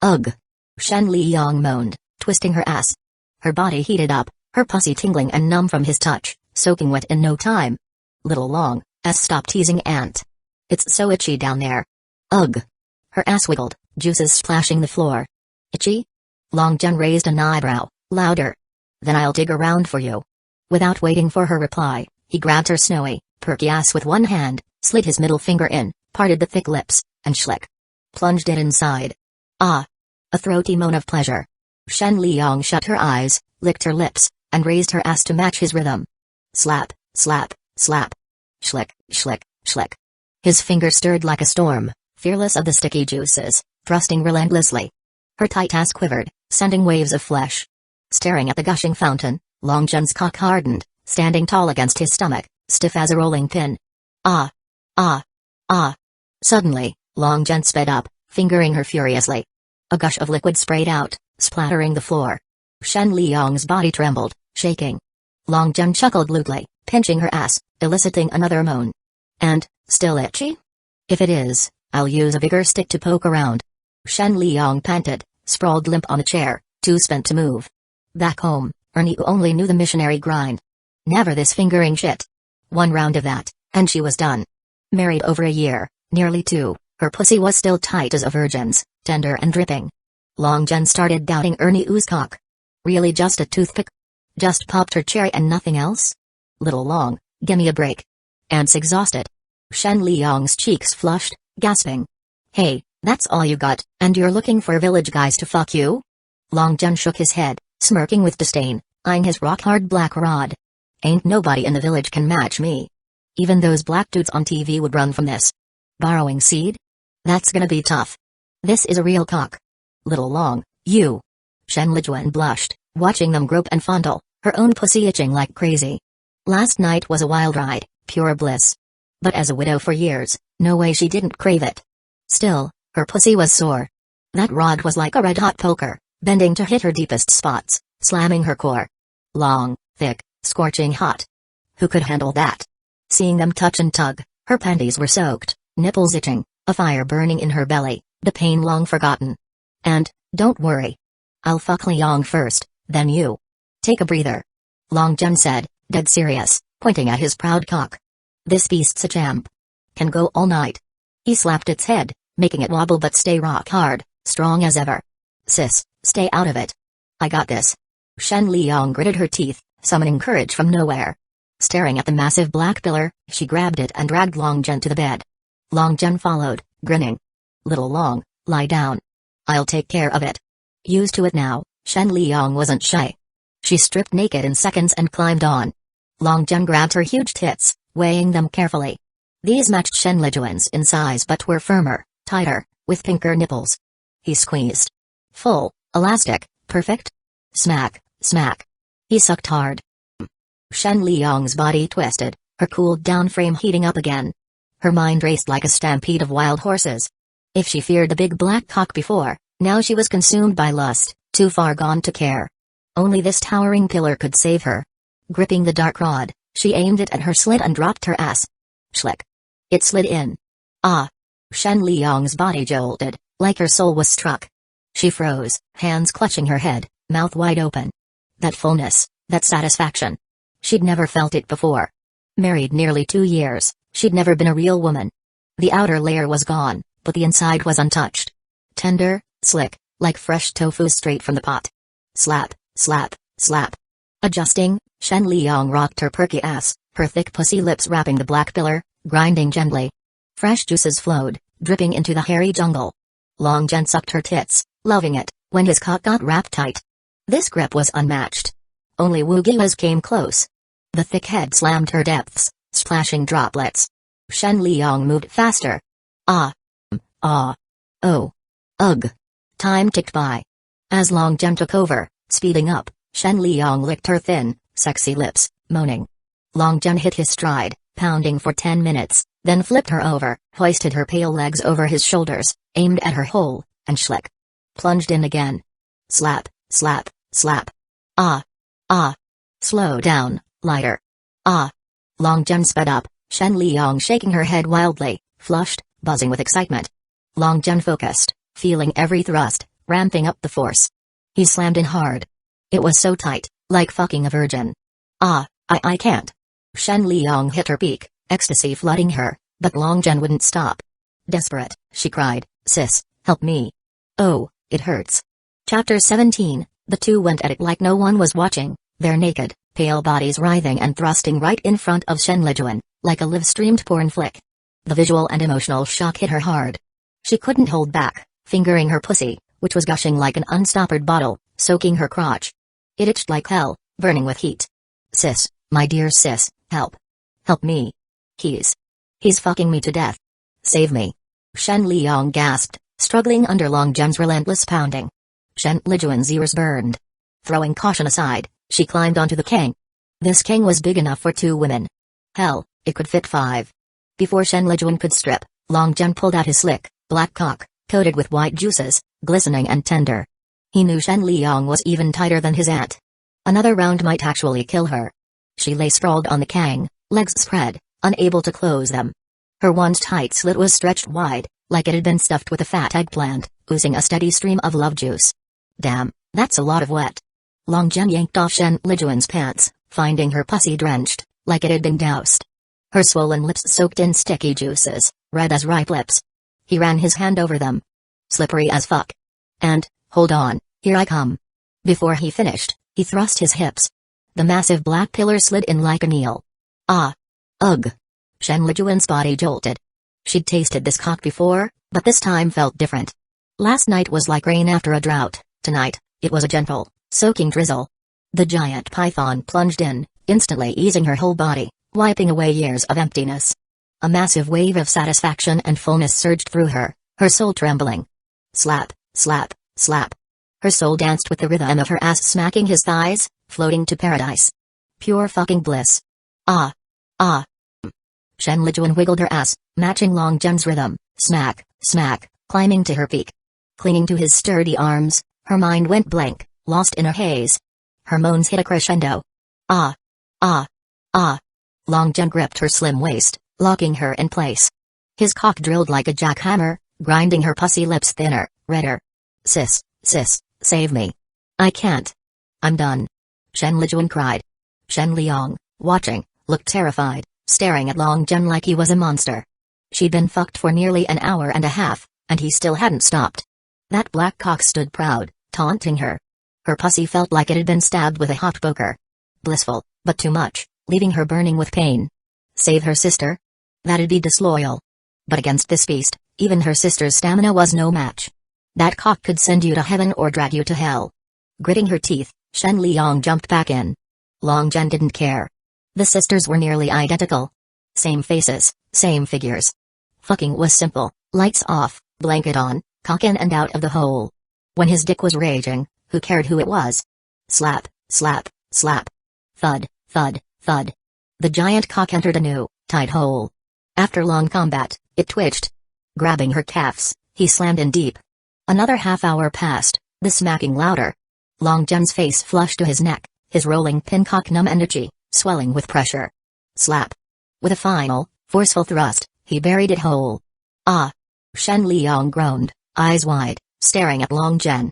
A: Ugh! Shen Liyang moaned, twisting her ass. Her body heated up, her pussy tingling and numb from his touch, soaking wet in no time. Little Long, stop teasing Aunt. It's so itchy down there. Ugh! Her ass wiggled, juices splashing the floor. Itchy? Long John raised an eyebrow, louder. Then I'll dig around for you. Without waiting for her reply, he grabbed her snowy, perky ass with one hand, slid his middle finger in, parted the thick lips, and schlick. Plunged it inside. Ah! A throaty moan of pleasure. Shen Liyang shut her eyes, licked her lips, and raised her ass to match his rhythm. Slap, slap, slap. Schlick, schlick, schlick. His fingers stirred like a storm, fearless of the sticky juices, thrusting relentlessly. Her tight ass quivered, sending waves of flesh. Staring at the gushing fountain, Long John's cock hardened, standing tall against his stomach, stiff as a rolling pin. Ah! Ah! Ah! Suddenly, Long John sped up, fingering her furiously. A gush of liquid sprayed out, splattering the floor. Shen Liyang's body trembled, shaking. Long John chuckled lewdly, pinching her ass, eliciting another moan. And, still itchy? If it is, I'll use a bigger stick to poke around. Shen Liyang panted, sprawled limp on a chair, too spent to move. Back home, Ernie only knew the missionary grind. Never this fingering shit. One round of that, and she was done. Married over a year, nearly 2, her pussy was still tight as a virgin's, tender and dripping. Long John started doubting Ernie Oo's cock. Really just a toothpick? Just popped her cherry and nothing else? Little Long, gimme a break. Aunt's exhausted. Shen Liyang's cheeks flushed, gasping. Hey, that's all you got, and you're looking for village guys to fuck you? Long John shook his head, smirking with disdain, eyeing his rock-hard black rod. Ain't nobody in the village can match me. Even those black dudes on TV would run from this. Borrowing seed? That's gonna be tough. This is a real cock. Little Long, you. Shen Lijuan blushed, watching them grope and fondle, her own pussy itching like crazy. Last night was a wild ride, pure bliss. But as a widow for years, no way she didn't crave it. Still, her pussy was sore. That rod was like a red-hot poker, bending to hit her deepest spots, slamming her core. Long, thick, scorching hot. Who could handle that? Seeing them touch and tug, her panties were soaked, nipples itching, a fire burning in her belly, the pain long forgotten. And, don't worry. I'll fuck Liang first, then you. Take a breather. Long John said, dead serious, pointing at his proud cock. This beast's a champ. Can go all night. He slapped its head, making it wobble but stay rock hard, strong as ever. Sis, stay out of it. I got this. Shen Liyang gritted her teeth, summoning courage from nowhere. Staring at the massive black pillar, she grabbed it and dragged Long John to the bed. Long John followed, grinning. Little Long, lie down. I'll take care of it. Used to it now, Shen Liyang wasn't shy. She stripped naked in seconds and climbed on. Long John grabbed her huge tits, weighing them carefully. These matched Shen Lijuan's in size but were firmer, tighter, with pinker nipples. He squeezed. Full, elastic, perfect. Smack, smack. He sucked hard. Shen Liyang's body twisted, her cooled-down frame heating up again. Her mind raced like a stampede of wild horses. If she feared the big black cock before, now she was consumed by lust, too far gone to care. Only this towering pillar could save her. Gripping the dark rod, she aimed it at her slit and dropped her ass. Schlick. It slid in. Ah! Shen Liyang's body jolted, like her soul was struck. She froze, hands clutching her head, mouth wide open. That fullness, that satisfaction. She'd never felt it before. Married nearly 2 years, she'd never been a real woman. The outer layer was gone, but the inside was untouched. Tender, slick, like fresh tofu straight from the pot. Slap, slap, slap. Adjusting, Shen Liyang rocked her perky ass, her thick pussy lips wrapping the black pillar, grinding gently. Fresh juices flowed, dripping into the hairy jungle. Long John sucked her tits, loving it, when his cock got wrapped tight. This grip was unmatched. Only Wugiwa's came close. The thick head slammed her depths, splashing droplets. Shen Liyang moved faster. Ah. Ah. Oh. Ugh. Time ticked by. As Long John took over, speeding up, Shen Liyang licked her thin, sexy lips, moaning. Long Jen hit his stride, pounding for 10 minutes, then flipped her over, hoisted her pale legs over his shoulders, aimed at her hole, and schlick. Plunged in again. Slap, slap, slap. Ah. Ah. Slow down, lighter. Ah. Long Jen sped up, Shen Liang shaking her head wildly, flushed, buzzing with excitement. Long Jen focused, feeling every thrust, ramping up the force. He slammed in hard. It was so tight, like fucking a virgin. Ah, I can't. Shen Liang hit her peak, ecstasy flooding her, but Long Jen wouldn't stop. Desperate, she cried, "Sis, help me. Oh, it hurts." Chapter 17, the two went at it like no one was watching, their naked, pale bodies writhing and thrusting right in front of Shen Lijuan, like a live-streamed porn flick. The visual and emotional shock hit her hard. She couldn't hold back, fingering her pussy, which was gushing like an unstoppered bottle, soaking her crotch. It itched like hell, burning with heat. "Sis, my dear sis, help. Help me. He's fucking me to death. Save me." Shen Liang gasped, struggling under Long Jen's relentless pounding. Shen Lijuan's ears burned. Throwing caution aside, she climbed onto the king. This king was big enough for 2 women. Hell, it could fit 5. Before Shen Lijuan could strip, Long Jen pulled out his slick, black cock, coated with white juices, glistening and tender. He knew Shen Liang was even tighter than his aunt. Another round might actually kill her. She lay sprawled on the kang, legs spread, unable to close them. Her once tight slit was stretched wide, like it had been stuffed with a fat eggplant, oozing a steady stream of love juice. Damn, that's a lot of wet. Long Jen yanked off Shen Lijuan's pants, finding her pussy drenched, like it had been doused. Her swollen lips soaked in sticky juices, red as ripe lips. He ran his hand over them. Slippery as fuck. And, hold on, here I come. Before he finished, he thrust his hips. The massive black pillar slid in like an eel. Ah. Ugh. Shen Lijuan's body jolted. She'd tasted this cock before, but this time felt different. Last night was like rain after a drought, tonight, it was a gentle, soaking drizzle. The giant python plunged in, instantly easing her whole body, wiping away years of emptiness. A massive wave of satisfaction and fullness surged through her, her soul trembling. Slap, slap, slap. Her soul danced with the rhythm of her ass smacking his thighs, floating to paradise. Pure fucking bliss. Ah. Ah. Shen Lijuan wiggled her ass, matching Long Jen's rhythm, smack, smack, climbing to her peak. Clinging to his sturdy arms, her mind went blank, lost in a haze. Her moans hit a crescendo. Ah. Ah. Ah. Long Jen gripped her slim waist, locking her in place. His cock drilled like a jackhammer, grinding her pussy lips thinner, redder. Sis, save me. I can't. I'm done. Shen Lijuan cried. Shen Liang, watching, looked terrified, staring at Long Jen like he was a monster. She'd been fucked for nearly an hour and a half, and he still hadn't stopped. That black cock stood proud, taunting her. Her pussy felt like it had been stabbed with a hot poker. Blissful, but too much, leaving her burning with pain. Save her sister? That'd be disloyal. But against this beast, even her sister's stamina was no match. That cock could send you to heaven or drag you to hell. Gritting her teeth, Shen Liang jumped back in. Long Jen didn't care. The sisters were nearly identical. Same faces, same figures. Fucking was simple, lights off, blanket on, cock in and out of the hole. When his dick was raging, who cared who it was? Slap, slap, slap. Thud, thud, thud. The giant cock entered a new, tight hole. After long combat, it twitched. Grabbing her calves, he slammed in deep. Another half-hour passed, the smacking louder. Long Jen's face flushed to his neck, his rolling pin cock numb and itchy, swelling with pressure. Slap. With a final, forceful thrust, he buried it whole. Ah. Shen Liang groaned, eyes wide, staring at Long Jen.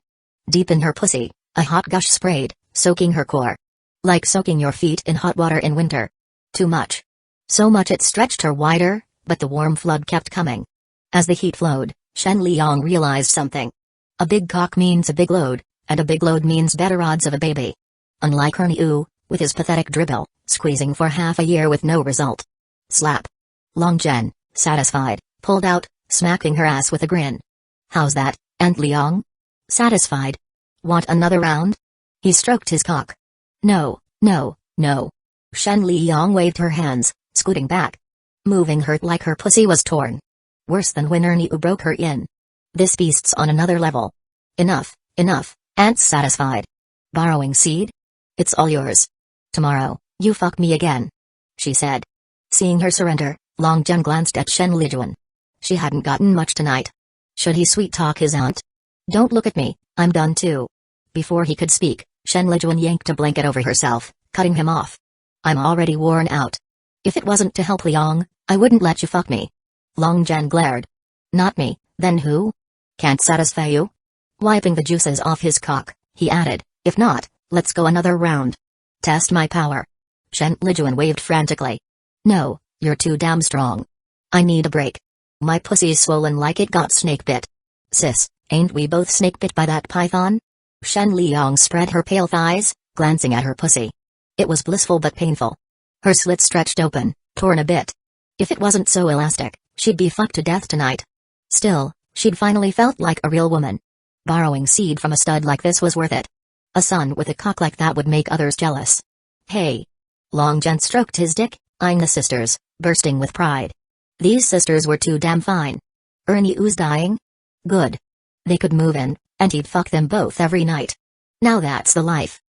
A: Deep in her pussy, a hot gush sprayed, soaking her core. Like soaking your feet in hot water in winter. Too much. So much it stretched her wider, but the warm flood kept coming. As the heat flowed, Shen Liang realized something. A big cock means a big load, and a big load means better odds of a baby. Unlike Herniu, with his pathetic dribble, squeezing for half a year with no result. Slap. Long Jen, satisfied, pulled out, smacking her ass with a grin. How's that, Aunt Liang? Satisfied? Want another round? He stroked his cock. No, no, no. Shen Liang waved her hands, scooting back. Moving hurt like her pussy was torn. Worse than when Herniu broke her in. This beast's on another level. Enough, enough, Aunt's satisfied. Borrowing seed? It's all yours. Tomorrow, You fuck me again, she said. Seeing her surrender, Long Jen glanced at Shen Lijuan. She hadn't gotten much tonight. Should he sweet-talk his aunt? Don't look at me, I'm done too. Before he could speak, Shen Lijuan yanked a blanket over herself, cutting him off. I'm already worn out. If it wasn't to help Liang, I wouldn't let you fuck me. Long Jen glared. Not me, then who? Can't satisfy you? Wiping the juices off his cock, he added, if not, let's go another round. Test my power. Shen Lijuan waved frantically. No, you're too damn strong. I need a break. My pussy's swollen like it got snake bit. Sis, ain't we both snake bit by that python? Shen Liang spread her pale thighs, glancing at her pussy. It was blissful but painful. Her slit stretched open, torn a bit. If it wasn't so elastic, she'd be fucked to death tonight. Still, she'd finally felt like a real woman. Borrowing seed from a stud like this was worth it. A son with a cock like that would make others jealous. Hey. Long Jen stroked his dick, eyeing the sisters, bursting with pride. These sisters were too damn fine. Ernie Oo's dying? Good. They could move in, and he'd fuck them both every night. Now that's the life.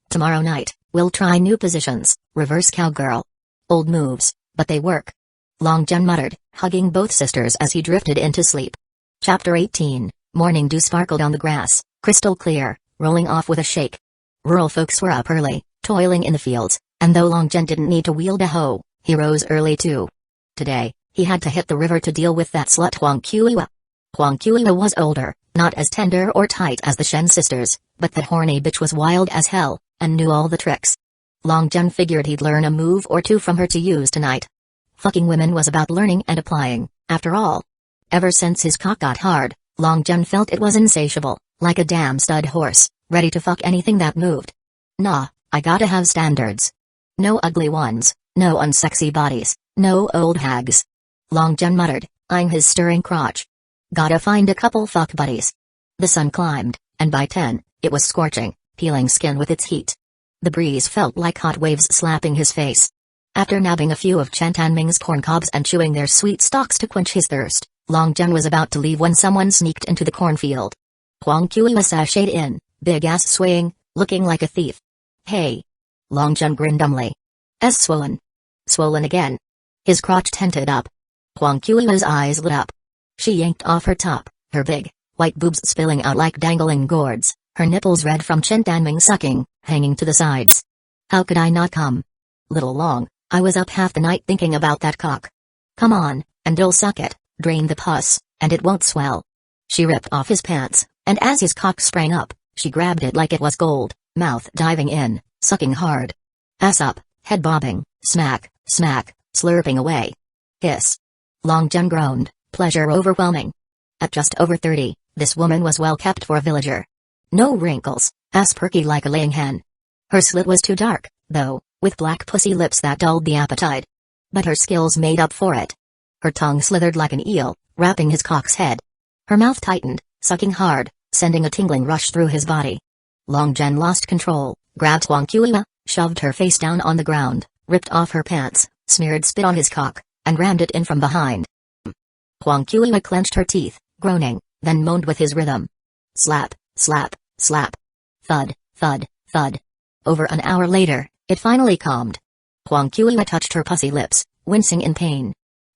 A: Tomorrow night, we'll try new positions, reverse cowgirl. Old moves, but they work. Long Jen muttered, hugging both sisters as he drifted into sleep. Chapter 18, Morning dew sparkled on the grass, crystal clear, rolling off with a shake. Rural folks were up early, toiling in the fields, and though Long Jen didn't need to wield a hoe, he rose early too. Today, he had to hit the river to deal with that slut Huangqiua. Huangqiua was older, not as tender or tight as the Shen sisters, but the horny bitch was wild as hell, and knew all the tricks. Long Jen figured he'd learn a move or two from her to use tonight. Fucking women was about learning and applying, after all. Ever since his cock got hard, Long Jen felt it was insatiable, like a damn stud horse, ready to fuck anything that moved. Nah, I gotta have standards. No ugly ones, no unsexy bodies, no old hags. Long Jen muttered, eyeing his stirring crotch. Gotta find a couple fuck buddies. The sun climbed, and by 10, it was scorching, peeling skin with its heat. The breeze felt like hot waves slapping his face. After nabbing a few of Chen Tanming's corn cobs and chewing their sweet stalks to quench his thirst, Long Jen was about to leave when someone sneaked into the cornfield. Huangqiua sashayed in, big ass swaying, looking like a thief. Hey. Long Jen grinned dumbly. Swollen. Swollen again. His crotch tented up. Huangqiua's eyes lit up. She yanked off her top, her big, white boobs spilling out like dangling gourds, her nipples red from Chen Tanming sucking, hanging to the sides. How could I not come? Little Long, I was up half the night thinking about that cock. Come on, and you'll suck it, drain the pus, and it won't swell. She ripped off his pants, and as his cock sprang up, she grabbed it like it was gold, mouth diving in, sucking hard. Ass up, head bobbing, smack, smack, slurping away. Hiss. Long Jen groaned, pleasure overwhelming. At just over 30, this woman was well kept for a villager. No wrinkles, ass perky like a laying hen. Her slit was too dark, though, with black pussy lips that dulled the appetite. But her skills made up for it. Her tongue slithered like an eel, wrapping his cock's head. Her mouth tightened, sucking hard, sending a tingling rush through his body. Long Jen lost control, grabbed Huangqiua, shoved her face down on the ground, ripped off her pants, smeared spit on his cock, and rammed it in from behind. Huangqiua clenched her teeth, groaning, then moaned with his rhythm. Slap, slap, slap. Thud, thud, thud. Over an hour later, it finally calmed. Huangqiua touched her pussy lips, wincing in pain.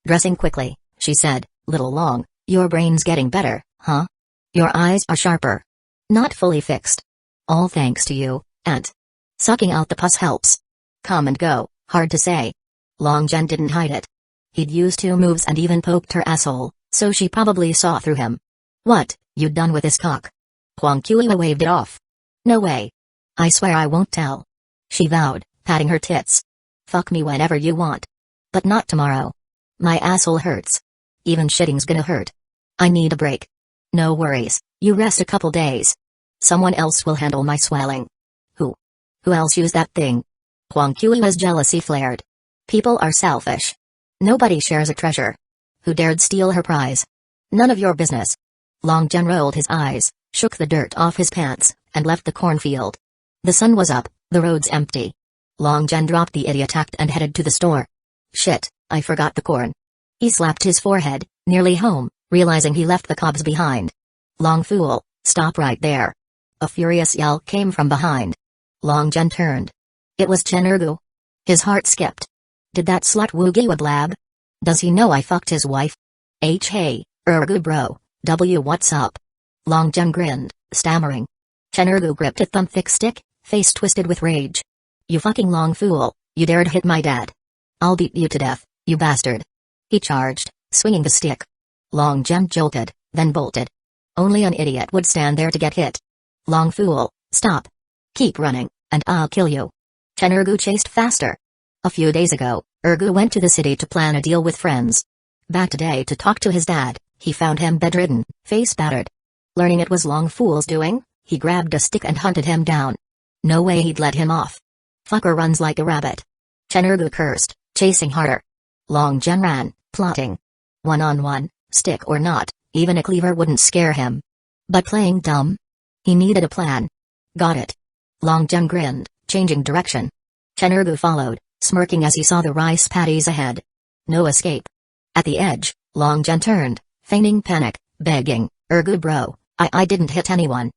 A: Dressing quickly, she said, Little Long, your brain's getting better, huh? Your eyes are sharper. Not fully fixed. All thanks to you, Aunt. Sucking out the pus helps. Come and go, hard to say. Long Jen didn't hide it. He'd used 2 moves and even poked her asshole, so she probably saw through him. What, you done with this cock? Huangqiua waved it off. No way. I swear I won't tell. She vowed, patting her tits. Fuck me whenever you want. But not tomorrow. My asshole hurts. Even shitting's gonna hurt. I need a break. No worries, you rest a couple days. Someone else will handle my swelling. Who? Who else used that thing? Huangqiua's jealousy flared. People are selfish. Nobody shares a treasure. Who dared steal her prize? None of your business. Long Jen rolled his eyes, shook the dirt off his pants, and left the cornfield. The sun was up, the roads empty. Long Jen dropped the idiot act and headed to the store. Shit, I forgot the corn. He slapped his forehead, nearly home, realizing he left the cobs behind. Long fool, stop right there. A furious yell came from behind. Long Jen turned. It was Chen Ergu. His heart skipped. Did that slut Wugiwa blab? Does he know I fucked his wife? Hey, Ergu bro, what's up? Long John grinned, stammering. Chen Ergu gripped a thumb-thick stick, face twisted with rage. You fucking long fool, you dared hit my dad. I'll beat you to death, you bastard. He charged, swinging the stick. Long John jolted, then bolted. Only an idiot would stand there to get hit. Long fool, stop. Keep running, and I'll kill you. Chen Ergu chased faster. A few days ago, Ergu went to the city to plan a deal with friends. Back today to talk to his dad, he found him bedridden, face battered. Learning it was Long Fool's doing, he grabbed a stick and hunted him down. No way he'd let him off. Fucker runs like a rabbit. Chen Ergu cursed, chasing harder. Long Jen ran, plotting. One-on-one, stick or not, even a cleaver wouldn't scare him. But playing dumb? He needed a plan. Got it. Long Jen grinned, changing direction. Chen Ergu followed, smirking as he saw the rice paddies ahead. No escape. At the edge, Long Jen turned, feigning panic, begging, Ergu bro, I didn't hit anyone.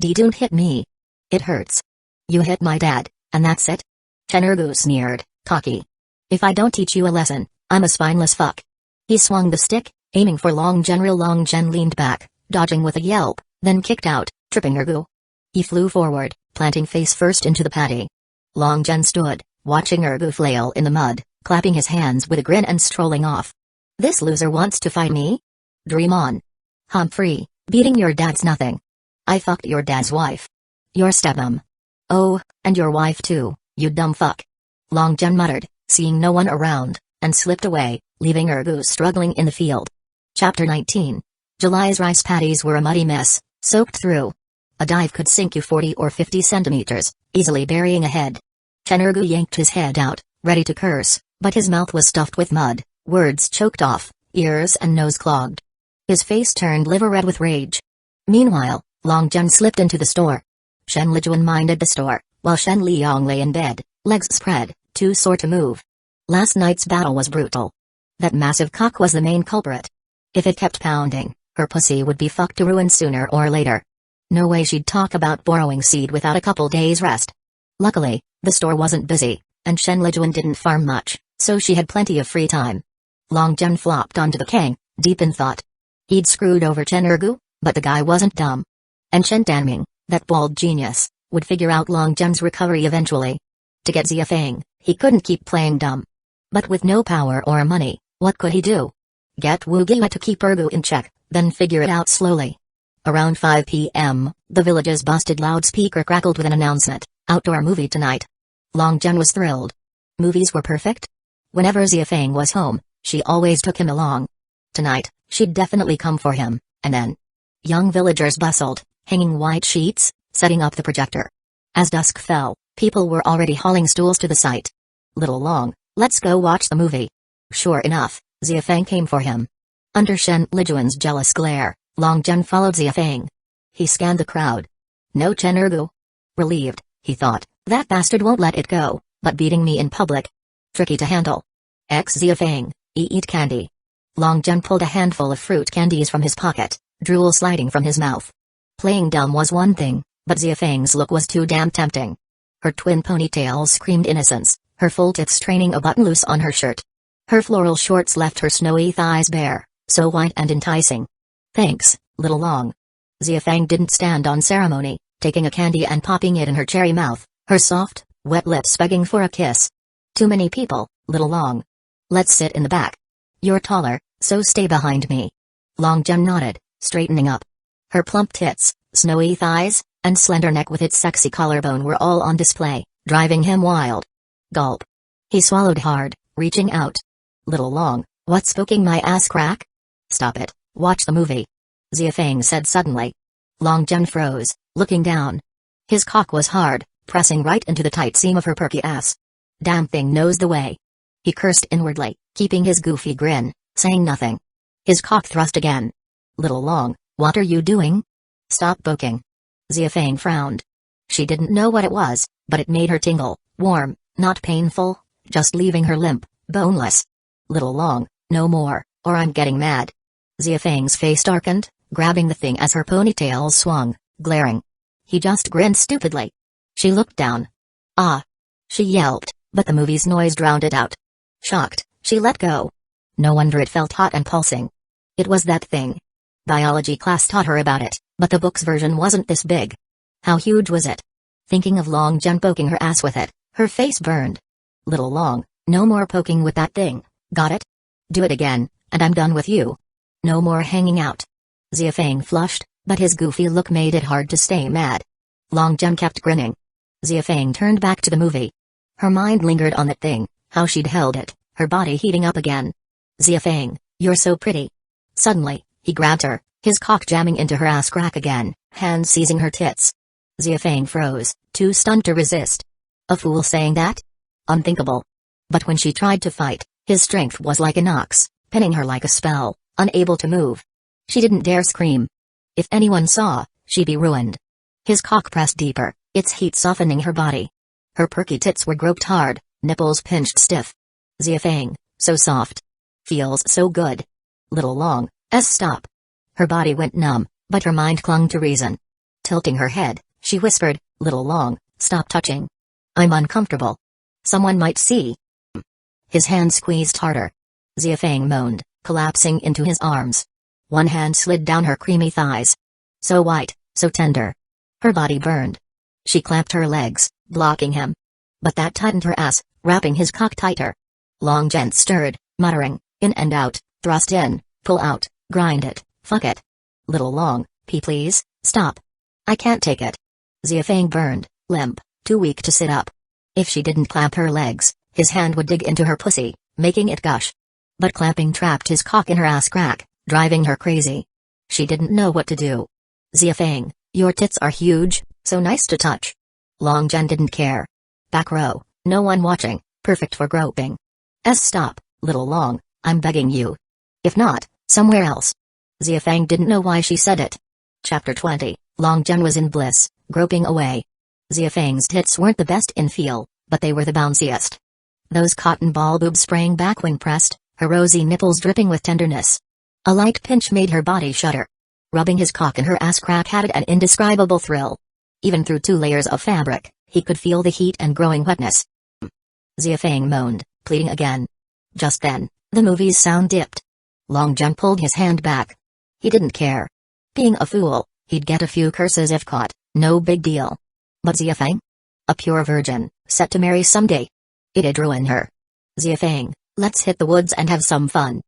A: Don't hit me. It hurts. You hit my dad, and that's it? Chen Ergu sneered, cocky. If I don't teach you a lesson, I'm a spineless fuck. He swung the stick, aiming for Long Jen. Long Jen leaned back, dodging with a yelp, then kicked out, tripping Ergu. He flew forward, planting face first into the paddy. Long Jen stood, watching Ergu flail in the mud, clapping his hands with a grin and strolling off. This loser wants to fight me? Dream on. Humphrey, beating your dad's nothing. I fucked your dad's wife. Your stepmom. Oh, and your wife too, you dumb fuck. Long Jen muttered, seeing no one around, and slipped away, leaving Ergu struggling in the field. Chapter 19. July's rice paddies were a muddy mess, soaked through. A dive could sink you 40 or 50 centimeters, easily burying a head. Chen Ergu yanked his head out, ready to curse, but his mouth was stuffed with mud, words choked off, ears and nose clogged. His face turned liver-red with rage. Meanwhile, Long Jen slipped into the store. Shen Lijuan minded the store, while Shen Liang lay in bed, legs spread, too sore to move. Last night's battle was brutal. That massive cock was the main culprit. If it kept pounding, her pussy would be fucked to ruin sooner or later. No way she'd talk about borrowing seed without a couple days' rest. Luckily, the store wasn't busy, and Shen Lijuan didn't farm much, so she had plenty of free time. Long Jen flopped onto the kang, deep in thought. He'd screwed over Chen Ergu, but the guy wasn't dumb. And Chen Tanming, that bald genius, would figure out Long Jen's recovery eventually. To get Xia Feng, he couldn't keep playing dumb. But with no power or money, what could he do? Get Wu Gila to keep Ergu in check, then figure it out slowly. Around 5 p.m., the village's busted loudspeaker crackled with an announcement, outdoor movie tonight. Long Jen was thrilled. Movies were perfect? Whenever Xia Feng was home, she always took him along. Tonight, she'd definitely come for him, and then. Young villagers bustled, hanging white sheets, setting up the projector. As dusk fell, people were already hauling stools to the site. Little Long, let's go watch the movie. Sure enough, Xia Feng came for him. Under Shen Lijuan's jealous glare, Long Jen followed Xia Feng. He scanned the crowd. No Chen Ergu. Relieved, he thought, that bastard won't let it go, but beating me in public. Tricky to handle. Xia Feng, eat candy. Long Jen pulled a handful of fruit candies from his pocket, drool sliding from his mouth. Playing dumb was one thing, but Xia Feng's look was too damn tempting. Her twin ponytails screamed innocence, her full tits training a button loose on her shirt. Her floral shorts left her snowy thighs bare, so white and enticing. Thanks, little Long. Xia Feng didn't stand on ceremony, taking a candy and popping it in her cherry mouth, her soft, wet lips begging for a kiss. Too many people, little Long. Let's sit in the back. You're taller, so stay behind me. Long Jen nodded, straightening up. Her plump tits, snowy thighs, and slender neck with its sexy collarbone were all on display, driving him wild. Gulp. He swallowed hard, reaching out. Little Long, what's poking my ass crack? Stop it, watch the movie. Xia Feng said suddenly. Long Jen froze, looking down. His cock was hard, pressing right into the tight seam of her perky ass. Damn thing knows the way. He cursed inwardly, keeping his goofy grin, saying nothing. His cock thrust again. Little Long, what are you doing? Stop poking. Xia Feng frowned. She didn't know what it was, but it made her tingle, warm, not painful, just leaving her limp, boneless. Little Long, no more, or I'm getting mad. Xia Feng's face darkened, grabbing the thing as her ponytail swung, glaring. He just grinned stupidly. She looked down. Ah! She yelped, but the movie's noise drowned it out. Shocked, she let go. No wonder it felt hot and pulsing. It was that thing. Biology class taught her about it, but the book's version wasn't this big. How huge was it? Thinking of Long Jen poking her ass with it, her face burned. Little Long, no more poking with that thing, got it? Do it again, and I'm done with you. No more hanging out. Xiafeng flushed, but his goofy look made it hard to stay mad. Long Jen kept grinning. Xiafeng turned back to the movie. Her mind lingered on that thing, how she'd held it, her body heating up again. Xiafeng, you're so pretty. Suddenly, he grabbed her, his cock jamming into her ass crack again, hands seizing her tits. Xiafeng froze, too stunned to resist. A fool saying that? Unthinkable. But when she tried to fight, his strength was like an ox, pinning her like a spell, unable to move. She didn't dare scream. If anyone saw, she'd be ruined. His cock pressed deeper, its heat softening her body. Her perky tits were groped hard, nipples pinched stiff. Xiafeng, so soft. Feels so good. Little Long, stop. Her body went numb, but her mind clung to reason. Tilting her head, she whispered, Little Long, stop touching. I'm uncomfortable. Someone might see. His hand squeezed harder. Xiafeng moaned, collapsing into his arms. One hand slid down her creamy thighs. So white, so tender. Her body burned. She clamped her legs, blocking him. But that tightened her ass, wrapping his cock tighter. Long Jen stirred, muttering, in and out, thrust in, pull out, grind it, fuck it. Little Long, please, stop. I can't take it. Xiafeng burned, limp, too weak to sit up. If she didn't clamp her legs, his hand would dig into her pussy, making it gush. But clamping trapped his cock in her ass crack, driving her crazy. She didn't know what to do. Xiafeng, your tits are huge, so nice to touch. Long Jen didn't care. Back row, no one watching, perfect for groping. Stop, Little Long, I'm begging you. If not, somewhere else. Xiafeng didn't know why she said it. Chapter 20, Long Jen was in bliss, groping away. Xiafeng's tits weren't the best in feel, but they were the bounciest. Those cotton ball boobs sprang back when pressed, her rosy nipples dripping with tenderness. A light pinch made her body shudder. Rubbing his cock in her ass crack had an indescribable thrill. Even through 2 layers of fabric, he could feel the heat and growing wetness. Xiafeng moaned, pleading again. Just then, the movie's sound dipped. Long Jen pulled his hand back. He didn't care. Being a fool, he'd get a few curses if caught, no big deal. But Xiafeng? A pure virgin, set to marry someday. It'd ruin her. Xiafeng, let's hit the woods and have some fun.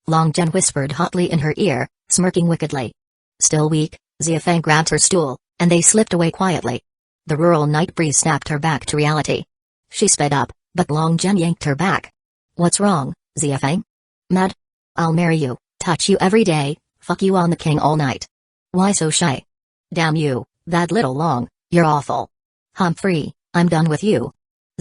A: Long Jen whispered hotly in her ear, smirking wickedly. Still weak, Xiafeng grabbed her stool, and they slipped away quietly. The rural night breeze snapped her back to reality. She sped up, but Long Jen yanked her back. What's wrong, Xiafeng? Mad? I'll marry you, touch you every day, fuck you on the king all night. Why so shy? Damn you, that Little Long, you're awful. Humphrey, I'm done with you.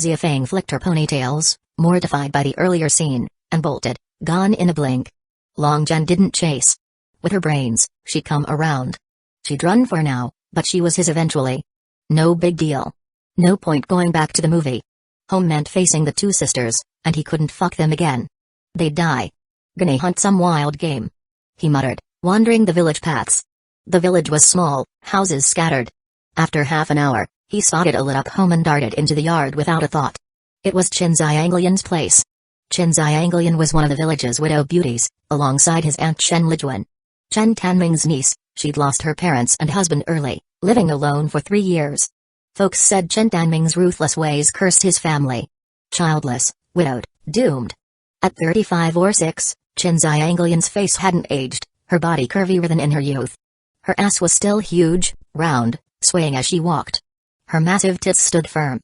A: Xiafeng flicked her ponytails, mortified by the earlier scene, and bolted, gone in a blink. Long Jen didn't chase. With her brains, she'd come around. She'd run for now, but she was his eventually. No big deal. No point going back to the movie. Home meant facing the 2 sisters, and he couldn't fuck them again. They'd die. Gonna hunt some wild game. He muttered, wandering the village paths. The village was small, houses scattered. After half an hour, he spotted a lit-up home and darted into the yard without a thought. It was Chen Xianglian's place. Chen Xianglian was one of the village's widow beauties, alongside his aunt Chen Lijuan. Chen Tanming's niece, she'd lost her parents and husband early, living alone for 3 years. Folks said Chen Tanming's ruthless ways cursed his family. Childless, widowed, doomed. At 35 or 6, Chen Xianglian's face hadn't aged, her body curvier than in her youth. Her ass was still huge, round, swaying as she walked. Her massive tits stood firm.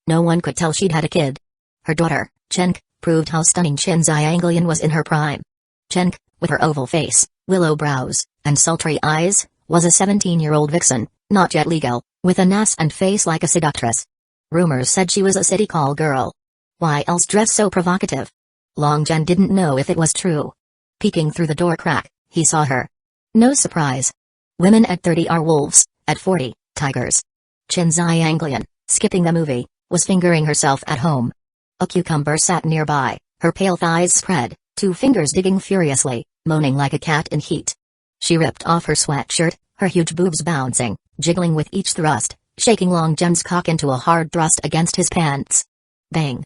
A: No one could tell she'd had a kid. Her daughter, Chen, proved how stunning Chen Xianglian was in her prime. Chen, with her oval face, willow brows, and sultry eyes, was a 17-year-old vixen, not yet legal, with an ass and face like a seductress. Rumors said she was a city call girl. Why else dress so provocative? Long Jen didn't know if it was true. Peeking through the door crack, he saw her. No surprise. Women at 30 are wolves, at 40, tigers. Chen Xianglian, skipping the movie, was fingering herself at home. A cucumber sat nearby, her pale thighs spread, 2 fingers digging furiously, moaning like a cat in heat. She ripped off her sweatshirt, her huge boobs bouncing, jiggling with each thrust, shaking Long Jen's cock into a hard thrust against his pants. Bang!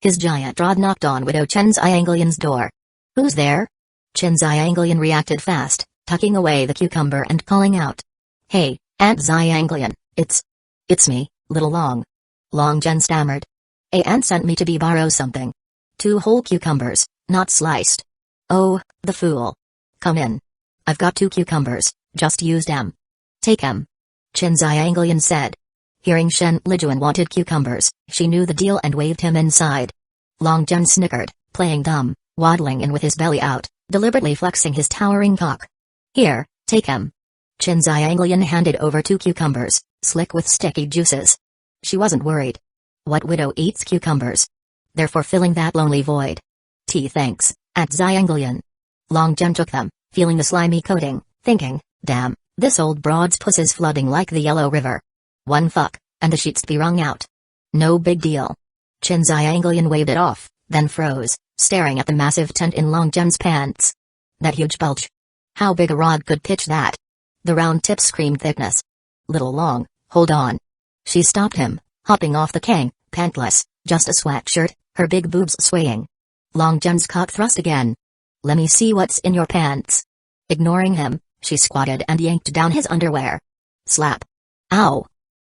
A: His giant rod knocked on Widow Chen Xianglian's door. "Who's there?" Chen Xianglian reacted fast, tucking away the cucumber and calling out. "Hey, Aunt Xianglian, it's me, Little Long." Long Jen stammered. "A aunt sent me to borrow something. 2 whole cucumbers, not sliced." "Oh, the fool. Come in. I've got 2 cucumbers, just used 'em. Take 'em." Chen Xianglian said. Hearing Shen Lijuan wanted cucumbers, she knew the deal and waved him inside. Long Jen snickered, playing dumb, waddling in with his belly out, deliberately flexing his towering cock. "Here, take 'em." Chen Xianglian handed over 2 cucumbers, slick with sticky juices. She wasn't worried. What widow eats cucumbers? They're for filling that lonely void. Thanks, Aunt Xianglian." Long Jen took them, feeling the slimy coating, thinking, damn, this old broad's puss is flooding like the Yellow River. One fuck, and the sheets be wrung out. No big deal. Chen Xianglian waved it off, then froze, staring at the massive tent in Long Jen's pants. That huge bulge. How big a rod could pitch that? The round tip screamed thickness. "Little Long, hold on." She stopped him, hopping off the kang, pantless, just a sweatshirt, her big boobs swaying. Long Jen's cock thrust again. "Let me see what's in your pants." Ignoring him, she squatted and yanked down his underwear. Slap. "Ow!"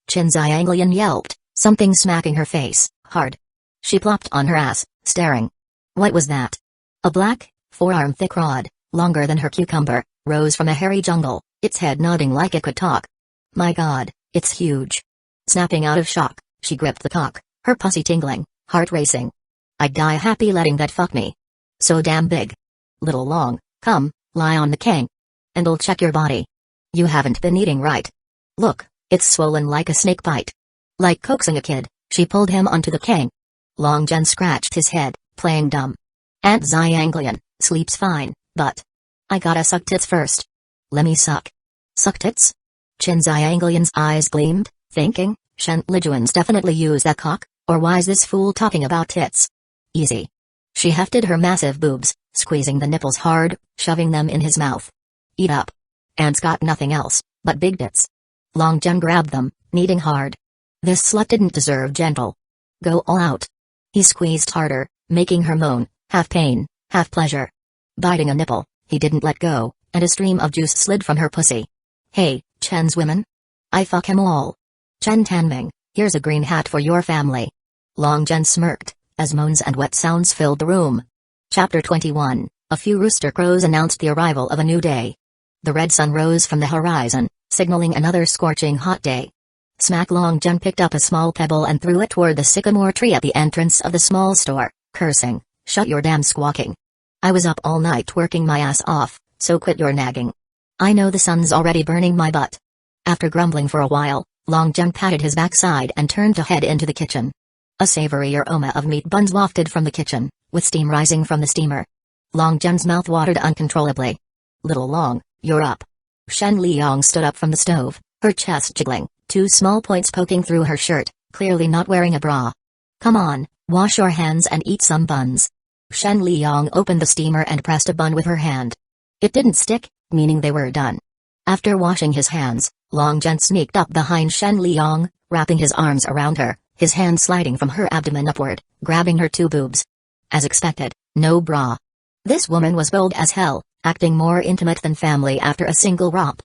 A: Chen Xianglian yelped, something smacking her face, hard. She plopped on her ass, staring. What was that? A black, forearm-thick rod, longer than her cucumber, rose from a hairy jungle, its head nodding like it could talk. My god, it's huge. Snapping out of shock, she gripped the cock, her pussy tingling, heart racing. I'd die happy letting that fuck me. So damn big. Little Long, come, lie on the kang. And I'll check your body. You haven't been eating right. Look, it's swollen like a snake bite. Like coaxing a kid, she pulled him onto the kang. Long Jen scratched his head, playing dumb. Aunt Xianglian, sleeps fine, but I gotta suck tits first. Let me suck. Suck tits? Chen Xianglian's eyes gleamed, thinking, Shen Lijuan's definitely use that cock, or why's this fool talking about tits? Easy. She hefted her massive boobs, squeezing the nipples hard, shoving them in his mouth. Eat up. Aunt's got nothing else, but big tits. Long Jen grabbed them, kneading hard. This slut didn't deserve gentle. Go all out. He squeezed harder, making her moan, half pain, half pleasure. Biting a nipple, he didn't let go, and a stream of juice slid from her pussy. Hey, Chen's women? I fuck him all. Chen Tanming, here's a green hat for your family. Long Jen smirked, as moans and wet sounds filled the room. Chapter 21, A few rooster crows announced the arrival of a new day. The red sun rose from the horizon, signaling another scorching hot day. Smack Long Jen picked up a small pebble and threw it toward the sycamore tree at the entrance of the small store, cursing, "Shut your damn squawking. I was up all night working my ass off, so quit your nagging. I know the sun's already burning my butt." After grumbling for a while, Long Jen patted his backside and turned to head into the kitchen. A savory aroma of meat buns wafted from the kitchen, with steam rising from the steamer. Long Jen's mouth watered uncontrollably. Little Long, you're up. Shen Liang stood up from the stove, her chest jiggling, 2 small points poking through her shirt, clearly not wearing a bra. Come on, wash your hands and eat some buns. Shen Liang opened the steamer and pressed a bun with her hand. It didn't stick, meaning they were done. After washing his hands, Long Jen sneaked up behind Shen Liang, wrapping his arms around her, his hand sliding from her abdomen upward, grabbing her 2 boobs. As expected, no bra. This woman was bold as hell, acting more intimate than family after a single romp.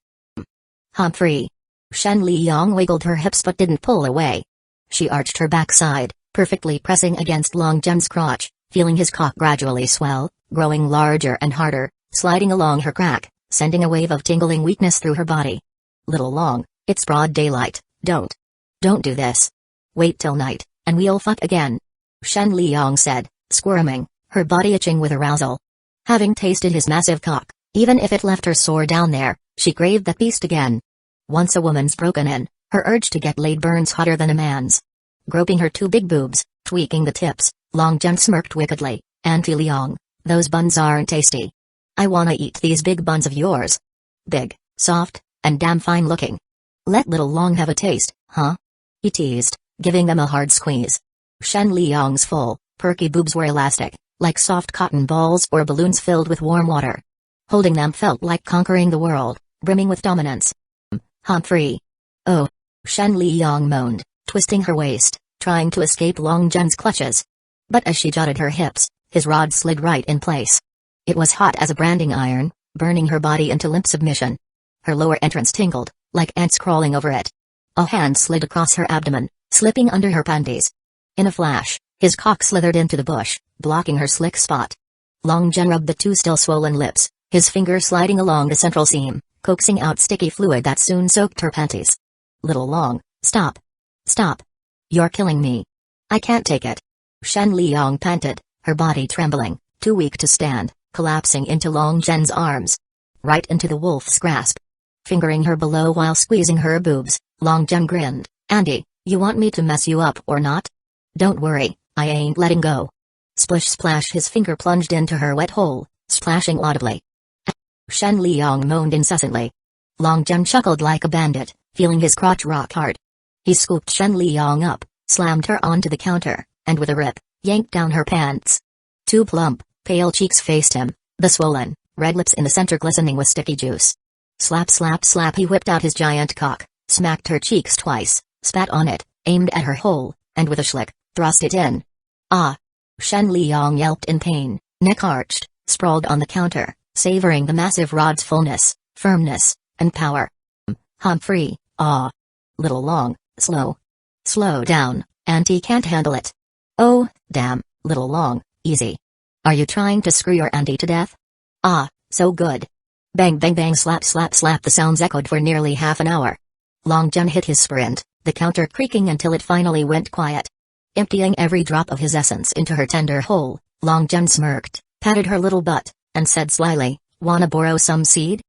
A: Humphrey. Shen Liang wiggled her hips but didn't pull away. She arched her backside, perfectly pressing against Long Jen's crotch, feeling his cock gradually swell, growing larger and harder, sliding along her crack, sending a wave of tingling weakness through her body. Little Long, it's broad daylight, don't do this. Wait till night, and we'll fuck again. Shen Liang said, squirming, her body itching with arousal. Having tasted his massive cock, even if it left her sore down there, she craved that beast again. Once a woman's broken in, her urge to get laid burns hotter than a man's. Groping her 2 big boobs, tweaking the tips, Long Jen smirked wickedly, Auntie Liang, those buns aren't tasty. I wanna eat these big buns of yours. Big, soft, and damn fine looking. Let Little Long have a taste, huh? He teased, giving them a hard squeeze. Shen Liang's full, perky boobs were elastic, like soft cotton balls or balloons filled with warm water. Holding them felt like conquering the world, brimming with dominance. Humphrey. Oh. Shen Liang moaned, twisting her waist, trying to escape Long Jen's clutches. But as she jutted her hips, his rod slid right in place. It was hot as a branding iron, burning her body into limp submission. Her lower entrance tingled, like ants crawling over it. A hand slid across her abdomen, slipping under her panties. In a flash, his cock slithered into the bush, blocking her slick spot. Long Jen rubbed the two still swollen lips, his finger sliding along the central seam, coaxing out sticky fluid that soon soaked her panties. Little Long, stop. Stop. You're killing me. I can't take it. Shen Liang panted, her body trembling, too weak to stand, collapsing into Long Jen's arms. Right into the wolf's grasp. Fingering her below while squeezing her boobs, Long Jen grinned. Auntie, you want me to mess you up or not? Don't worry, I ain't letting go. Splish splash, his finger plunged into her wet hole, splashing audibly. Shen Liang moaned incessantly. Long Jen chuckled like a bandit, feeling his crotch rock hard. He scooped Shen Liang up, slammed her onto the counter, and with a rip, yanked down her pants. Two plump, pale cheeks faced him, the swollen, red lips in the center glistening with sticky juice. Slap slap slap, he whipped out his giant cock, smacked her cheeks twice, spat on it, aimed at her hole, and with a schlick, thrust it in. Ah! Shen Liang yelped in pain, neck arched, sprawled on the counter, savoring the massive rod's fullness, firmness, and power. Humphrey, ah! Little Long, slow. Slow down, Auntie can't handle it. Oh, damn, Little Long, easy. Are you trying to screw your auntie to death? Ah, so good. Bang bang bang, slap slap slap, the sounds echoed for nearly half an hour. Long Jen hit his sprint, the counter creaking until it finally went quiet. Emptying every drop of his essence into her tender hole, Long Jen smirked, patted her little butt, and said slyly, "Wanna borrow some seed?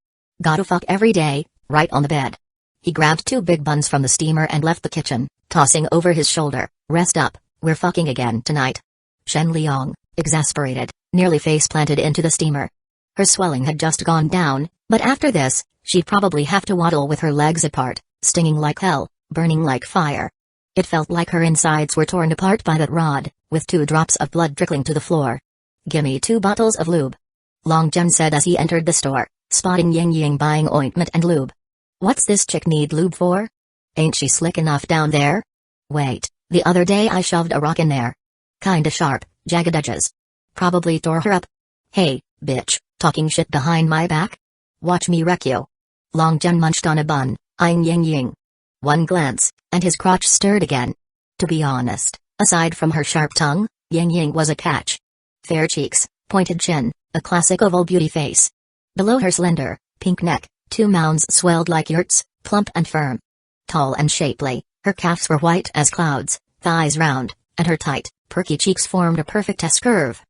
A: Gotta fuck every day, right on the bed." He grabbed two big buns from the steamer and left the kitchen, tossing over his shoulder, "Rest up, we're fucking again tonight." Shen Liang, exasperated, nearly face-planted into the steamer. Her swelling had just gone down, but after this, she'd probably have to waddle with her legs apart, stinging like hell, burning like fire. It felt like her insides were torn apart by that rod, with 2 drops of blood trickling to the floor. "Gimme 2 bottles of lube," Long Jen said as he entered the store, spotting Yang Ying buying ointment and lube. "What's this chick need lube for? Ain't she slick enough down there? Wait, the other day I shoved a rock in there. Kinda sharp, jagged edges. Probably tore her up. Hey, bitch, talking shit behind my back? Watch me wreck you." Long Jen munched on a bun, eyeing Yang Ying. One glance, and his crotch stirred again. To be honest, aside from her sharp tongue, Yang Ying was a catch. Fair cheeks, pointed chin, a classic oval beauty face. Below her slender, pink neck, 2 mounds swelled like yurts, plump and firm. Tall and shapely, her calves were white as clouds, thighs round, and her tight, perky cheeks formed a perfect S-curve.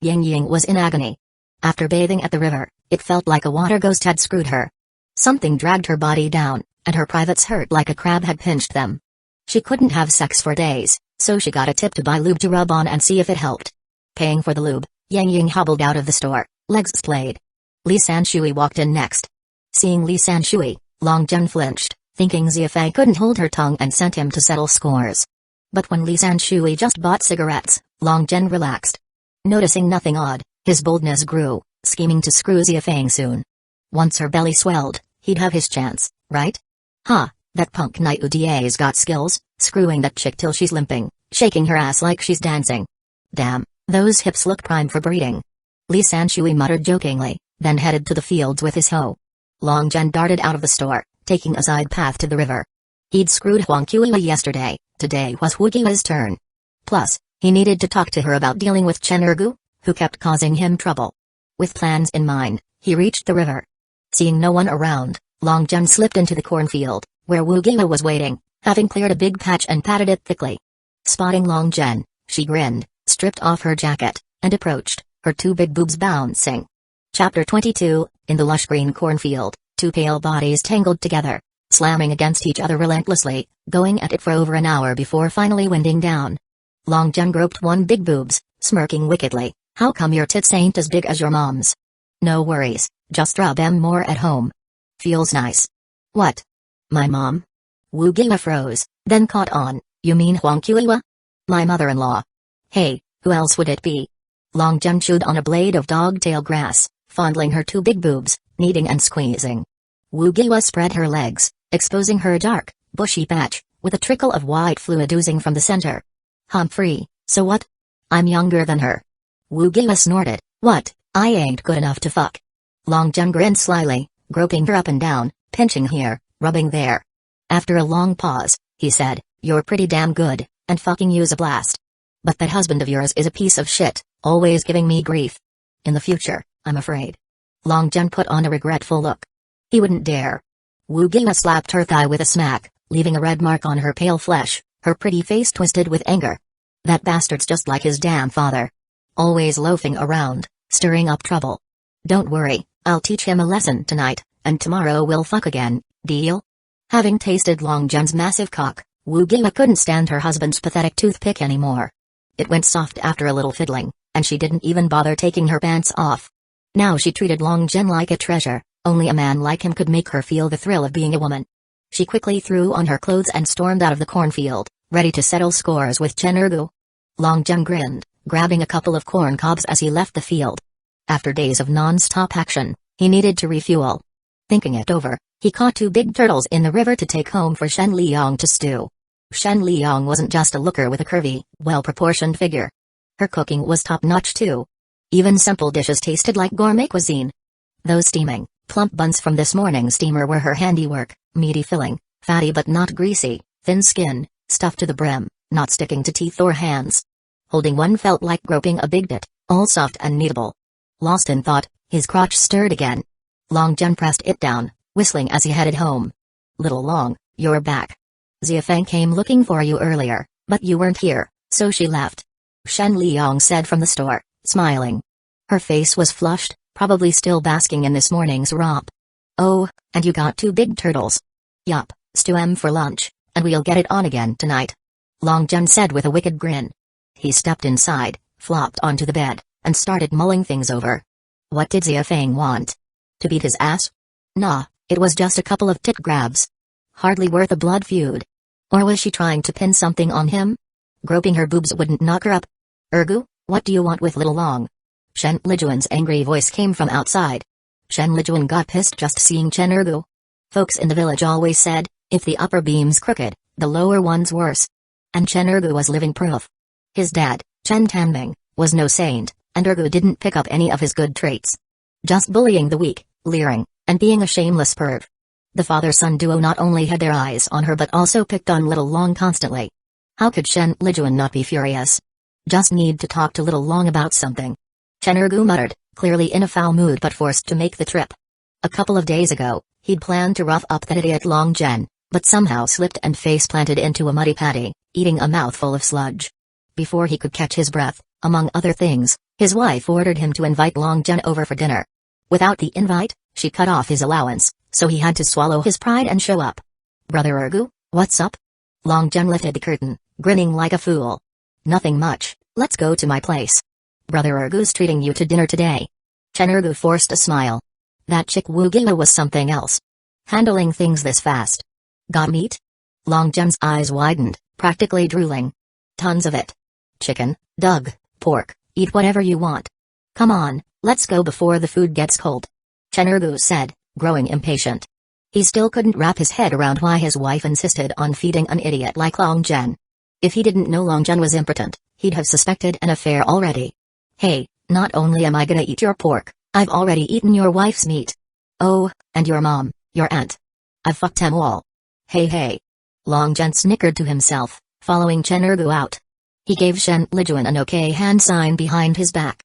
A: Yang Ying was in agony. After bathing at the river, it felt like a water ghost had screwed her. Something dragged her body down, and her privates hurt like a crab had pinched them. She couldn't have sex for days, so she got a tip to buy lube to rub on and see if it helped. Paying for the lube, Yang Ying hobbled out of the store, legs splayed. Li Sanshui walked in next. Seeing Li Sanshui, Long Jen flinched, thinking Ziafei couldn't hold her tongue and sent him to settle scores. But when Li Sanshui just bought cigarettes, Long Jen relaxed. Noticing nothing odd, his boldness grew, scheming to screw Ziafei soon. Once her belly swelled, he'd have his chance, right? Ha, that punk Nyuda's got skills, screwing that chick till she's limping, shaking her ass like she's dancing. Damn, those hips look prime for breeding. Li Sanshui muttered jokingly, then headed to the fields with his hoe. Long Jen darted out of the store, taking a side path to the river. He'd screwed Huang Qiuwa yesterday, today was Hu Qiuwa's turn. Plus, he needed to talk to her about dealing with Chen Ergu, who kept causing him trouble. With plans in mind, he reached the river. Seeing no one around, Long Jen slipped into the cornfield, where Wu Qiuwa was waiting, having cleared a big patch and patted it thickly. Spotting Long Jen, she grinned, stripped off her jacket, and approached, her 2 big boobs bouncing. Chapter 22, in the lush green cornfield, 2 pale bodies tangled together, slamming against each other relentlessly, going at it for over an hour before finally winding down. Long Jen groped one big boobs, smirking wickedly. "How come your tits ain't as big as your mom's?" "No worries, just rub them more at home. Feels nice." "What? My mom?" Wu Qiuwa froze, then caught on. "You mean Huang Qiuwa? My mother-in-law." "Hey, who else would it be?" Long Jen chewed on a blade of dogtail grass, fondling her 2 big boobs, kneading and squeezing. Wu Qiuwa spread her legs, exposing her dark, bushy patch, with a trickle of white fluid oozing from the center. "Humphrey, so what?" I'm younger than her. Wu Gima snorted, what, I ain't good enough to fuck. Long Jen grinned slyly, groping her up and down, pinching here, rubbing there. After a long pause, he said, you're pretty damn good, and fucking you's a blast. But that husband of yours is a piece of shit, always giving me grief. In the future, I'm afraid. Long Jen put on a regretful look. He wouldn't dare. Wu Gima slapped her thigh with a smack, leaving a red mark on her pale flesh, her pretty face twisted with anger. That bastard's just like his damn father. Always loafing around, stirring up trouble. Don't worry, I'll teach him a lesson tonight, and tomorrow we'll fuck again, deal? Having tasted Long Jen's massive cock, Wu Gima couldn't stand her husband's pathetic toothpick anymore. It went soft after a little fiddling, and she didn't even bother taking her pants off. Now she treated Long Jen like a treasure, only a man like him could make her feel the thrill of being a woman. She quickly threw on her clothes and stormed out of the cornfield, ready to settle scores with Chen Ergu. Long Jen grinned, grabbing a couple of corn cobs as he left the field. After days of non-stop action, he needed to refuel. Thinking it over, he caught 2 big turtles in the river to take home for Shen Liang to stew. Shen Liang wasn't just a looker with a curvy, well-proportioned figure. Her cooking was top-notch too. Even simple dishes tasted like gourmet cuisine. Those steaming, plump buns from this morning's steamer were her handiwork, meaty filling, fatty but not greasy, thin skin, stuffed to the brim, not sticking to teeth or hands. Holding one felt like groping a big tit, all soft and kneadable. Lost in thought, his crotch stirred again. Long Jen pressed it down, whistling as he headed home. Little Long, you're back. Ziafeng came looking for you earlier, but you weren't here, so she left. Shen Liang said from the store, smiling. Her face was flushed, probably still basking in this morning's romp. Oh, and you got 2 big turtles. Yup, stew 'em for lunch, and we'll get it on again tonight. Long Jen said with a wicked grin. He stepped inside, flopped onto the bed, and started mulling things over. What did Ziafeng want? To beat his ass? Nah, it was just a couple of tit grabs. Hardly worth a blood feud. Or was she trying to pin something on him? Groping her boobs wouldn't knock her up. Ergu, what do you want with little Long? Shen Lijuan's angry voice came from outside. Shen Lijuan got pissed just seeing Chen Ergu. Folks in the village always said, if the upper beam's crooked, the lower one's worse. And Chen Ergu was living proof. His dad, Chen Tanming, was no saint, and Ergu didn't pick up any of his good traits. Just bullying the weak, leering, and being a shameless perv. The father-son duo not only had their eyes on her but also picked on little Long constantly. How could Shen Lijuan not be furious? Just need to talk to little Long about something. Chen Ergu muttered, clearly in a foul mood but forced to make the trip. A couple of days ago, he'd planned to rough up that idiot Long Jen, but somehow slipped and face-planted into a muddy paddy, eating a mouthful of sludge. Before he could catch his breath, among other things, his wife ordered him to invite Long Jen over for dinner. Without the invite, she cut off his allowance, so he had to swallow his pride and show up. Brother Ergu, what's up? Long Jen lifted the curtain, grinning like a fool. Nothing much, let's go to my place. Brother Ergu's treating you to dinner today. Chen Ergu forced a smile. That chick Wu Gima was something else. Handling things this fast. Got meat? Long Jen's eyes widened, practically drooling. Tons of it. Chicken, dug, pork, eat whatever you want. Come on, let's go before the food gets cold. Chen Ergu said, growing impatient. He still couldn't wrap his head around why his wife insisted on feeding an idiot like Long Jen. If he didn't know Long Jen was impotent, he'd have suspected an affair already. Hey, not only am I gonna eat your pork, I've already eaten your wife's meat. Oh, and your mom, your aunt. I've fucked them all. Hey. Long Jen snickered to himself, following Chen Ergu out. He gave Shen Lijuan an okay hand sign behind his back.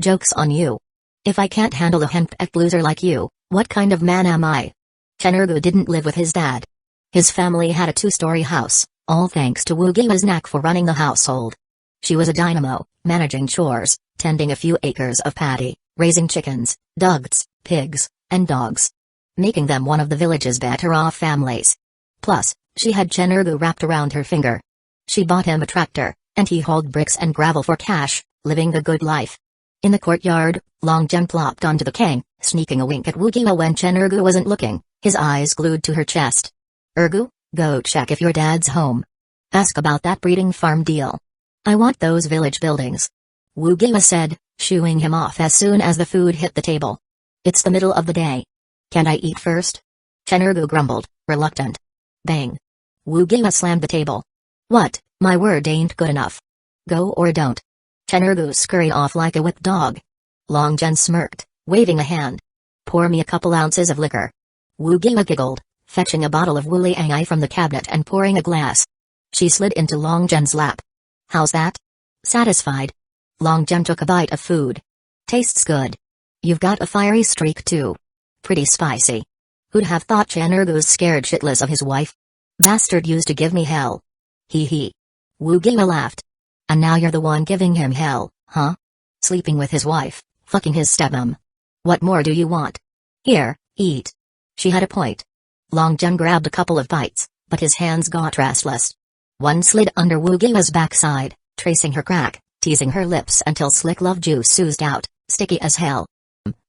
A: Joke's on you. If I can't handle a henpecked loser like you, what kind of man am I? Chen Ergu didn't live with his dad. His family had a 2-story house, all thanks to Wu Gima's knack for running the household. She was a dynamo, managing chores, tending a few acres of paddy, raising chickens, ducks, pigs, and dogs. Making them one of the village's better-off families. Plus, she had Chen Ergu wrapped around her finger. She bought him a tractor, and he hauled bricks and gravel for cash, living the good life. In the courtyard, Long Jen plopped onto the kang, sneaking a wink at Wu Gima when Chen Ergu wasn't looking, his eyes glued to her chest. Ergu, go check if your dad's home. Ask about that breeding farm deal. I want those village buildings. Wu Gima said, shooing him off as soon as the food hit the table. It's the middle of the day. Can I eat first? Chen Ergu grumbled, reluctant. Bang. Wu Gima slammed the table. What, my word ain't good enough. Go or don't. Chen scurried off like a whipped dog. Long Jen smirked, waving a hand. Pour me a couple ounces of liquor. Wu Gima giggled, fetching a bottle of Wu Liang from the cabinet and pouring a glass. She slid into Long Jen's lap. How's that? Satisfied? Long Jen took a bite of food. Tastes good. You've got a fiery streak too. Pretty spicy. Who'd have thought Chen scared shitless of his wife? Bastard used to give me hell. Hee hee. Wu Gima laughed. And now you're the one giving him hell, huh? Sleeping with his wife, fucking his stepmom. What more do you want? Here, eat. She had a point. Long Jen grabbed a couple of bites, but his hands got restless. One slid under Wu Gima's backside, tracing her crack, teasing her lips until slick love juice oozed out, sticky as hell.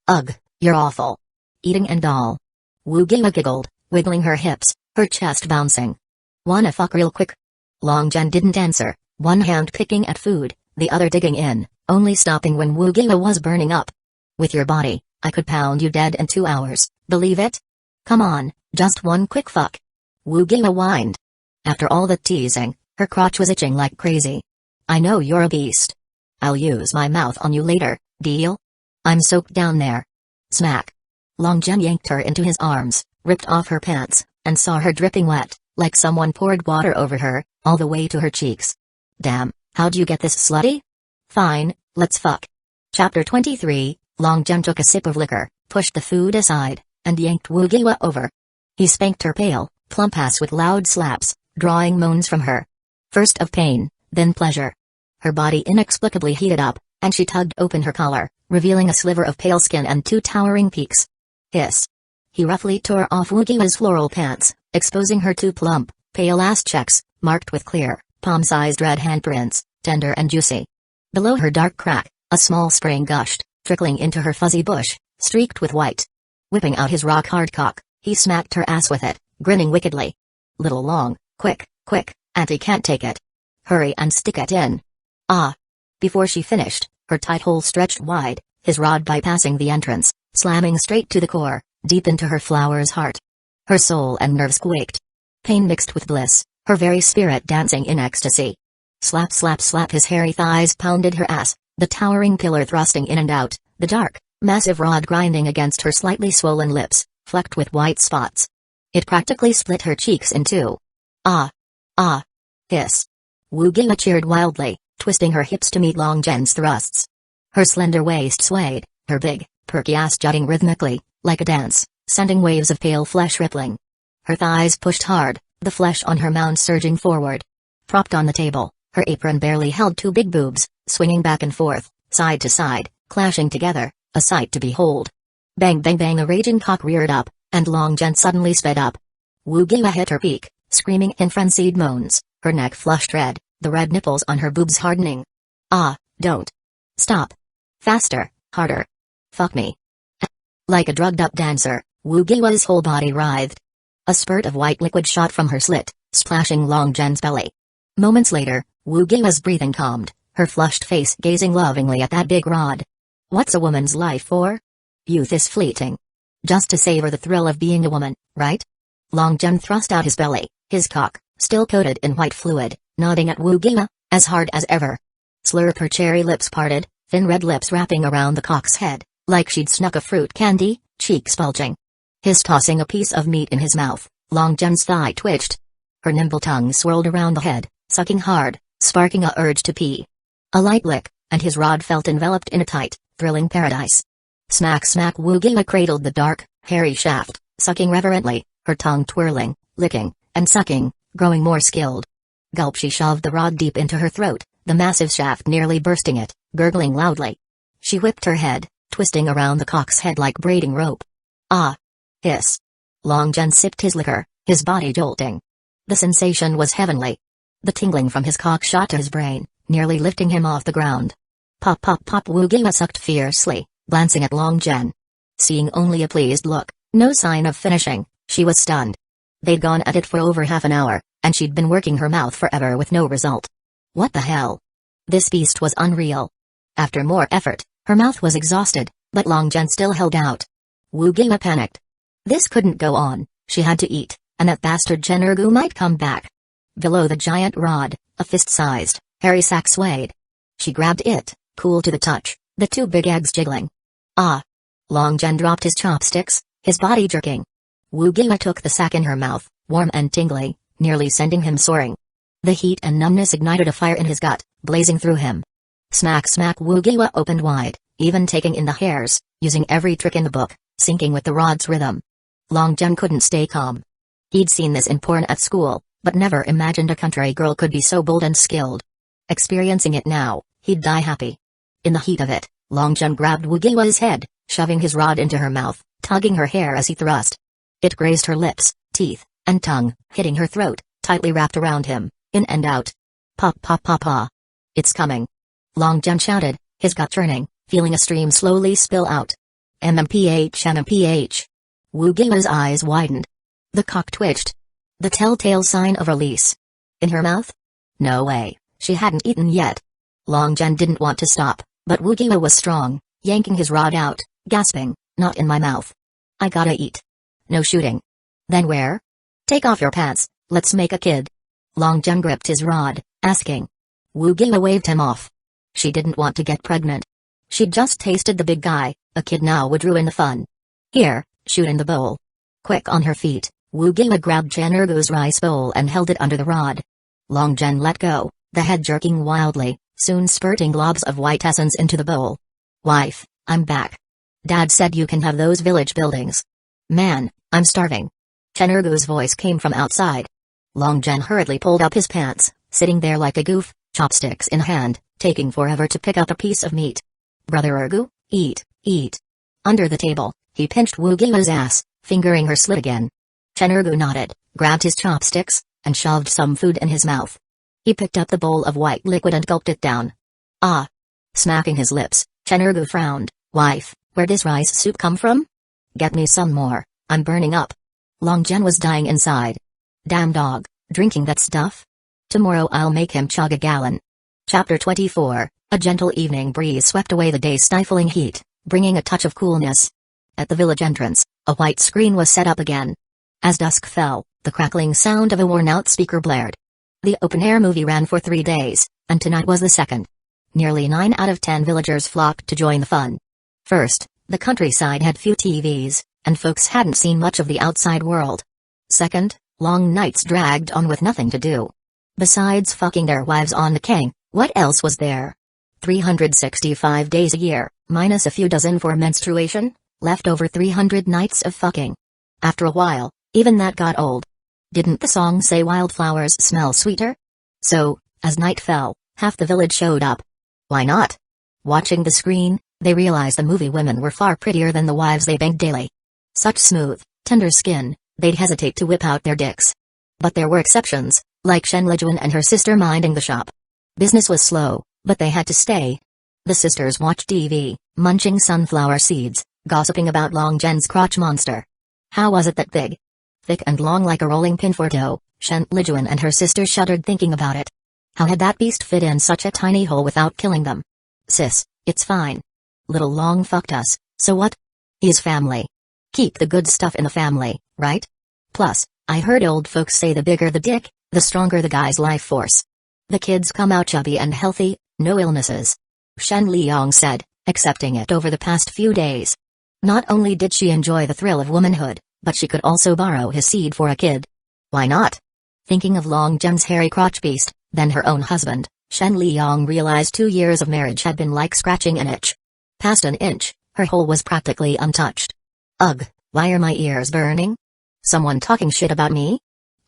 A: Ugh, you're awful. Eating and all. Wu Gima giggled, wiggling her hips, her chest bouncing. Wanna fuck real quick? Long Jen didn't answer, one hand picking at food, the other digging in, only stopping when Wu Gima was burning up. With your body, I could pound you dead in 2 hours, believe it? Come on, just one quick fuck. Wu Gima whined. After all the teasing, her crotch was itching like crazy. I know you're a beast. I'll use my mouth on you later, deal? I'm soaked down there. Smack. Long Jen yanked her into his arms, ripped off her pants, and saw her dripping wet, like someone poured water over her, all the way to her cheeks. Damn, how'd you get this slutty? Fine, let's fuck. Chapter 23, Long Jen took a sip of liquor, pushed the food aside, and yanked Wu Gima over. He spanked her pale, plump ass with loud slaps, drawing moans from her. First of pain, then pleasure. Her body inexplicably heated up, and she tugged open her collar, revealing a sliver of pale skin and 2 towering peaks. Hiss. He roughly tore off Wu Gima's floral pants, exposing her 2 plump, pale ass cheeks, marked with clear, palm-sized red handprints, tender and juicy. Below her dark crack, a small spring gushed, trickling into her fuzzy bush, streaked with white. Whipping out his rock-hard cock, he smacked her ass with it, grinning wickedly. Little Long, quick, Auntie can't take it. Hurry and stick it in. Ah. Before she finished, her tight hole stretched wide, his rod bypassing the entrance, slamming straight to the core, deep into her flower's heart. Her soul and nerves quaked. Pain mixed with bliss, her very spirit dancing in ecstasy. Slap slap slap, his hairy thighs pounded her ass, the towering pillar thrusting in and out, the dark, massive rod grinding against her slightly swollen lips, flecked with white spots. It practically split her cheeks in 2. Ah. Ah. Hiss. Wu Gima cheered wildly, twisting her hips to meet Long Jen's thrusts. Her slender waist swayed, her big, perky ass jutting rhythmically, like a dance, sending waves of pale flesh rippling. Her thighs pushed hard, the flesh on her mound surging forward. Propped on the table, her apron barely held 2 big boobs, swinging back and forth, side to side, clashing together, a sight to behold. Bang bang bang, a raging cock reared up, and Long Jen suddenly sped up. Wu Gima hit her peak, screaming in frenzied moans, her neck flushed red, the red nipples on her boobs hardening. Ah, don't. Stop. Faster, harder. Fuck me. Like a drugged-up dancer, Wu Gima's whole body writhed. A spurt of white liquid shot from her slit, splashing Long Jen's belly. Moments later, Wu Gima's breathing calmed, her flushed face gazing lovingly at that big rod. What's a woman's life for? Youth is fleeting. Just to savor the thrill of being a woman, right? Long Jen thrust out his belly, his cock, still coated in white fluid, nodding at Wu Gima, as hard as ever. Slurp, her cherry lips parted, thin red lips wrapping around the cock's head, like she'd snuck a fruit candy, cheeks bulging. His tossing a piece of meat in his mouth, Long Jen's thigh twitched. Her nimble tongue swirled around the head, sucking hard, sparking a urge to pee. A light lick, and his rod felt enveloped in a tight, thrilling paradise. Smack smack, Wu Gima cradled the dark, hairy shaft, sucking reverently, her tongue twirling, licking, and sucking, growing more skilled. Gulp, she shoved the rod deep into her throat, the massive shaft nearly bursting it, gurgling loudly. She whipped her head, twisting around the cock's head like braiding rope. Ah. Hiss. Long Jen sipped his liquor, his body jolting. The sensation was heavenly. The tingling from his cock shot to his brain, nearly lifting him off the ground. Pop pop pop, Wu Gima sucked fiercely, glancing at Long Jen. Seeing only a pleased look, no sign of finishing, she was stunned. They'd gone at it for over half an hour, and she'd been working her mouth forever with no result. What the hell? This beast was unreal. After more effort, her mouth was exhausted, but Long Jen still held out. Wu Gima panicked. This couldn't go on, she had to eat, and that bastard Chen might come back. Below the giant rod, a fist-sized, hairy sack swayed. She grabbed it, cool to the touch, the two big eggs jiggling. Ah! Long Jen dropped his chopsticks, his body jerking. Wugiwa took the sack in her mouth, warm and tingly, nearly sending him soaring. The heat and numbness ignited a fire in his gut, blazing through him. Smack smack, Wugiwa opened wide, even taking in the hairs, using every trick in the book, syncing with the rod's rhythm. Long Jen couldn't stay calm. He'd seen this in porn at school, but never imagined a country girl could be so bold and skilled. Experiencing it now, he'd die happy. In the heat of it, Long Jen grabbed Wugiwa's head, shoving his rod into her mouth, tugging her hair as he thrust. It grazed her lips, teeth, and tongue, hitting her throat, tightly wrapped around him, in and out. Pop pop pop pop. It's coming. Long Jen shouted, his gut turning, feeling a stream slowly spill out. MMPH. Wugiwa's eyes widened. The cock twitched. The telltale sign of release. In her mouth? No way, she hadn't eaten yet. Long Jen didn't want to stop, but Wugiwa was strong, yanking his rod out, gasping, not in my mouth. I gotta eat. No shooting. Then where? Take off your pants, let's make a kid. Long Jen gripped his rod, asking. Wugiwa waved him off. She didn't want to get pregnant. She'd just tasted the big guy, a kid now would ruin the fun. Here, shoot in the bowl. Quick on her feet, Wugiwa grabbed Chenergu's rice bowl and held it under the rod. Long Jen let go, the head jerking wildly, soon spurting globs of white essence into the bowl. Wife, I'm back. Dad said you can have those village buildings. Man, I'm starving. Chenergu's voice came from outside. Long Jen hurriedly pulled up his pants, sitting there like a goof, chopsticks in hand, taking forever to pick up a piece of meat. Brother Ergu, eat, eat. Under the table, he pinched Wugiwa's ass, fingering her slit again. Chenergu nodded, grabbed his chopsticks, and shoved some food in his mouth. He picked up the bowl of white liquid and gulped it down. Ah! Smacking his lips, Chenergu frowned. Wife, where'd this rice soup come from? Get me some more, I'm burning up. Long Jen was dying inside. Damn dog, drinking that stuff? Tomorrow I'll make him chug a gallon. Chapter 24, a gentle evening breeze swept away the day's stifling heat, bringing a touch of coolness. At the village entrance, a white screen was set up again. As dusk fell, the crackling sound of a worn-out speaker blared. The open-air movie ran for 3 days, and tonight was the second. Nearly 9 out of 10 villagers flocked to join the fun. First, the countryside had few TVs, and folks hadn't seen much of the outside world. Second, long nights dragged on with nothing to do. Besides fucking their wives on the king, what else was there? 365 days a year, minus a few dozen for menstruation, left over 300 nights of fucking. After a while, even that got old. Didn't the song say wildflowers smell sweeter? So, as night fell, half the village showed up. Why not? Watching the screen, they realized the movie women were far prettier than the wives they banged daily. Such smooth, tender skin, they'd hesitate to whip out their dicks. But there were exceptions, like Shen Lijuan and her sister minding the shop. Business was slow, but they had to stay. The sisters watched TV, munching sunflower seeds, gossiping about Long Jen's crotch monster. How was it that big? Thick and long like a rolling pin for dough, Shen Lijuan and her sister shuddered thinking about it. How had that beast fit in such a tiny hole without killing them? Sis, it's fine. Little Long fucked us, so what? He's family. Keep the good stuff in the family, right? Plus, I heard old folks say the bigger the dick, the stronger the guy's life force. The kids come out chubby and healthy, no illnesses. Shen Liang said, accepting it over the past few days. Not only did she enjoy the thrill of womanhood, but she could also borrow his seed for a kid. Why not? Thinking of Long Jen's hairy crotch beast, then her own husband, Shen Liang realized 2 years of marriage had been like scratching an itch. Past an inch, her hole was practically untouched. Ugh, why are my ears burning? Someone talking shit about me?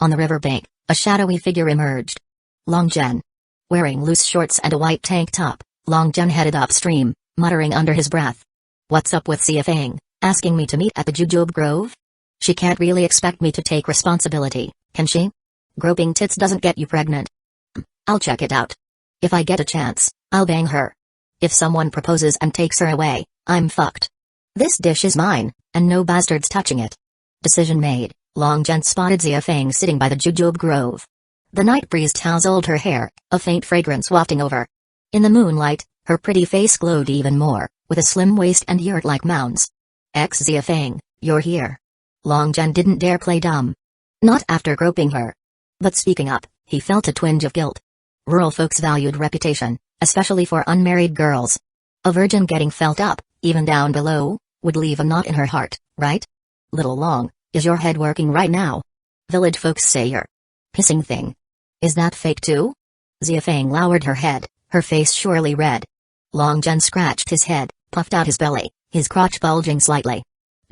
A: On the riverbank, a shadowy figure emerged. Long Jen. Wearing loose shorts and a white tank top, Long Jen headed upstream, muttering under his breath. What's up with Siafang, asking me to meet at the Jujube Grove? She can't really expect me to take responsibility, can she? Groping tits doesn't get you pregnant. I'll check it out. If I get a chance, I'll bang her. If someone proposes and takes her away, I'm fucked. This dish is mine, and no bastards touching it. Decision made, Long Jen spotted Siafang sitting by the Jujube Grove. The night breeze tousled her hair, a faint fragrance wafting over. In the moonlight, her pretty face glowed even more, with a slim waist and yurt-like mounds. Siafang, you're here. Long Jen didn't dare play dumb. Not after groping her. But speaking up, he felt a twinge of guilt. Rural folks valued reputation, especially for unmarried girls. A virgin getting felt up, even down below, would leave a knot in her heart, right? Little Long, is your head working right now? Village folks say you're pissing thing. Is that fake too? Xiafang lowered her head, her face surely red. Long Zhen scratched his head, puffed out his belly, his crotch bulging slightly.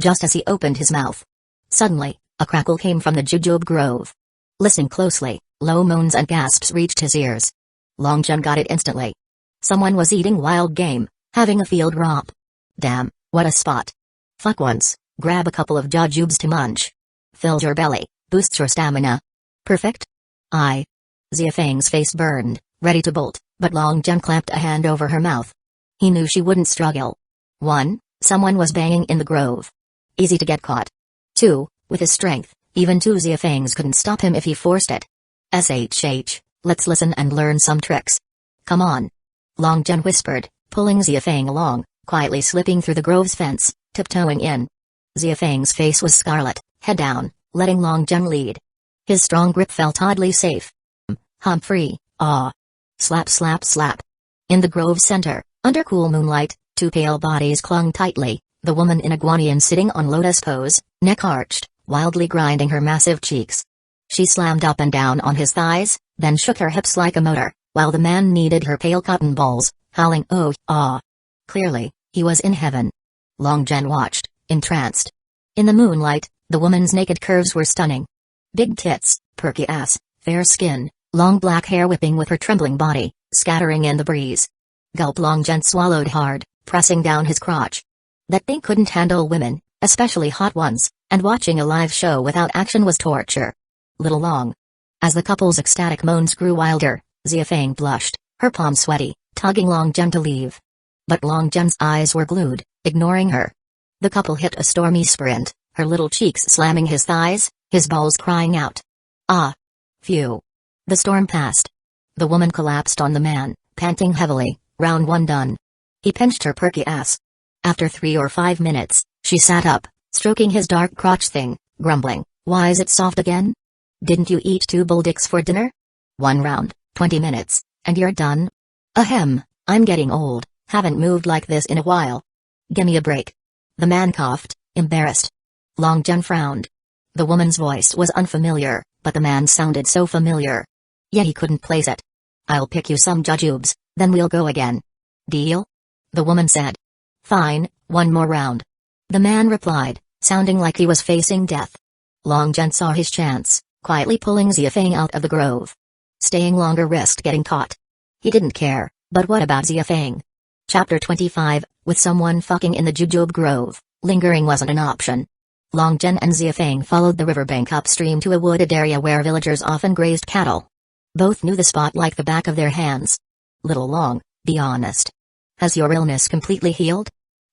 A: Just as he opened his mouth. Suddenly, a crackle came from the jujube grove. Listen closely, low moans and gasps reached his ears. Long Zhen got it instantly. Someone was eating wild game, having a field romp. Damn, what a spot. Fuck once, grab a couple of jujubes to munch. Fills your belly, boosts your stamina. Perfect? Aye. Xiafang's face burned, ready to bolt, but Long Zhen clapped a hand over her mouth. He knew she wouldn't struggle. 1. Someone was banging in the grove. Easy to get caught. 2. With his strength, even two Xiafangs couldn't stop him if he forced it. SHH, let's listen and learn some tricks. Come on. Long Zhen whispered, pulling Xiafang along, quietly slipping through the grove's fence, tiptoeing in. Xiafang's face was scarlet, head down, letting Long Zhen lead. His strong grip felt oddly safe. Humphrey, ah. Slap slap slap. In the grove's center, under cool moonlight, two pale bodies clung tightly, the woman in a guanyin sitting on lotus pose, neck arched, wildly grinding her massive cheeks. She slammed up and down on his thighs, then shook her hips like a motor, while the man kneaded her pale cotton balls, howling oh, ah. Clearly, he was in heaven. Long Zhen watched, entranced. In the moonlight, the woman's naked curves were stunning. Big tits, perky ass, fair skin, long black hair whipping with her trembling body, scattering in the breeze. Gulp. Long Zhen swallowed hard, pressing down his crotch. That thing couldn't handle women, especially hot ones, and watching a live show without action was torture. Little Long. As the couple's ecstatic moans grew wilder, Xiafang blushed, her palm sweaty, tugging Long Zhen to leave. But Long Zhen's eyes were glued, ignoring her. The couple hit a stormy sprint, her little cheeks slamming his thighs, his balls crying out. Ah! Phew! The storm passed. The woman collapsed on the man, panting heavily, round one done. He pinched her perky ass. After 3 or 5 minutes, she sat up, stroking his dark crotch thing, grumbling, why is it soft again? Didn't you eat 2 bull dicks for dinner? 1 round, 20 minutes, and you're done? Ahem, I'm getting old, haven't moved like this in a while. Gimme a break. The man coughed, embarrassed. Long Zhen frowned. The woman's voice was unfamiliar, but the man sounded so familiar. Yet he couldn't place it. I'll pick you some jujubes, then we'll go again. Deal? The woman said. Fine, 1 more round. The man replied, sounding like he was facing death. Long Zhen saw his chance, quietly pulling Xiafang out of the grove. Staying longer risked getting caught. He didn't care, but what about Xiafang? Chapter 25, with someone fucking in the jujube grove, lingering wasn't an option. Long Zhen and Xiafang followed the riverbank upstream to a wooded area where villagers often grazed cattle. Both knew the spot like the back of their hands. Little Long, be honest. Has your illness completely healed?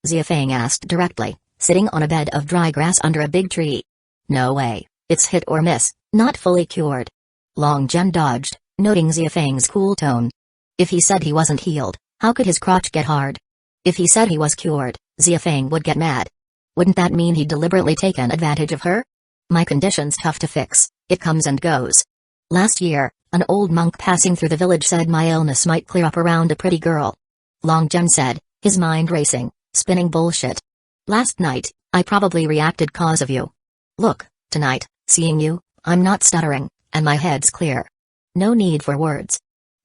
A: Xiafang asked directly, sitting on a bed of dry grass under a big tree. No way, it's hit or miss, not fully cured. Long Zhen dodged, noting Xiafang's cool tone. If he said he wasn't healed, how could his crotch get hard? If he said he was cured, Xiafang would get mad. Wouldn't that mean he'd deliberately taken advantage of her? My condition's tough to fix, it comes and goes. Last year, an old monk passing through the village said my illness might clear up around a pretty girl. Long Zhen said, his mind racing, spinning bullshit. Last night, I probably reacted cause of you. Look, tonight, seeing you, I'm not stuttering, and my head's clear. No need for words.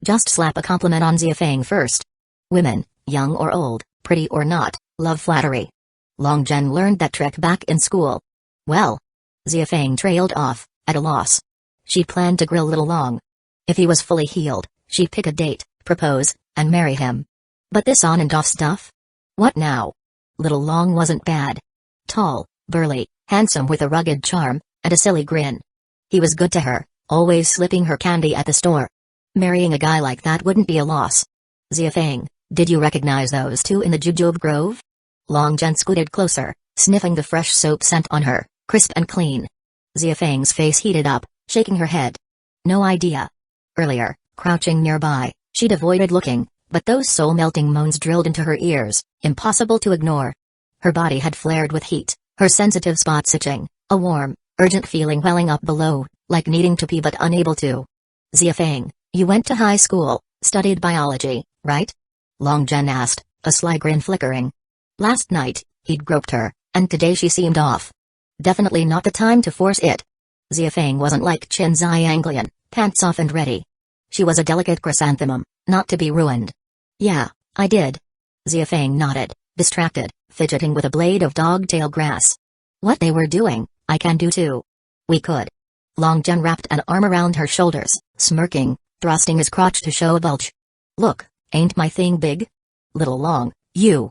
A: Just slap a compliment on Xiafang first. Women, young or old, pretty or not, love flattery. Long Zhen learned that trick back in school. Well, Xiafang trailed off, at a loss. She planned to grill Little Long. If he was fully healed, she'd pick a date, propose, and marry him. But this on and off stuff? What now? Little Long wasn't bad. Tall, burly, handsome with a rugged charm, and a silly grin. He was good to her, always slipping her candy at the store. Marrying a guy like that wouldn't be a loss. Xiafang, did you recognize those two in the jujube grove? Long Zhen scooted closer, sniffing the fresh soap scent on her, crisp and clean. Xiafang's face heated up, shaking her head. No idea. Earlier, crouching nearby, she'd avoided looking, but those soul-melting moans drilled into her ears, impossible to ignore. Her body had flared with heat, her sensitive spots itching, a warm, urgent feeling welling up below, like needing to pee but unable to. Xiafang, you went to high school, studied biology, right? Long Jen asked, a sly grin flickering. Last night, he'd groped her, and today she seemed off. Definitely not the time to force it. Xiafeng wasn't like Qin Xianglian, pants off and ready. She was a delicate chrysanthemum, not to be ruined. Yeah, I did. Xiafeng nodded, distracted, fidgeting with a blade of dogtail grass. What they were doing, I can do too. We could. Long Jen wrapped an arm around her shoulders, smirking, thrusting his crotch to show a bulge. Look, ain't my thing big? Little Long, you.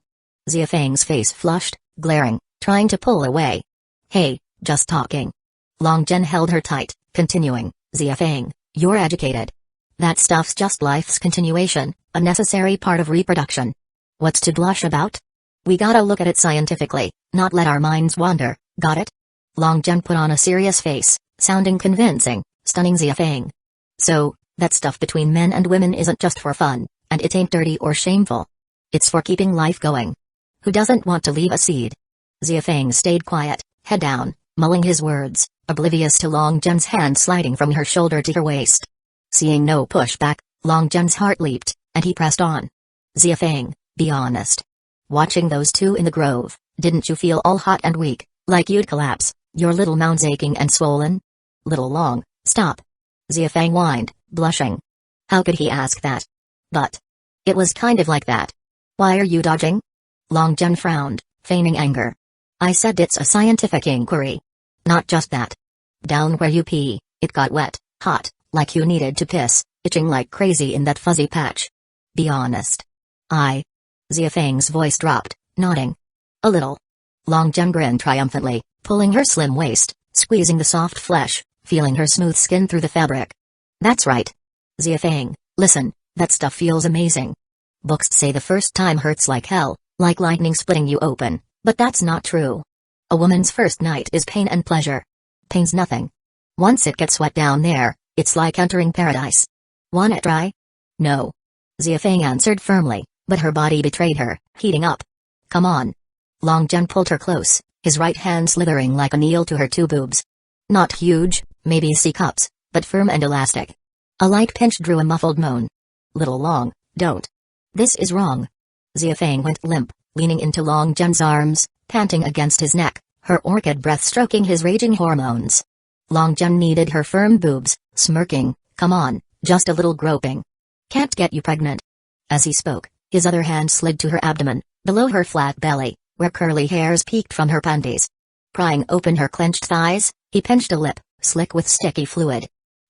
A: Xiafeng's face flushed, glaring, trying to pull away. Hey, just talking. Long Jen held her tight, continuing, Xiafeng, you're educated. That stuff's just life's continuation, a necessary part of reproduction. What's to blush about? We gotta look at it scientifically, not let our minds wander, got it? Long Jen put on a serious face, sounding convincing, stunning Xiafeng. So, that stuff between men and women isn't just for fun, and it ain't dirty or shameful. It's for keeping life going. Who doesn't want to leave a seed? Xiafeng stayed quiet, head down, mulling his words, oblivious to Long Jen's hand sliding from her shoulder to her waist. Seeing no pushback, Long Jen's heart leaped, and he pressed on. Xiafeng, be honest. Watching those two in the grove, didn't you feel all hot and weak, like you'd collapse, your little mounds aching and swollen? Little Long, stop. Xiafeng whined, blushing. How could he ask that? But it was kind of like that. Why are you dodging? Long Jen frowned, feigning anger. I said it's a scientific inquiry. Not just that. Down where you pee, it got wet, hot, like you needed to piss, itching like crazy in that fuzzy patch. Be honest. Xiafeng's voice dropped, nodding. A little. Long Jen grinned triumphantly, pulling her slim waist, squeezing the soft flesh, feeling her smooth skin through the fabric. That's right. Xiafeng, listen, that stuff feels amazing. Books say the first time hurts like hell, like lightning splitting you open, but that's not true. A woman's first night is pain and pleasure. Pain's nothing. Once it gets wet down there, it's like entering paradise. Want it dry? No. Xiafeng answered firmly, but her body betrayed her, heating up. Come on. Long Jen pulled her close, his right hand slithering like a needle to her two boobs. Not huge, maybe C-cups, but firm and elastic. A light pinch drew a muffled moan. Little Long, don't. This is wrong. Xiafeng went limp, leaning into Long Jen's arms, panting against his neck, her orchid breath stroking his raging hormones. Long Jen kneaded her firm boobs, smirking, come on, just a little groping. Can't get you pregnant. As he spoke, his other hand slid to her abdomen, below her flat belly, where curly hairs peeked from her panties. Prying open her clenched thighs, he pinched a lip, slick with sticky fluid.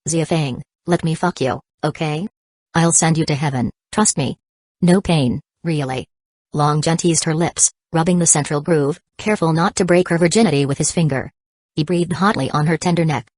A: Xiafeng, let me fuck you, okay? I'll send you to heaven, trust me. No pain, really. Long Jen teased her lips, rubbing the central groove, careful not to break her virginity with his finger. He breathed hotly on her tender neck.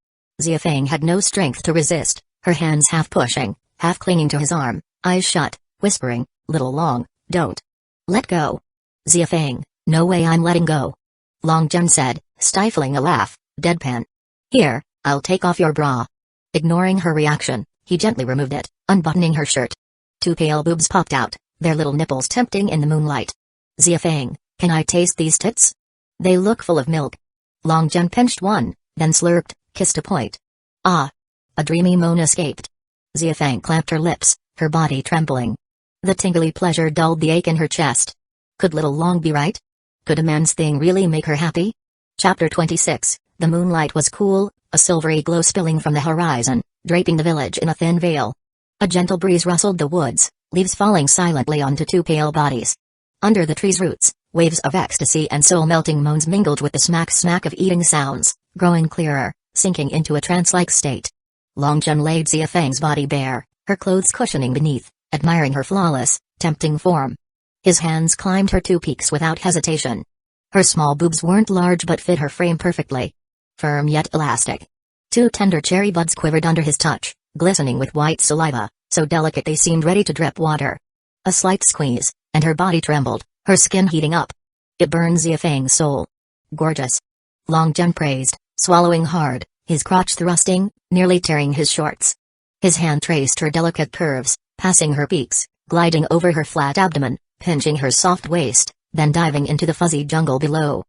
A: Xiafeng had no strength to resist, her hands half pushing, half clinging to his arm, eyes shut, whispering, Little Long, don't. Let go. Xiafeng, no way I'm letting go. Long Jen said, stifling a laugh, deadpan. Here, I'll take off your bra. Ignoring her reaction, he gently removed it, unbuttoning her shirt. Two pale boobs popped out, their little nipples tempting in the moonlight. Xiafeng, can I taste these tits? They look full of milk. Long Jen pinched one, then slurped, kissed a point. Ah! A dreamy moan escaped. Xiafeng clamped her lips, her body trembling. The tingly pleasure dulled the ache in her chest. Could Little Long be right? Could a man's thing really make her happy? Chapter 26, the moonlight was cool, a silvery glow spilling from the horizon, draping the village in a thin veil. A gentle breeze rustled the woods, leaves falling silently onto two pale bodies. Under the trees' roots, waves of ecstasy and soul-melting moans mingled with the smack-smack of eating sounds, growing clearer, sinking into a trance-like state. Long Jen laid Xiafeng's body bare, her clothes cushioning beneath, admiring her flawless, tempting form. His hands climbed her two peaks without hesitation. Her small boobs weren't large but fit her frame perfectly. Firm yet elastic. Two tender cherry buds quivered under his touch, glistening with white saliva, so delicate they seemed ready to drip water. A slight squeeze, and her body trembled, her skin heating up. It burned Xiafeng's soul. Gorgeous. Long Jen praised, swallowing hard, his crotch thrusting, nearly tearing his shorts. His hand traced her delicate curves, passing her peaks, gliding over her flat abdomen, pinching her soft waist, then diving into the fuzzy jungle below.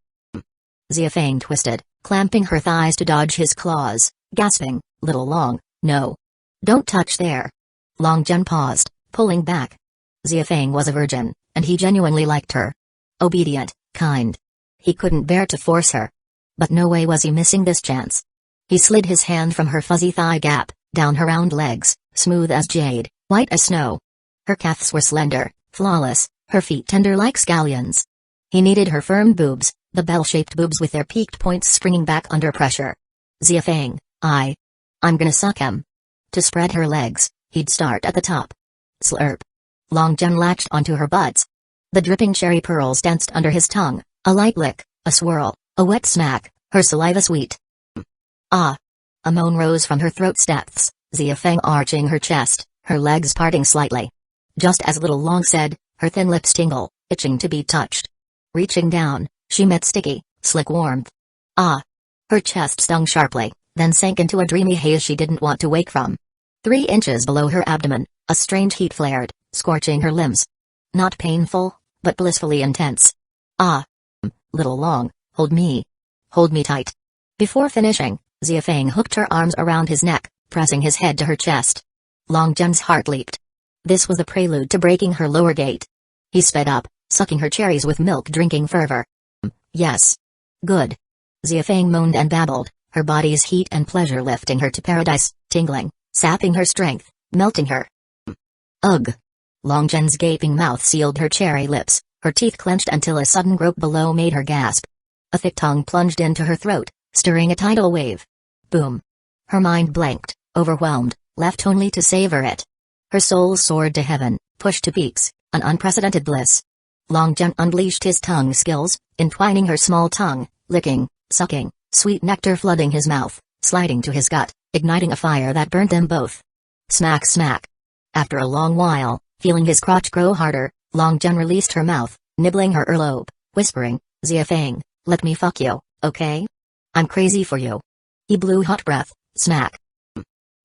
A: Xiafeng twisted, clamping her thighs to dodge his claws, gasping, Little Long, no. Don't touch there. Long Jen paused, pulling back. Ziafeng was a virgin, and he genuinely liked her. Obedient, kind. He couldn't bear to force her. But no way was he missing this chance. He slid his hand from her fuzzy thigh gap, down her round legs, smooth as jade, white as snow. Her calves were slender, flawless, her feet tender like scallions. He needed her firm boobs, the bell-shaped boobs with their peaked points springing back under pressure. Ziafeng, I'm gonna suck him. To spread her legs, he'd start at the top. Slurp. Long Jen latched onto her buds. The dripping cherry pearls danced under his tongue, a light lick, a swirl, a wet smack, her saliva sweet. Ah! A moan rose from her throat's depths, Ziafeng arching her chest, her legs parting slightly. Just as Little Long said, her thin lips tingle, itching to be touched. Reaching down, she met sticky, slick warmth. Ah! Her chest stung sharply, then sank into a dreamy haze she didn't want to wake from. 3 inches below her abdomen, a strange heat flared, scorching her limbs. Not painful, but blissfully intense. Ah! Little Long, hold me. Hold me tight. Before finishing, Ziafeng hooked her arms around his neck, pressing his head to her chest. Long Jen's heart leaped. This was a prelude to breaking her lower gate. He sped up, sucking her cherries with milk-drinking fervor. Yes. Good. Ziafeng moaned and babbled, her body's heat and pleasure lifting her to paradise, tingling, sapping her strength, melting her. Ugh. Long Jen's gaping mouth sealed her cherry lips, her teeth clenched until a sudden grope below made her gasp. A thick tongue plunged into her throat, stirring a tidal wave. Boom. Her mind blanked, overwhelmed, left only to savor it. Her soul soared to heaven, pushed to peaks, an unprecedented bliss. Long Jen unleashed his tongue skills, entwining her small tongue, licking, sucking, sweet nectar flooding his mouth, sliding to his gut, igniting a fire that burned them both. Smack smack. After a long while, feeling his crotch grow harder, Long Jen released her mouth, nibbling her earlobe, whispering, Ziafeng, let me fuck you, okay? I'm crazy for you. He blew hot breath, smack.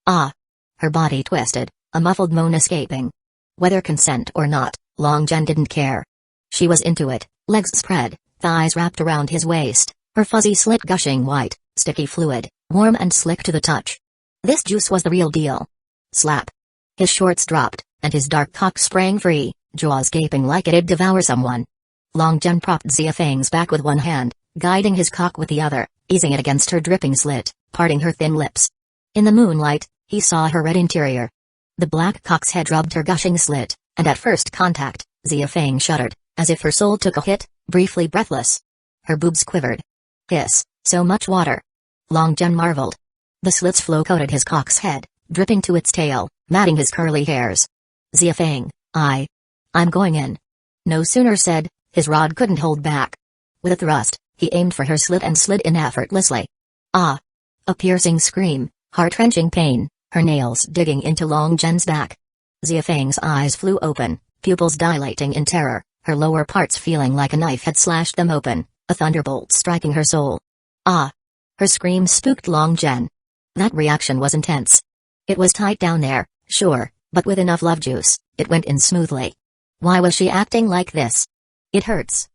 A: Ah. Her body twisted, a muffled moan escaping. Whether consent or not, Long Jen didn't care. She was into it, legs spread, thighs wrapped around his waist, her fuzzy slit gushing white, sticky fluid, warm and slick to the touch. This juice was the real deal. Slap. His shorts dropped, and his dark cock sprang free, jaws gaping like it'd devour someone. Long Jen propped Ziafeng's back with one hand, guiding his cock with the other, easing it against her dripping slit, parting her thin lips. In the moonlight, he saw her red interior. The black cock's head rubbed her gushing slit, and at first contact, Ziafeng shuddered, as if her soul took a hit, briefly breathless. Her boobs quivered. Hiss, so much water. Long Jen marveled. The slit's flow coated his cock's head, dripping to its tail, matting his curly hairs. Ziafeng, I'm going in. No sooner said, his rod couldn't hold back. With a thrust, he aimed for her slit and slid in effortlessly. Ah! A piercing scream, heart-wrenching pain, her nails digging into Long Jen's back. Ziafeng's eyes flew open, pupils dilating in terror, her lower parts feeling like a knife had slashed them open, a thunderbolt striking her soul. Ah! Her scream spooked Long Jen. That reaction was intense. It was tight down there, sure, but with enough love juice, it went in smoothly. Why was she acting like this? It hurts.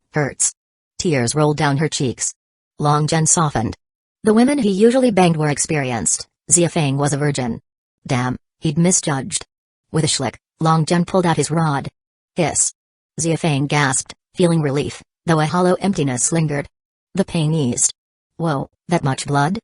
A: Tears rolled down her cheeks. Long Jen softened. The women he usually banged were experienced. Ziafeng was a virgin. Damn, he'd misjudged. With a schlick, Long Jen pulled out his rod. Hiss. Ziafeng gasped, feeling relief, though a hollow emptiness lingered. The pain eased. Whoa, that much blood?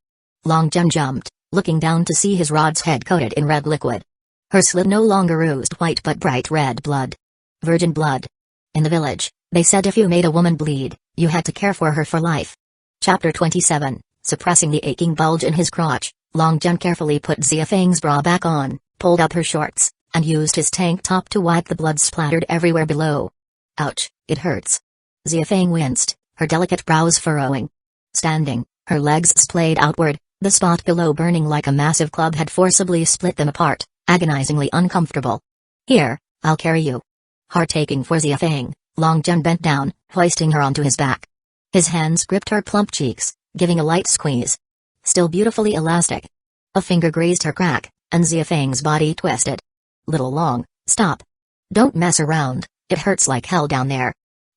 A: Long Jen jumped, looking down to see his rod's head coated in red liquid. Her slit no longer oozed white but bright red blood. Virgin blood. In the village, they said if you made a woman bleed, you had to care for her for life. Chapter 27, suppressing the aching bulge in his crotch, Long Jen carefully put Ziafeng's bra back on, pulled up her shorts, and used his tank top to wipe the blood splattered everywhere below. Ouch, it hurts. Ziafeng winced, her delicate brows furrowing. Standing, her legs splayed outward, the spot below burning like a massive club had forcibly split them apart, agonizingly uncomfortable. Here, I'll carry you. Heart-aching for Ziafeng, Long Jen bent down, hoisting her onto his back. His hands gripped her plump cheeks, giving a light squeeze. Still beautifully elastic. A finger grazed her crack, and Ziafeng's body twisted. Little Long, stop. Don't mess around, it hurts like hell down there.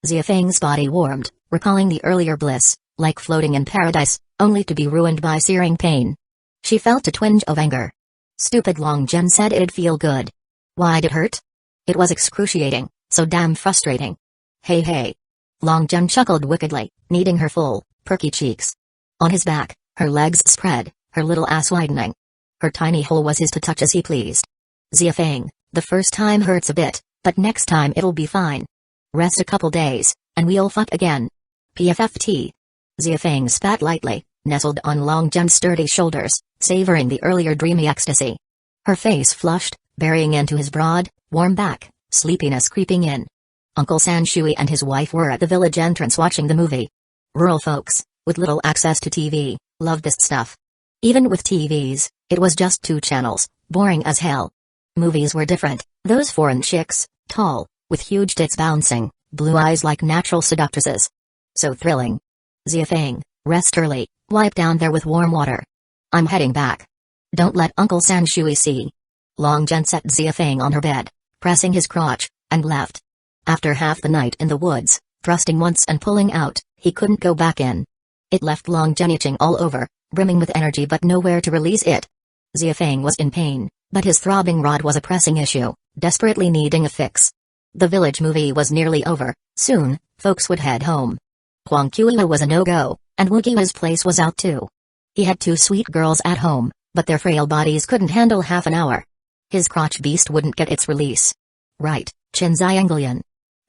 A: Ziafeng's body warmed, recalling the earlier bliss, like floating in paradise, only to be ruined by searing pain. She felt a twinge of anger. Stupid Long Jen said it'd feel good. Why'd it hurt? It was excruciating, so damn frustrating. Hey hey. Long Jen chuckled wickedly, kneading her full, perky cheeks. On his back, her legs spread, her little ass widening. Her tiny hole was his to touch as he pleased. Ziafang, the first time hurts a bit, but next time it'll be fine. Rest a couple days, and we'll fuck again. PFFT. Ziafang spat lightly, nestled on Long Jen's sturdy shoulders, savoring the earlier dreamy ecstasy. Her face flushed, burying into his broad, warm back, sleepiness creeping in. Uncle Sanshui and his wife were at the village entrance watching the movie. Rural folks, with little access to TV, loved this stuff. Even with TVs, it was just 2 channels, boring as hell. Movies were different, those foreign chicks, tall, with huge tits bouncing, blue eyes like natural seductresses. So thrilling. Ziafang, rest early, wipe down there with warm water. I'm heading back. Don't let Uncle Sanshui see. Long Jen set Ziafang on her bed, pressing his crotch, and left. After half the night in the woods, thrusting once and pulling out, he couldn't go back in. It left Long Jen itching all over, brimming with energy but nowhere to release it. Ziafang was in pain, but his throbbing rod was a pressing issue, desperately needing a fix. The village movie was nearly over, soon, folks would head home. Huangqiu was a no-go, and Wuqiu's place was out too. He had 2 sweet girls at home, but their frail bodies couldn't handle half an hour. His crotch beast wouldn't get its release. Right, Chen Xianglian.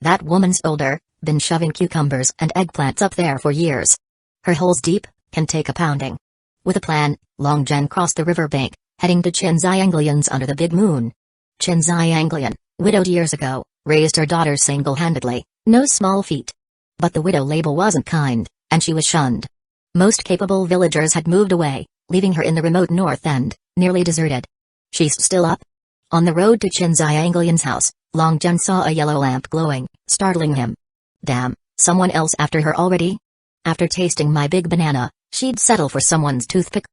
A: That woman's older, been shoving cucumbers and eggplants up there for years. Her hole's deep, can take a pounding. With a plan, Long Jen crossed the river bank, heading to Chen Xianglian's under the big moon. Chen Xianglian, widowed years ago, raised her daughters single-handedly, no small feat. But the widow label wasn't kind, and she was shunned. Most capable villagers had moved away, leaving her in the remote north end, nearly deserted. She's still up? On the road to Chen Xianglian's house, Long Jen saw a yellow lamp glowing, startling him. Damn, someone else after her already? After tasting my big banana, she'd settle for someone's toothpick.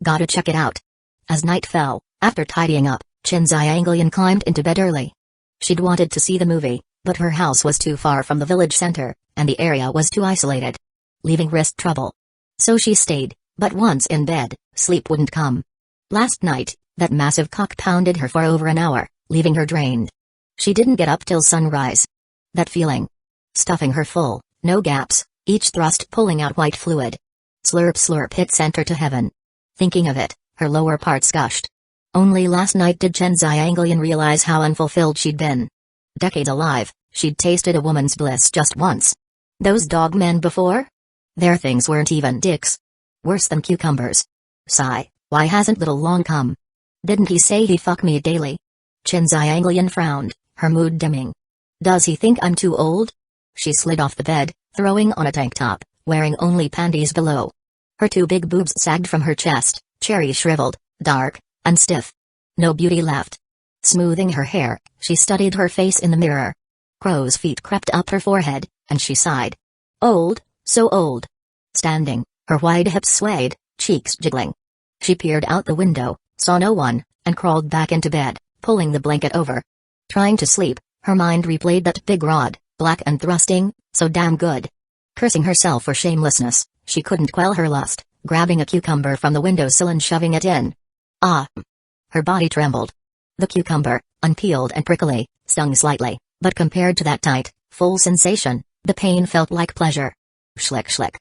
A: Gotta check it out. As night fell, after tidying up, Chen Xianglian climbed into bed early. She'd wanted to see the movie, but her house was too far from the village center, and the area was too isolated. Leaving risked trouble. So she stayed, but once in bed, sleep wouldn't come. Last night, that massive cock pounded her for over an hour, leaving her drained. She didn't get up till sunrise. That feeling. Stuffing her full, no gaps, each thrust pulling out white fluid. Slurp slurp hit center to heaven. Thinking of it, her lower parts gushed. Only last night did Chen Xianglian realize how unfulfilled she'd been. Decades alive, she'd tasted a woman's bliss just once. Those dog men before? Their things weren't even dicks. Worse than cucumbers. Sigh, why hasn't little Long come? Didn't he say he'd fuck me daily? Chen Xianglian frowned, her mood dimming. Does he think I'm too old? She slid off the bed, throwing on a tank top, wearing only panties below. Her 2 big boobs sagged from her chest, cherry shriveled, dark, and stiff. No beauty left. Smoothing her hair, she studied her face in the mirror. Crow's feet crept up her forehead, and she sighed. Old, so old. Standing, her wide hips swayed, cheeks jiggling. She peered out the window, saw no one, and crawled back into bed, pulling the blanket over. Trying to sleep, her mind replayed that big rod, black and thrusting, so damn good. Cursing herself for shamelessness, she couldn't quell her lust, grabbing a cucumber from the windowsill and shoving it in. Ah! Her body trembled. The cucumber, unpeeled and prickly, stung slightly, but compared to that tight, full sensation, the pain felt like pleasure. Schlick schlick.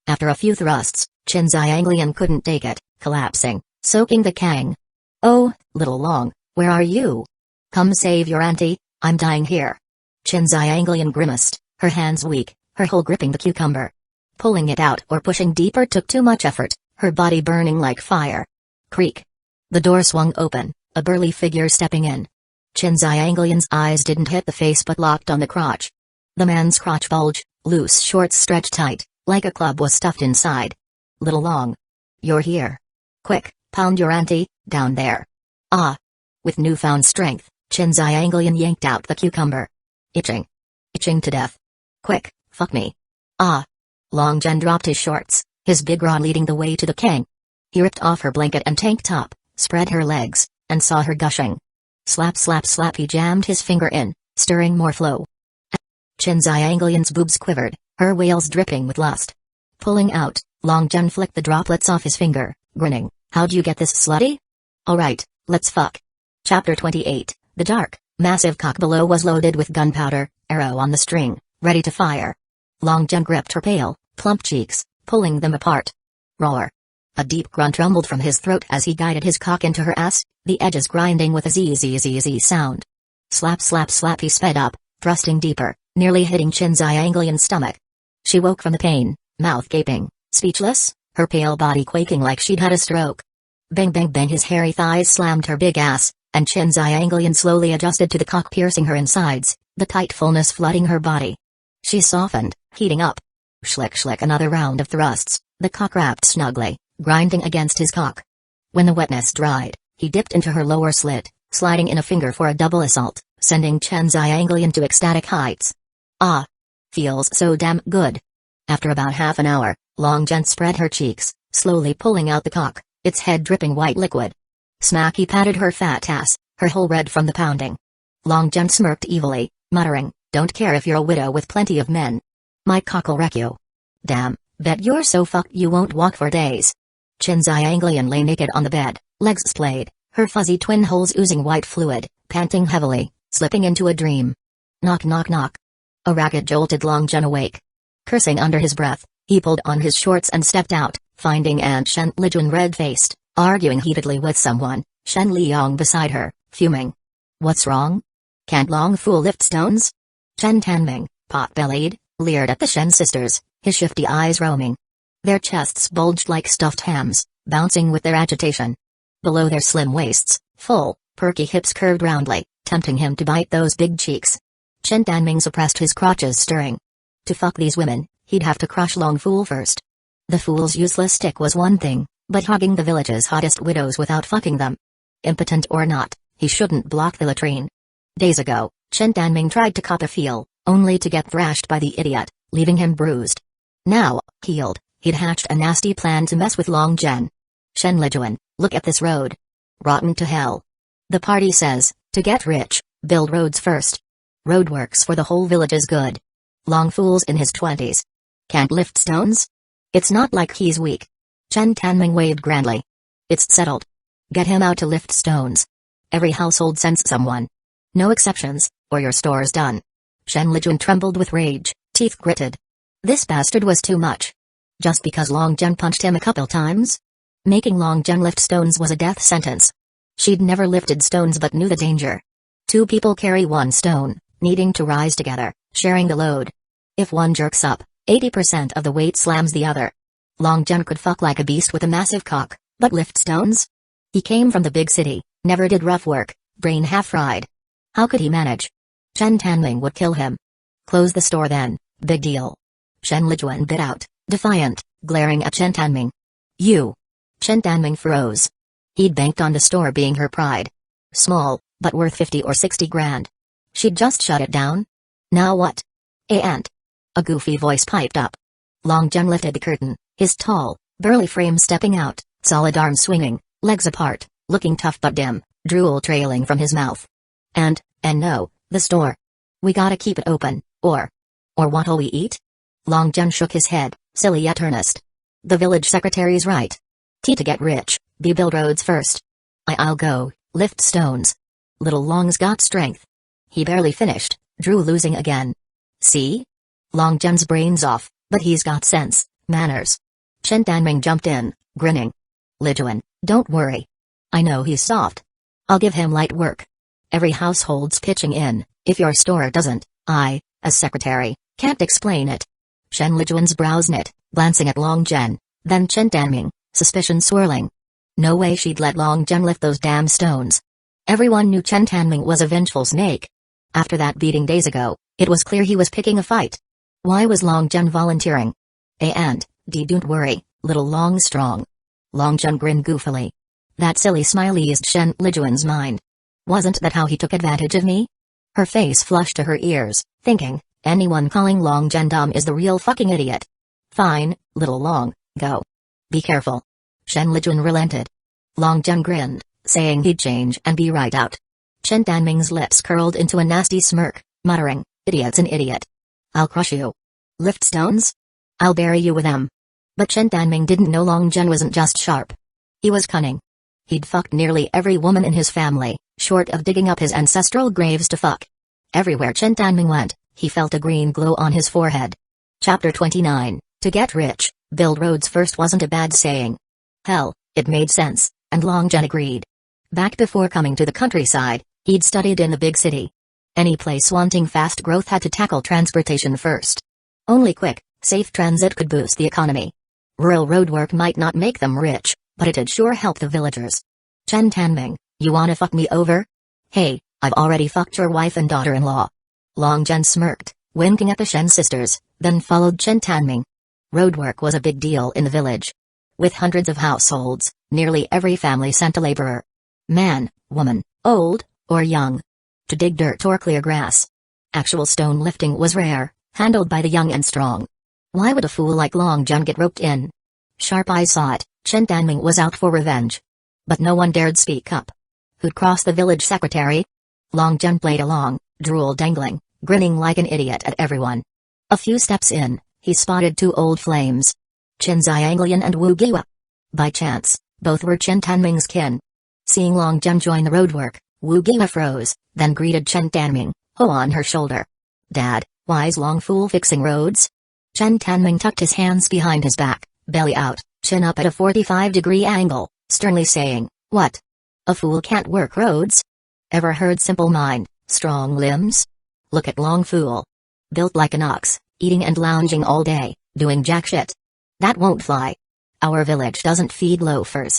A: After a few thrusts, Chen Xianglian couldn't take it, collapsing, soaking the kang. Oh, little Long, where are you? Come save your auntie, I'm dying here. Chen Xianglian grimaced, her hands weak, her hole gripping the cucumber. Pulling it out or pushing deeper took too much effort, her body burning like fire. Creak. The door swung open, a burly figure stepping in. Chen Xianglian's eyes didn't hit the face but locked on the crotch. The man's crotch bulged, loose shorts stretched tight, like a club was stuffed inside. Little Long. You're here. Quick, pound your auntie, down there. Ah. With newfound strength, Chen Xianglian yanked out the cucumber. Itching. Itching to death. Quick, fuck me. Ah. Long Jen dropped his shorts, his big rod leading the way to the king. He ripped off her blanket and tank top, spread her legs, and saw her gushing. Slap slap slap, he jammed his finger in, stirring more flow. Chen Xianglian's boobs quivered, her wails dripping with lust. Pulling out, Long Jen flicked the droplets off his finger, grinning. How'd you get this slutty? Alright, let's fuck. Chapter 28, The Dark, Massive cock below was loaded with gunpowder, arrow on the string, ready to fire. Long Jen gripped her pale, plump cheeks, pulling them apart. Roar. A deep grunt rumbled from his throat as he guided his cock into her ass, the edges grinding with a zzz sound. Slap slap slap he sped up, thrusting deeper, nearly hitting Chen's Anglian stomach. She woke from the pain, mouth gaping, speechless, her pale body quaking like she'd had a stroke. Bang bang bang his hairy thighs slammed her big ass, and Chen's Anglian slowly adjusted to the cock piercing her insides, the tight fullness flooding her body. She softened, heating up. Schlick schlick another round of thrusts, the cock wrapped snugly, grinding against his cock. When the wetness dried, he dipped into her lower slit, sliding in a finger for a double assault, sending Chen's Anglian to ecstatic heights. Ah! Feels so damn good. After about half an hour, Long Jen spread her cheeks, slowly pulling out the cock, its head dripping white liquid. Smack he patted her fat ass, her hole red from the pounding. Long Jen smirked evilly, muttering, "Don't care if you're a widow with plenty of men. My cock'll wreck you. Damn, bet you're so fucked you won't walk for days." Chen's Anglian lay naked on the bed, legs splayed, her fuzzy twin holes oozing white fluid, panting heavily, slipping into a dream. Knock knock knock. A racket jolted Long Jen awake. Cursing under his breath, he pulled on his shorts and stepped out, finding Aunt Shen Lijun red-faced, arguing heatedly with someone, Shen Liang beside her, fuming. "What's wrong? Can't Long Fool lift stones?" Chen Tanming, pot-bellied, leered at the Shen sisters, his shifty eyes roaming. Their chests bulged like stuffed hams, bouncing with their agitation. Below their slim waists, full, perky hips curved roundly, tempting him to bite those big cheeks. Chen Tanming suppressed his crotches stirring. To fuck these women, he'd have to crush Long Fool first. The fool's useless stick was one thing, but hugging the village's hottest widows without fucking them. Impotent or not, he shouldn't block the latrine. Days ago, Chen Tanming tried to cop a feel, only to get thrashed by the idiot, leaving him bruised. Now, healed, he'd hatched a nasty plan to mess with Long Jen. "Shen Lijuan, look at this road. Rotten to hell. The party says, to get rich, build roads first. Roadworks for the whole village's good. Long Fool's in his 20s. Can't lift stones? It's not like he's weak." Chen Tanming waved grandly. "It's settled. Get him out to lift stones. Every household sends someone. No exceptions, or your store's done." Shen Lijuan trembled with rage, teeth gritted. This bastard was too much. Just because Long Jen punched him a couple times? Making Long Jen lift stones was a death sentence. She'd never lifted stones but knew the danger. Two people carry one stone, needing to rise together, sharing the load. If one jerks up, 80% of the weight slams the other. Long Jen could fuck like a beast with a massive cock, but lift stones? He came from the big city, never did rough work, brain half fried. How could he manage? Chen Tanming would kill him. Close the store then, big deal. Shen Lijuan bit out, defiant, glaring at Chen Tanming. "You." Chen Tanming froze. He'd banked on the store being her pride. Small, but worth 50 or 60 grand. She'd just shut it down? Now what? "Hey Aunt." A goofy voice piped up. Long Jen lifted the curtain, his tall, burly frame stepping out, solid arms swinging, legs apart, looking tough but dim, drool trailing from his mouth. And no, the store. We gotta keep it open, or what'll we eat?" Long Jen shook his head, silly yet earnest. "The village secretary's right. T to get rich, B build roads first. I'll go, lift stones. Little Long's got strength." He barely finished, Drew losing again. "See? Long Jen's brains off, but he's got sense, manners." Chen Tanming jumped in, grinning. "Lijuan, don't worry. I know he's soft. I'll give him light work. Every household's pitching in, if your store doesn't, I, as secretary, can't explain it." Shen Lijuan's brows knit, glancing at Long Jen, then Chen Tanming, suspicion swirling. No way she'd let Long Jen lift those damn stones. Everyone knew Chen Tanming was a vengeful snake. After that beating days ago, it was clear he was picking a fight. Why was Long Jen volunteering? And don't worry, little Long strong." Long Jen grinned goofily. That silly smile eased Shen Lijuan's mind. Wasn't that how he took advantage of me? Her face flushed to her ears, thinking, anyone calling Long Jen dumb is the real fucking idiot. "Fine, little Long, go. Be careful." Shen Lijuan relented. Long Jen grinned, saying he'd change and be right out. Chen Tanming's lips curled into a nasty smirk, muttering, "Idiot's an idiot. I'll crush you. Lift stones? I'll bury you with them." But Chen Tanming didn't know Long Jen wasn't just sharp. He was cunning. He'd fucked nearly every woman in his family, short of digging up his ancestral graves to fuck. Everywhere Chen Tanming went, he felt a green glow on his forehead. Chapter 29, To get rich, build roads first wasn't a bad saying. Hell, it made sense, and Long Jen agreed. Back before coming to the countryside, he'd studied in the big city. Any place wanting fast growth had to tackle transportation first. Only quick, safe transit could boost the economy. Rural roadwork might not make them rich, but it'd sure help the villagers. Chen Tanming, you wanna fuck me over? Hey, I've already fucked your wife and daughter-in-law. Long Jen smirked, winking at the Shen sisters, then followed Chen Tanming. Roadwork was a big deal in the village. With hundreds of households, nearly every family sent a laborer. Man, woman, old, or young. To dig dirt or clear grass. Actual stone lifting was rare, handled by the young and strong. Why would a fool like Long Jen get roped in? Sharp eyes saw it, Chen Tanming was out for revenge. But no one dared speak up. Who'd cross the village secretary? Long Jen played along, drool dangling, grinning like an idiot at everyone. A few steps in, he spotted two old flames. Qin Xianglian and Wu Giwa. By chance, both were Chen Tanming's kin. Seeing Long Jen join the roadwork, Wu Giwa froze, then greeted Chen Tanming, ho on her shoulder. Dad, why's Long fool fixing roads? Chen Tanming tucked his hands behind his back, belly out, chin up at a 45-degree angle, sternly saying, what? A fool can't work roads? Ever heard simple mind, strong limbs? Look at Long fool. Built like an ox, eating and lounging all day, doing jack shit. That won't fly. Our village doesn't feed loafers.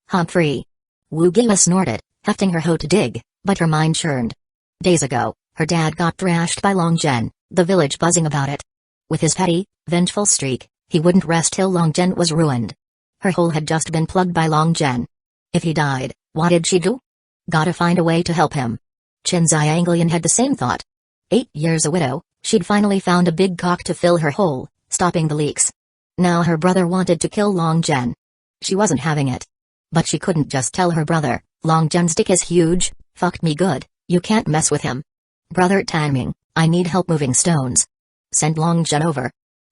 A: Humphrey. Wu Giwa snorted, hefting her hoe to dig, but her mind churned. Days ago, her dad got thrashed by Long Jen, the village buzzing about it. With his petty, vengeful streak, he wouldn't rest till Long Jen was ruined. Her hole had just been plugged by Long Jen. If he died, what did she do? Gotta find a way to help him. Qin Xianglian had the same thought. 8 years a widow, she'd finally found a big cock to fill her hole, stopping the leaks. Now her brother wanted to kill Long Jen. She wasn't having it. But she couldn't just tell her brother, Long Jen's dick is huge, fucked me good, you can't mess with him. Brother Tanming, I need help moving stones. Send Long Jen over.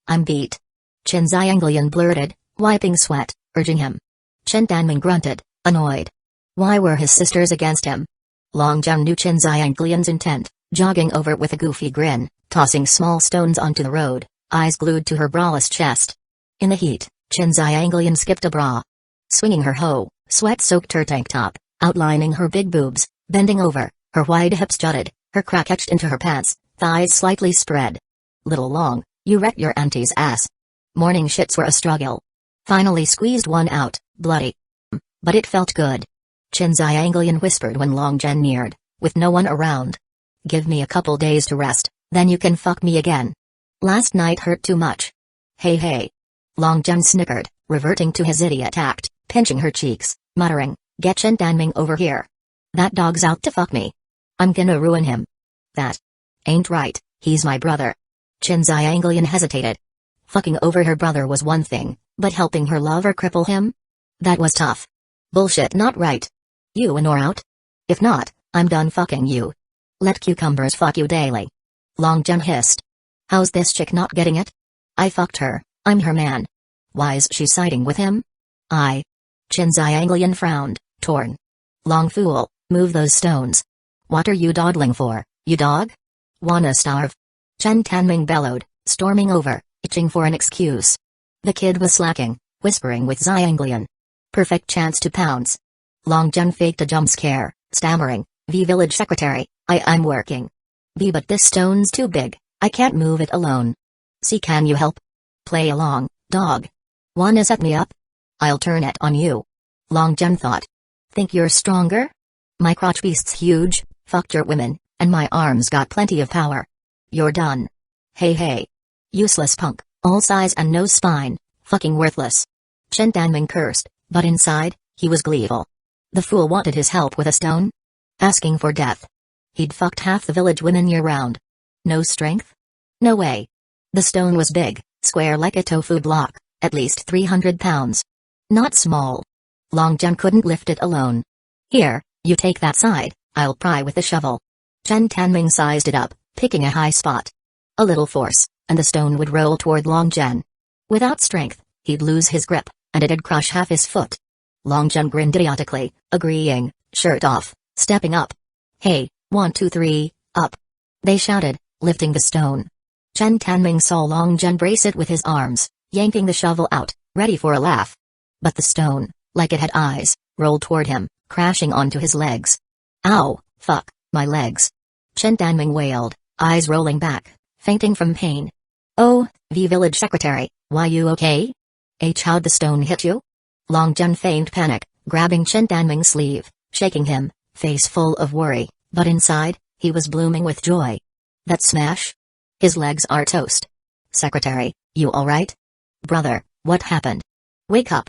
A: I'm beat. Qin Xianglian blurted, wiping sweat, urging him. Chen Tanming grunted, annoyed. Why were his sisters against him? Long Jen knew Qin Xianglian's intent, jogging over with a goofy grin, tossing small stones onto the road, eyes glued to her braless chest. In the heat, Qin Xianglian skipped a bra. Swinging her hoe, sweat soaked her tank top, outlining her big boobs, bending over, her wide hips jutted, her crack etched into her pants, thighs slightly spread. Little Long, you wrecked your auntie's ass. Morning shits were a struggle. Finally squeezed one out, bloody. But it felt good. Qin Xianglian whispered when Long Jen neared, with no one around. Give me a couple days to rest, then you can fuck me again. Last night hurt too much. Hey. Long Jen snickered, reverting to his idiot act, pinching her cheeks, muttering, get Chen Tanming over here. That dog's out to fuck me. I'm gonna ruin him. That ain't right, he's my brother. Qin Xianglian hesitated. Fucking over her brother was one thing, but helping her lover cripple him? That was tough. Bullshit, not right. You in or out? If not, I'm done fucking you. Let cucumbers fuck you daily. Long Jen hissed. How's this chick not getting it? I fucked her, I'm her man. Why's she siding with him? Qin Xianglian frowned, torn. Long fool, move those stones. What are you dawdling for, you dog? Wanna starve? Chen Tanming bellowed, storming over, itching for an excuse. The kid was slacking, whispering with Xianglian. Perfect chance to pounce. Long Jen faked a jump scare, stammering, village secretary, I'm working. But this stone's too big, I can't move it alone. See, can you help? Play along, dog. Wanna set me up? I'll turn it on you. Long Jen thought. Think you're stronger? My crotch beast's huge, fucked your women, and my arms got plenty of power. You're done. Hey. Useless punk, all size and no spine, fucking worthless. Chen Tanming cursed, but inside, he was gleeful. The fool wanted his help with a stone? Asking for death. He'd fucked half the village women year-round. No strength? No way. The stone was big, square like a tofu block, at least 300 pounds. Not small. Long Jen couldn't lift it alone. Here, you take that side, I'll pry with the shovel. Chen Tanming sized it up, picking a high spot. A little force, and the stone would roll toward Long Jen. Without strength, he'd lose his grip, and it'd crush half his foot. Long Chen grinned idiotically, agreeing, shirt off, stepping up. Hey, 1 2 3, up. They shouted, lifting the stone. Chen Tanming saw Long Chen brace it with his arms, yanking the shovel out, ready for a laugh. But the stone, like it had eyes, rolled toward him, crashing onto his legs. Ow, fuck, my legs. Chen Tanming wailed, eyes rolling back, fainting from pain. Oh, the village secretary, why you okay? How'd the stone hit you? Long Chen feigned panic, grabbing Chen Tanming's sleeve, shaking him, face full of worry, but inside, he was blooming with joy. That smash? His legs are toast. Secretary, you alright? Brother, what happened? Wake up.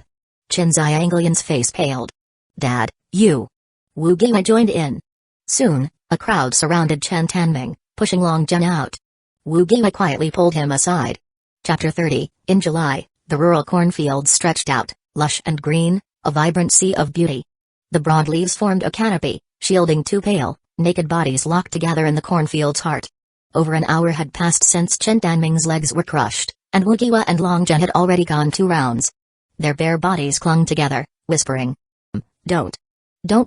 A: Chen Xianglian's face paled. Dad, you. Wu Gima joined in. Soon, a crowd surrounded Chen Tanming, pushing Long Chen out. Wu Gima quietly pulled him aside. Chapter 30, in July, the rural cornfields stretched out, lush and green, a vibrant sea of beauty. The broad leaves formed a canopy, shielding two pale, naked bodies locked together in the cornfield's heart. Over an hour had passed since Chen Tanming's legs were crushed, and Wu Gima and Long Chen had already gone 2 rounds. Their bare bodies clung together, whispering. Don't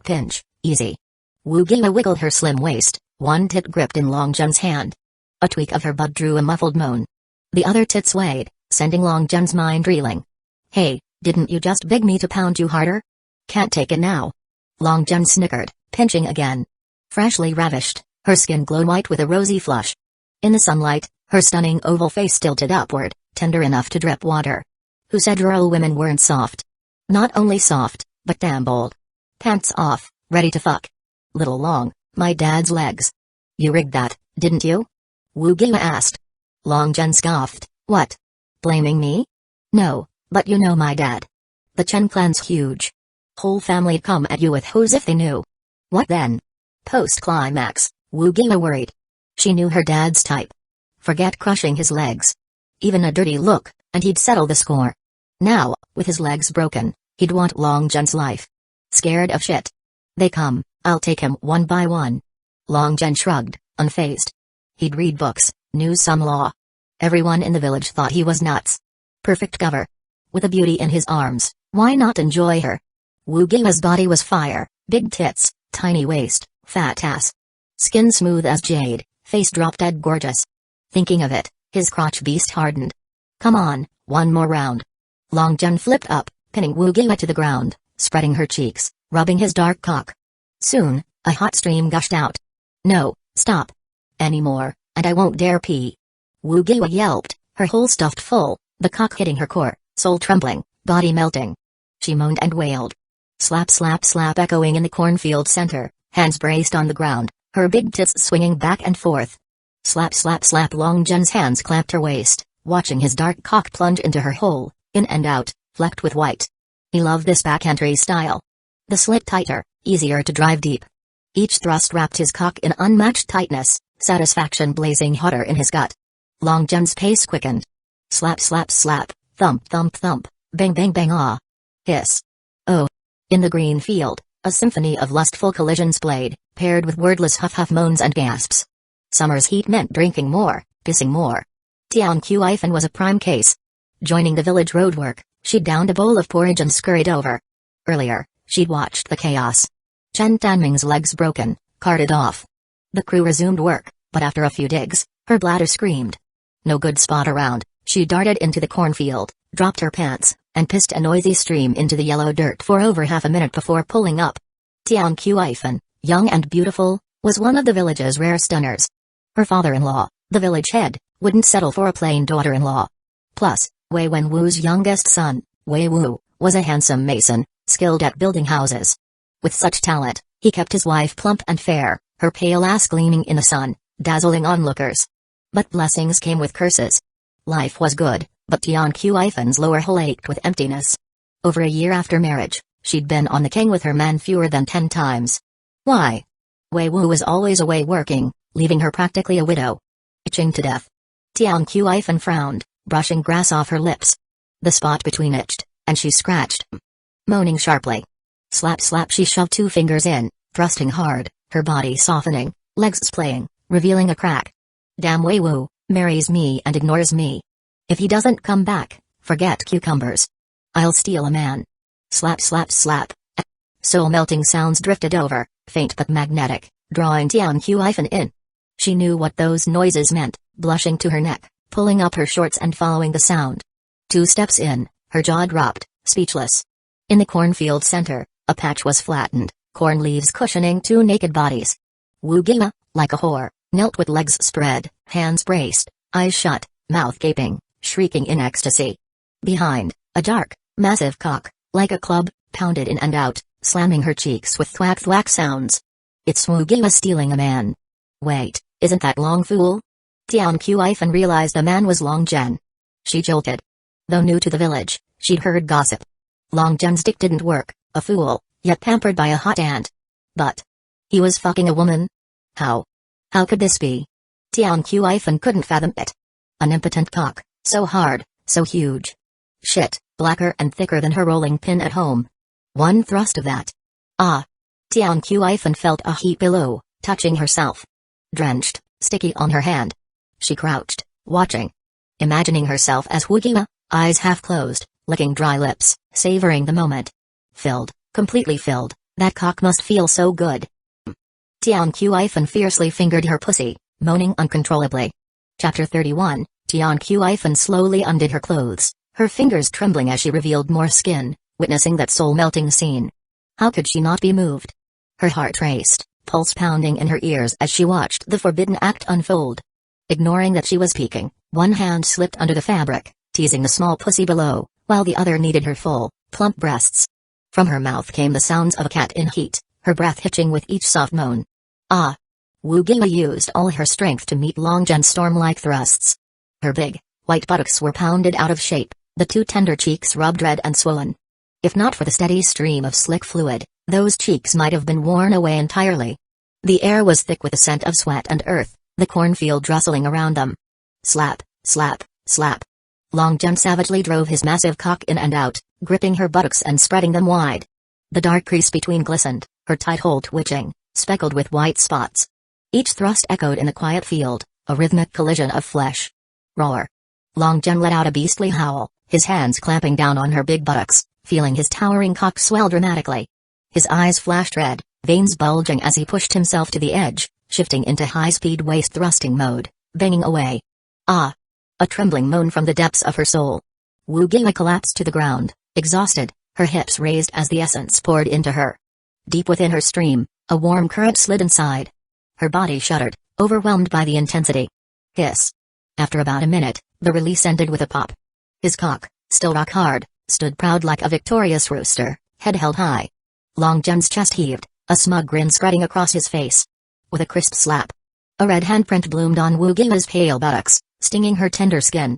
A: pinch, easy. Wu Gima wiggled her slim waist, one tit gripped in Long Chen's hand. A tweak of her butt drew a muffled moan. The other tit swayed, sending Long Chen's mind reeling. Hey, didn't you just beg me to pound you harder? Can't take it now. Long Chen snickered, pinching again. Freshly ravished, her skin glowed white with a rosy flush. In the sunlight, her stunning oval face tilted upward, tender enough to drip water. Who said rural women weren't soft? Not only soft, but damn bold. Pants off, ready to fuck. Little Long, my dad's legs. You rigged that, didn't you? Wu Gima asked. Long Chen scoffed, what? Blaming me? No, but you know my dad. The Chen clan's huge. Whole family'd come at you with hose if they knew. What then? Post-climax, Wu Gima worried. She knew her dad's type. Forget crushing his legs. Even a dirty look, and he'd settle the score. Now, with his legs broken, he'd want Long Chen's life. Scared of shit. They come, I'll take him one by one. Long Chen shrugged, unfazed. He'd read books, knew some law. Everyone in the village thought he was nuts. Perfect cover. With a beauty in his arms, why not enjoy her? Wu Gima's body was fire, big tits, tiny waist, fat ass. Skin smooth as jade, face drop-dead gorgeous. Thinking of it, his crotch beast hardened. Come on, one more round. Long Chen flipped up, pinning Wu Gima to the ground, spreading her cheeks, rubbing his dark cock. Soon, a hot stream gushed out. No, stop. Any more, and I won't dare pee. Wu Gima yelped, her hole stuffed full, the cock hitting her core, soul trembling, body melting. She moaned and wailed. Slap slap slap echoing in the cornfield center, hands braced on the ground, her big tits swinging back and forth. Slap slap slap. Long Chen's hands clamped her waist, watching his dark cock plunge into her hole, in and out, flecked with white. He loved this back entry style. The slit tighter, easier to drive deep. Each thrust wrapped his cock in unmatched tightness, satisfaction blazing hotter in his gut. Long Chen's pace quickened. Slap slap slap, thump thump thump, bang bang bang ah. Hiss. Oh. In the green field, a symphony of lustful collisions played, paired with wordless huff huff moans and gasps. Summer's heat meant drinking more, pissing more. Tian Qifen was a prime case. Joining the village roadwork, she downed a bowl of porridge and scurried over. Earlier, she'd watched the chaos. Chen Tanming's legs broken, carted off. The crew resumed work, but after a few digs, her bladder screamed. No good spot around, she darted into the cornfield, dropped her pants, and pissed a noisy stream into the yellow dirt for over half a minute before pulling up. Tian Qifen, young and beautiful, was one of the village's rare stunners. Her father-in-law, the village head, wouldn't settle for a plain daughter-in-law. Plus, Wei Wenwu's youngest son, Wei Wu, was a handsome mason, skilled at building houses. With such talent, he kept his wife plump and fair, her pale ass gleaming in the sun, dazzling onlookers. But blessings came with curses. Life was good, but Tian Qifen's lower hole ached with emptiness. Over a year after marriage, she'd been on the king with her man fewer than 10 times. Why? Wei Wu was always away working, leaving her practically a widow. Itching to death. Tian Qifen frowned, brushing grass off her lips. The spot between itched, and she scratched. Moaning sharply. Slap slap. She shoved 2 fingers in, thrusting hard, her body softening, legs splaying, revealing a crack. Damn Wei Wu, marries me and ignores me. If he doesn't come back, forget cucumbers. I'll steal a man. Slap slap slap. Soul-melting sounds drifted over, faint but magnetic, drawing Tianqiu in. She knew what those noises meant, blushing to her neck, pulling up her shorts and following the sound. 2 steps in, her jaw dropped, speechless. In the cornfield center, a patch was flattened, corn leaves cushioning 2 naked bodies. Wugia, like a whore, knelt with legs spread, hands braced, eyes shut, mouth gaping, shrieking in ecstasy. Behind, a dark, massive cock, like a club, pounded in and out, slamming her cheeks with thwack-thwack sounds. It's Wugia stealing a man. Wait, isn't that Long Fool? Tianqiu realized the man was Long Zhen. She jolted. Though new to the village, she'd heard gossip. Long Zhen's dick didn't work, a fool, yet pampered by a hot ant. But he was fucking a woman? How? How could this be? Tianqiu couldn't fathom it. An impotent cock, so hard, so huge. Shit, blacker and thicker than her rolling pin at home. One thrust of that. Ah. Tianqiu felt a heat below, touching herself. Drenched, sticky on her hand. She crouched, watching. Imagining herself as Wugia, eyes half closed, licking dry lips, savoring the moment. Filled, completely filled, that cock must feel so good. Tianqiu fiercely fingered her pussy, moaning uncontrollably. Chapter 31, Tianqiu slowly undid her clothes, her fingers trembling as she revealed more skin, witnessing that soul-melting scene. How could she not be moved? Her heart raced, pulse pounding in her ears as she watched the forbidden act unfold. Ignoring that she was peeking, one hand slipped under the fabric, teasing the small pussy below, while the other kneaded her full, plump breasts. From her mouth came the sounds of a cat in heat, her breath hitching with each soft moan. Ah! Wugia used all her strength to meet Long Zhen's storm-like thrusts. Her big, white buttocks were pounded out of shape, the 2 tender cheeks rubbed red and swollen. If not for the steady stream of slick fluid, those cheeks might have been worn away entirely. The air was thick with the scent of sweat and earth, the cornfield rustling around them. Slap, slap, slap. Long Zhen savagely drove his massive cock in and out, gripping her buttocks and spreading them wide. The dark crease between glistened, her tight hole twitching, speckled with white spots. Each thrust echoed in the quiet field, a rhythmic collision of flesh. Roar. Long Zhen let out a beastly howl, his hands clamping down on her big buttocks, feeling his towering cock swell dramatically. His eyes flashed red, veins bulging as he pushed himself to the edge, shifting into high-speed waist thrusting mode, banging away. Ah! A trembling moan from the depths of her soul. Wugia collapsed to the ground, exhausted, her hips raised as the essence poured into her. Deep within her stream, a warm current slid inside. Her body shuddered, overwhelmed by the intensity. Hiss. After about a minute, the release ended with a pop. His cock, still rock hard, stood proud like a victorious rooster, head held high. Long Zhen's chest heaved, a smug grin spreading across his face. With a crisp slap, a red handprint bloomed on Wugia's pale buttocks, stinging her tender skin.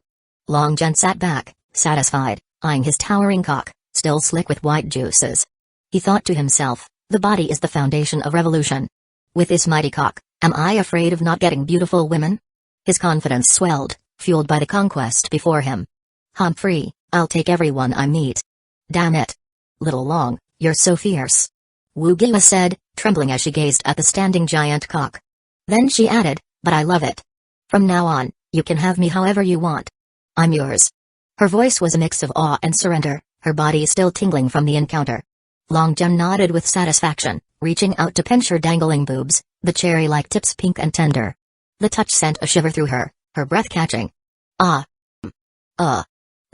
A: Long Zhen sat back, satisfied, eyeing his towering cock, still slick with white juices. He thought to himself, the body is the foundation of revolution. With this mighty cock, am I afraid of not getting beautiful women? His confidence swelled, fueled by the conquest before him. Humphrey, I'll take everyone I meet. Damn it. Little Long, you're so fierce. Wugia said, trembling as she gazed at the standing giant cock. Then she added, but I love it. From now on, you can have me however you want. I'm yours. Her voice was a mix of awe and surrender, her body still tingling from the encounter. Long Zhen nodded with satisfaction, reaching out to pinch her dangling boobs, the cherry-like tips pink and tender. The touch sent a shiver through her breath catching. Ah.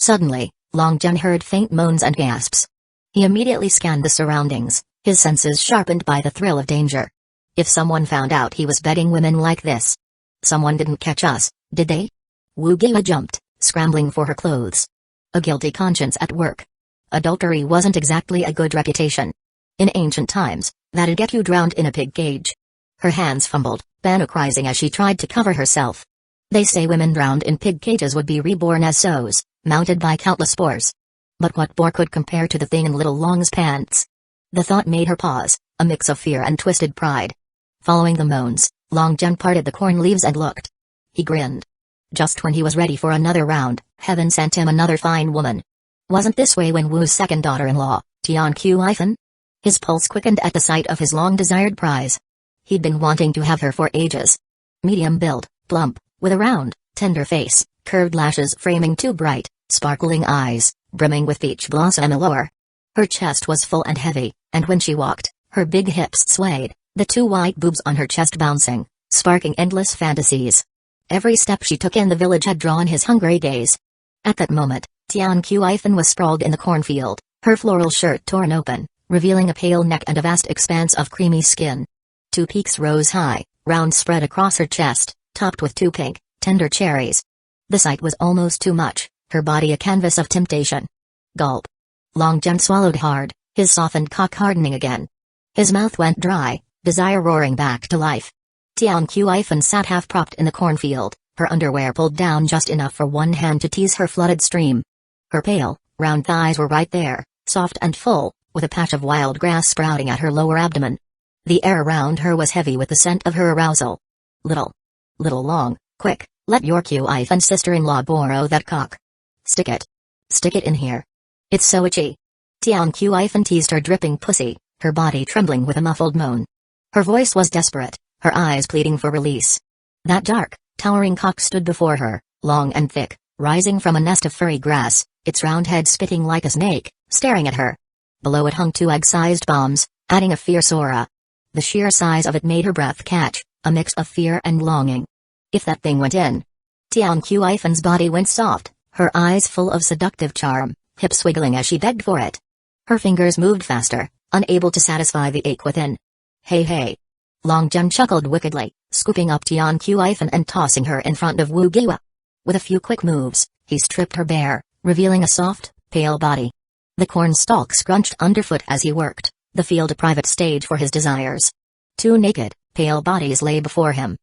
A: Suddenly, Long Zhen heard faint moans and gasps. He immediately scanned the surroundings, his senses sharpened by the thrill of danger. If someone found out he was begging women like this. Someone didn't catch us, did they? Wugia jumped, scrambling for her clothes. A guilty conscience at work. Adultery wasn't exactly a good reputation. In ancient times, that'd get you drowned in a pig cage. Her hands fumbled, banocrizing as she tried to cover herself. They say women drowned in pig cages would be reborn as sows, mounted by countless spores. But what bore could compare to the thing in Little Long's pants? The thought made her pause, a mix of fear and twisted pride. Following the moans, Long Zhen parted the corn leaves and looked. He grinned. Just when he was ready for another round, heaven sent him another fine woman. Wasn't this way when Wu's second daughter-in-law, Tianqiu? His pulse quickened at the sight of his long-desired prize. He'd been wanting to have her for ages. Medium build, plump, with a round, tender face, curved lashes framing two bright, sparkling eyes, brimming with peach blossom allure. Her chest was full and heavy, and when she walked, her big hips swayed, the two white boobs on her chest bouncing, sparking endless fantasies. Every step she took in the village had drawn his hungry gaze. At that moment, Tian Qifen was sprawled in the cornfield, her floral shirt torn open, revealing a pale neck and a vast expanse of creamy skin. Two peaks rose high, round spread across her chest, topped with two pink, tender cherries. The sight was almost too much, her body a canvas of temptation. Gulp. Long Zhen swallowed hard, his softened cock hardening again. His mouth went dry, desire roaring back to life. Tian Qifen sat half-propped in the cornfield, her underwear pulled down just enough for one hand to tease her flooded stream. Her pale, round thighs were right there, soft and full, with a patch of wild grass sprouting at her lower abdomen. The air around her was heavy with the scent of her arousal. Little long, quick, let your Qifen sister-in-law borrow that cock. Stick it in here. It's so itchy. Tian Qifen teased her dripping pussy, her body trembling with a muffled moan. Her voice was desperate, her eyes pleading for release. That dark, towering cock stood before her, long and thick, rising from a nest of furry grass, its round head spitting like a snake, staring at her. Below it hung two egg-sized bombs, adding a fierce aura. The sheer size of it made her breath catch, a mix of fear and longing. If that thing went in. Tian Qifen's body went soft, her eyes full of seductive charm, hips wiggling as she begged for it. Her fingers moved faster, unable to satisfy the ache within. Hey. Long Zhen chuckled wickedly, scooping up Tian Qifen and tossing her in front of Wu Giwa. With a few quick moves, he stripped her bare, revealing a soft, pale body. The corn stalk scrunched underfoot as he worked, the field a private stage for his desires. Two naked, pale bodies lay before him.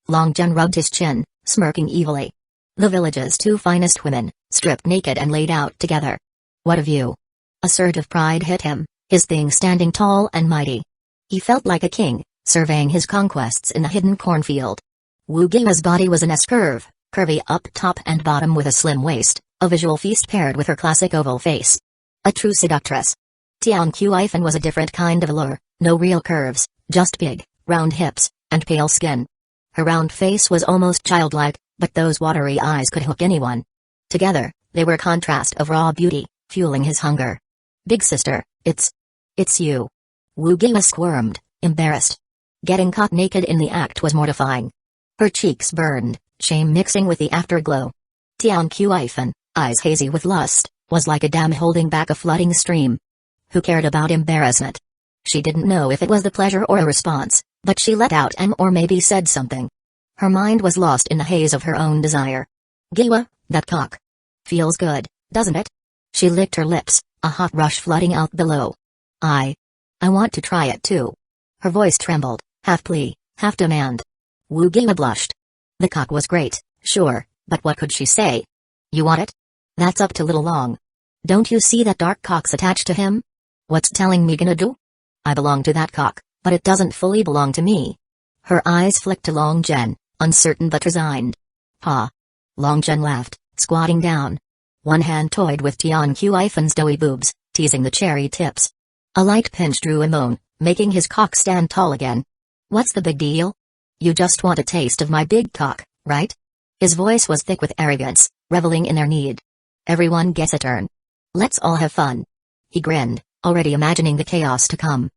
A: Long Zhen rubbed his chin, smirking evilly. The village's two finest women, stripped naked and laid out together. What a view! A surge of pride hit him, his thing standing tall and mighty. He felt like a king, surveying his conquests in the hidden cornfield. Wu Giwa's body was an S-curve, curvy up top and bottom with a slim waist, a visual feast paired with her classic oval face. A true seductress. Tian Qifen was a different kind of allure, no real curves, just big, round hips, and pale skin. Her round face was almost childlike, but those watery eyes could hook anyone. Together, they were a contrast of raw beauty, fueling his hunger. Big sister, it's you. Wu Giwa squirmed, embarrassed. Getting caught naked in the act was mortifying. Her cheeks burned, shame mixing with the afterglow. Tian Qifen, eyes hazy with lust, was like a dam holding back a flooding stream. Who cared about embarrassment? She didn't know if it was the pleasure or a response, but she let out or maybe said something. Her mind was lost in the haze of her own desire. Giwa, that cock. Feels good, doesn't it? She licked her lips, a hot rush flooding out below. I want to try it too. Her voice trembled, half plea, half demand. Wu Giwa blushed. The cock was great, sure, but what could she say? You want it? That's up to Little Long. Don't you see that dark cock's attached to him? What's telling me gonna do? I belong to that cock, but it doesn't fully belong to me. Her eyes flicked to Long Zhen, uncertain but resigned. Pa. Long Zhen laughed, squatting down. One hand toyed with Tian Qifen's doughy boobs, teasing the cherry tips. A light pinch drew a moan, making his cock stand tall again. What's the big deal? You just want a taste of my big cock, right? His voice was thick with arrogance, reveling in their need. Everyone gets a turn. Let's all have fun. He grinned, already imagining the chaos to come.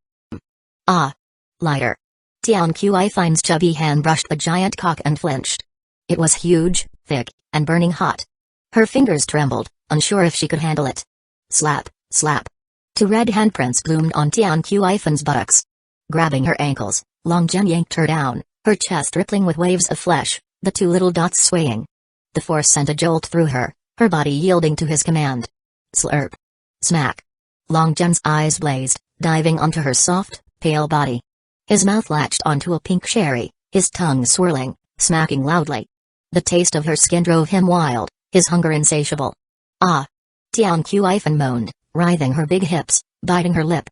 A: Ah. Lighter. Tian Qifen's chubby hand brushed the giant cock and flinched. It was huge, thick, and burning hot. Her fingers trembled, unsure if she could handle it. Slap, slap. Two red handprints bloomed on Tian Qifen's buttocks. Grabbing her ankles, Long Zhen yanked her down, her chest rippling with waves of flesh, the two little dots swaying. The force sent a jolt through her body yielding to his command. Slurp. Smack. Long Zhen's eyes blazed, diving onto her soft, pale body. His mouth latched onto a pink cherry, his tongue swirling, smacking loudly. The taste of her skin drove him wild, his hunger insatiable. Ah! Tian Qifen moaned, writhing her big hips, biting her lip.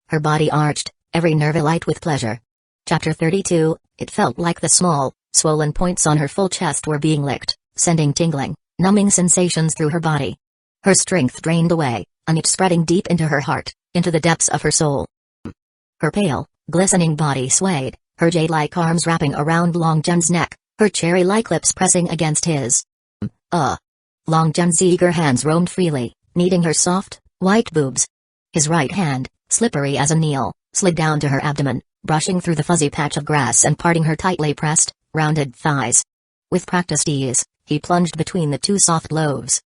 A: Her body arched, every nerve alight with pleasure. Chapter 32, it felt like the small, swollen points on her full chest were being licked, sending tingling, numbing sensations through her body. Her strength drained away, an itch spreading deep into her heart, into the depths of her soul. Her pale, glistening body swayed, her jade-like arms wrapping around Long Zhen's neck, her cherry-like lips pressing against his. Long Zhen's eager hands roamed freely, kneading her soft, white boobs. His right hand, slippery as a needle, slid down to her abdomen, brushing through the fuzzy patch of grass and parting her tightly pressed, rounded thighs. With practiced ease, he plunged between the two soft lobes.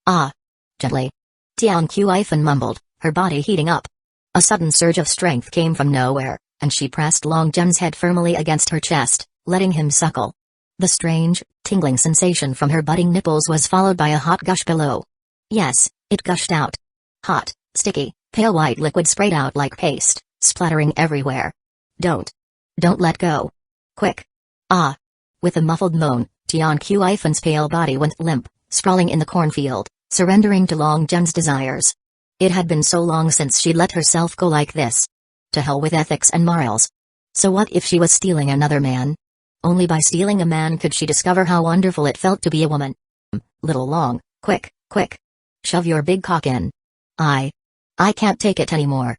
A: Ah! Gently. Tian Qifen mumbled, her body heating up. A sudden surge of strength came from nowhere, and she pressed Long Zhen's head firmly against her chest, letting him suckle. The strange, tingling sensation from her budding nipples was followed by a hot gush below. Yes, it gushed out. Hot, sticky, pale white liquid sprayed out like paste, splattering everywhere. Don't let go. Quick. Ah. With a muffled moan, Tian Qifen's pale body went limp, sprawling in the cornfield, surrendering to Long Zhen's desires. It had been so long since she'd let herself go like this. To hell with ethics and morals. So what if she was stealing another man? Only by stealing a man could she discover how wonderful it felt to be a woman. Little Long, quick. Shove your big cock in. I can't take it anymore.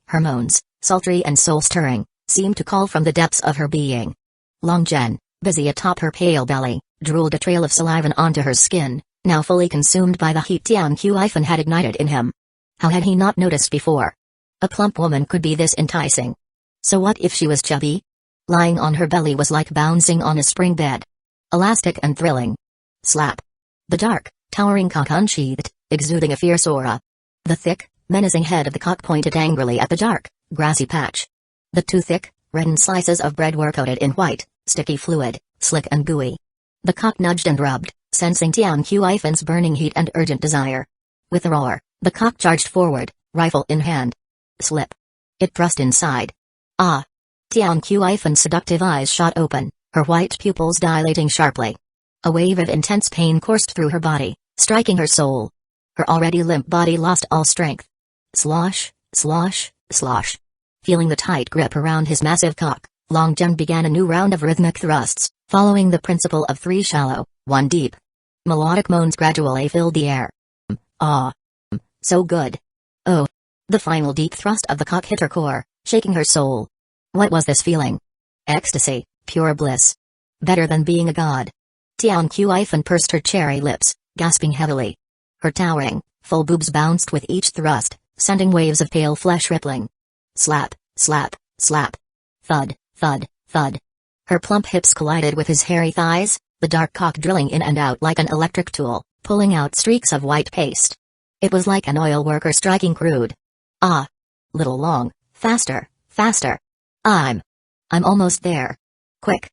A: Her moans, sultry and soul-stirring, seemed to call from the depths of her being. Long Zhen, busy atop her pale belly, drooled a trail of saliva onto her skin, now fully consumed by the heat Tian Qifen had ignited in him. How had he not noticed before? A plump woman could be this enticing. So what if she was chubby? Lying on her belly was like bouncing on a spring bed. Elastic and thrilling. Slap. The dark, towering cock unsheathed, exuding a fierce aura. The thick, menacing head of the cock pointed angrily at the dark, grassy patch. The two thick, reddened slices of bread were coated in white, sticky fluid, slick and gooey. The cock nudged and rubbed, sensing Tian Qifen's burning heat and urgent desire. With a roar, the cock charged forward, rifle in hand. Slip. It thrust inside. Ah! Tian Qifen's seductive eyes shot open, her white pupils dilating sharply. A wave of intense pain coursed through her body, striking her soul. Her already limp body lost all strength. Slosh, slosh, slosh. Feeling the tight grip around his massive cock, Long Zhen began a new round of rhythmic thrusts, following the principle of 3 shallow, 1 deep. Melodic moans gradually filled the air. Ah! So good. Oh! The final deep thrust of the cock hit her core, shaking her soul. What was this feeling? Ecstasy, pure bliss. Better than being a god. Tian Qifen pursed her cherry lips, gasping heavily. Her towering, full boobs bounced with each thrust, sending waves of pale flesh rippling. Slap, slap, slap. Thud, thud, thud. Her plump hips collided with his hairy thighs, the dark cock drilling in and out like an electric tool, pulling out streaks of white paste. It was like an oil worker striking crude. Ah! Little Long, faster, faster. I'm almost there. Quick.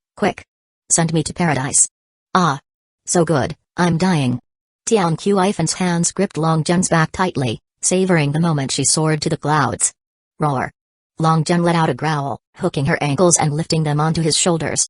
A: Send me to paradise. Ah! So good, I'm dying. Tian Qifen's hands gripped Long Zhen's back tightly, savoring the moment she soared to the clouds. Roar. Long Zhen let out a growl, hooking her ankles and lifting them onto his shoulders.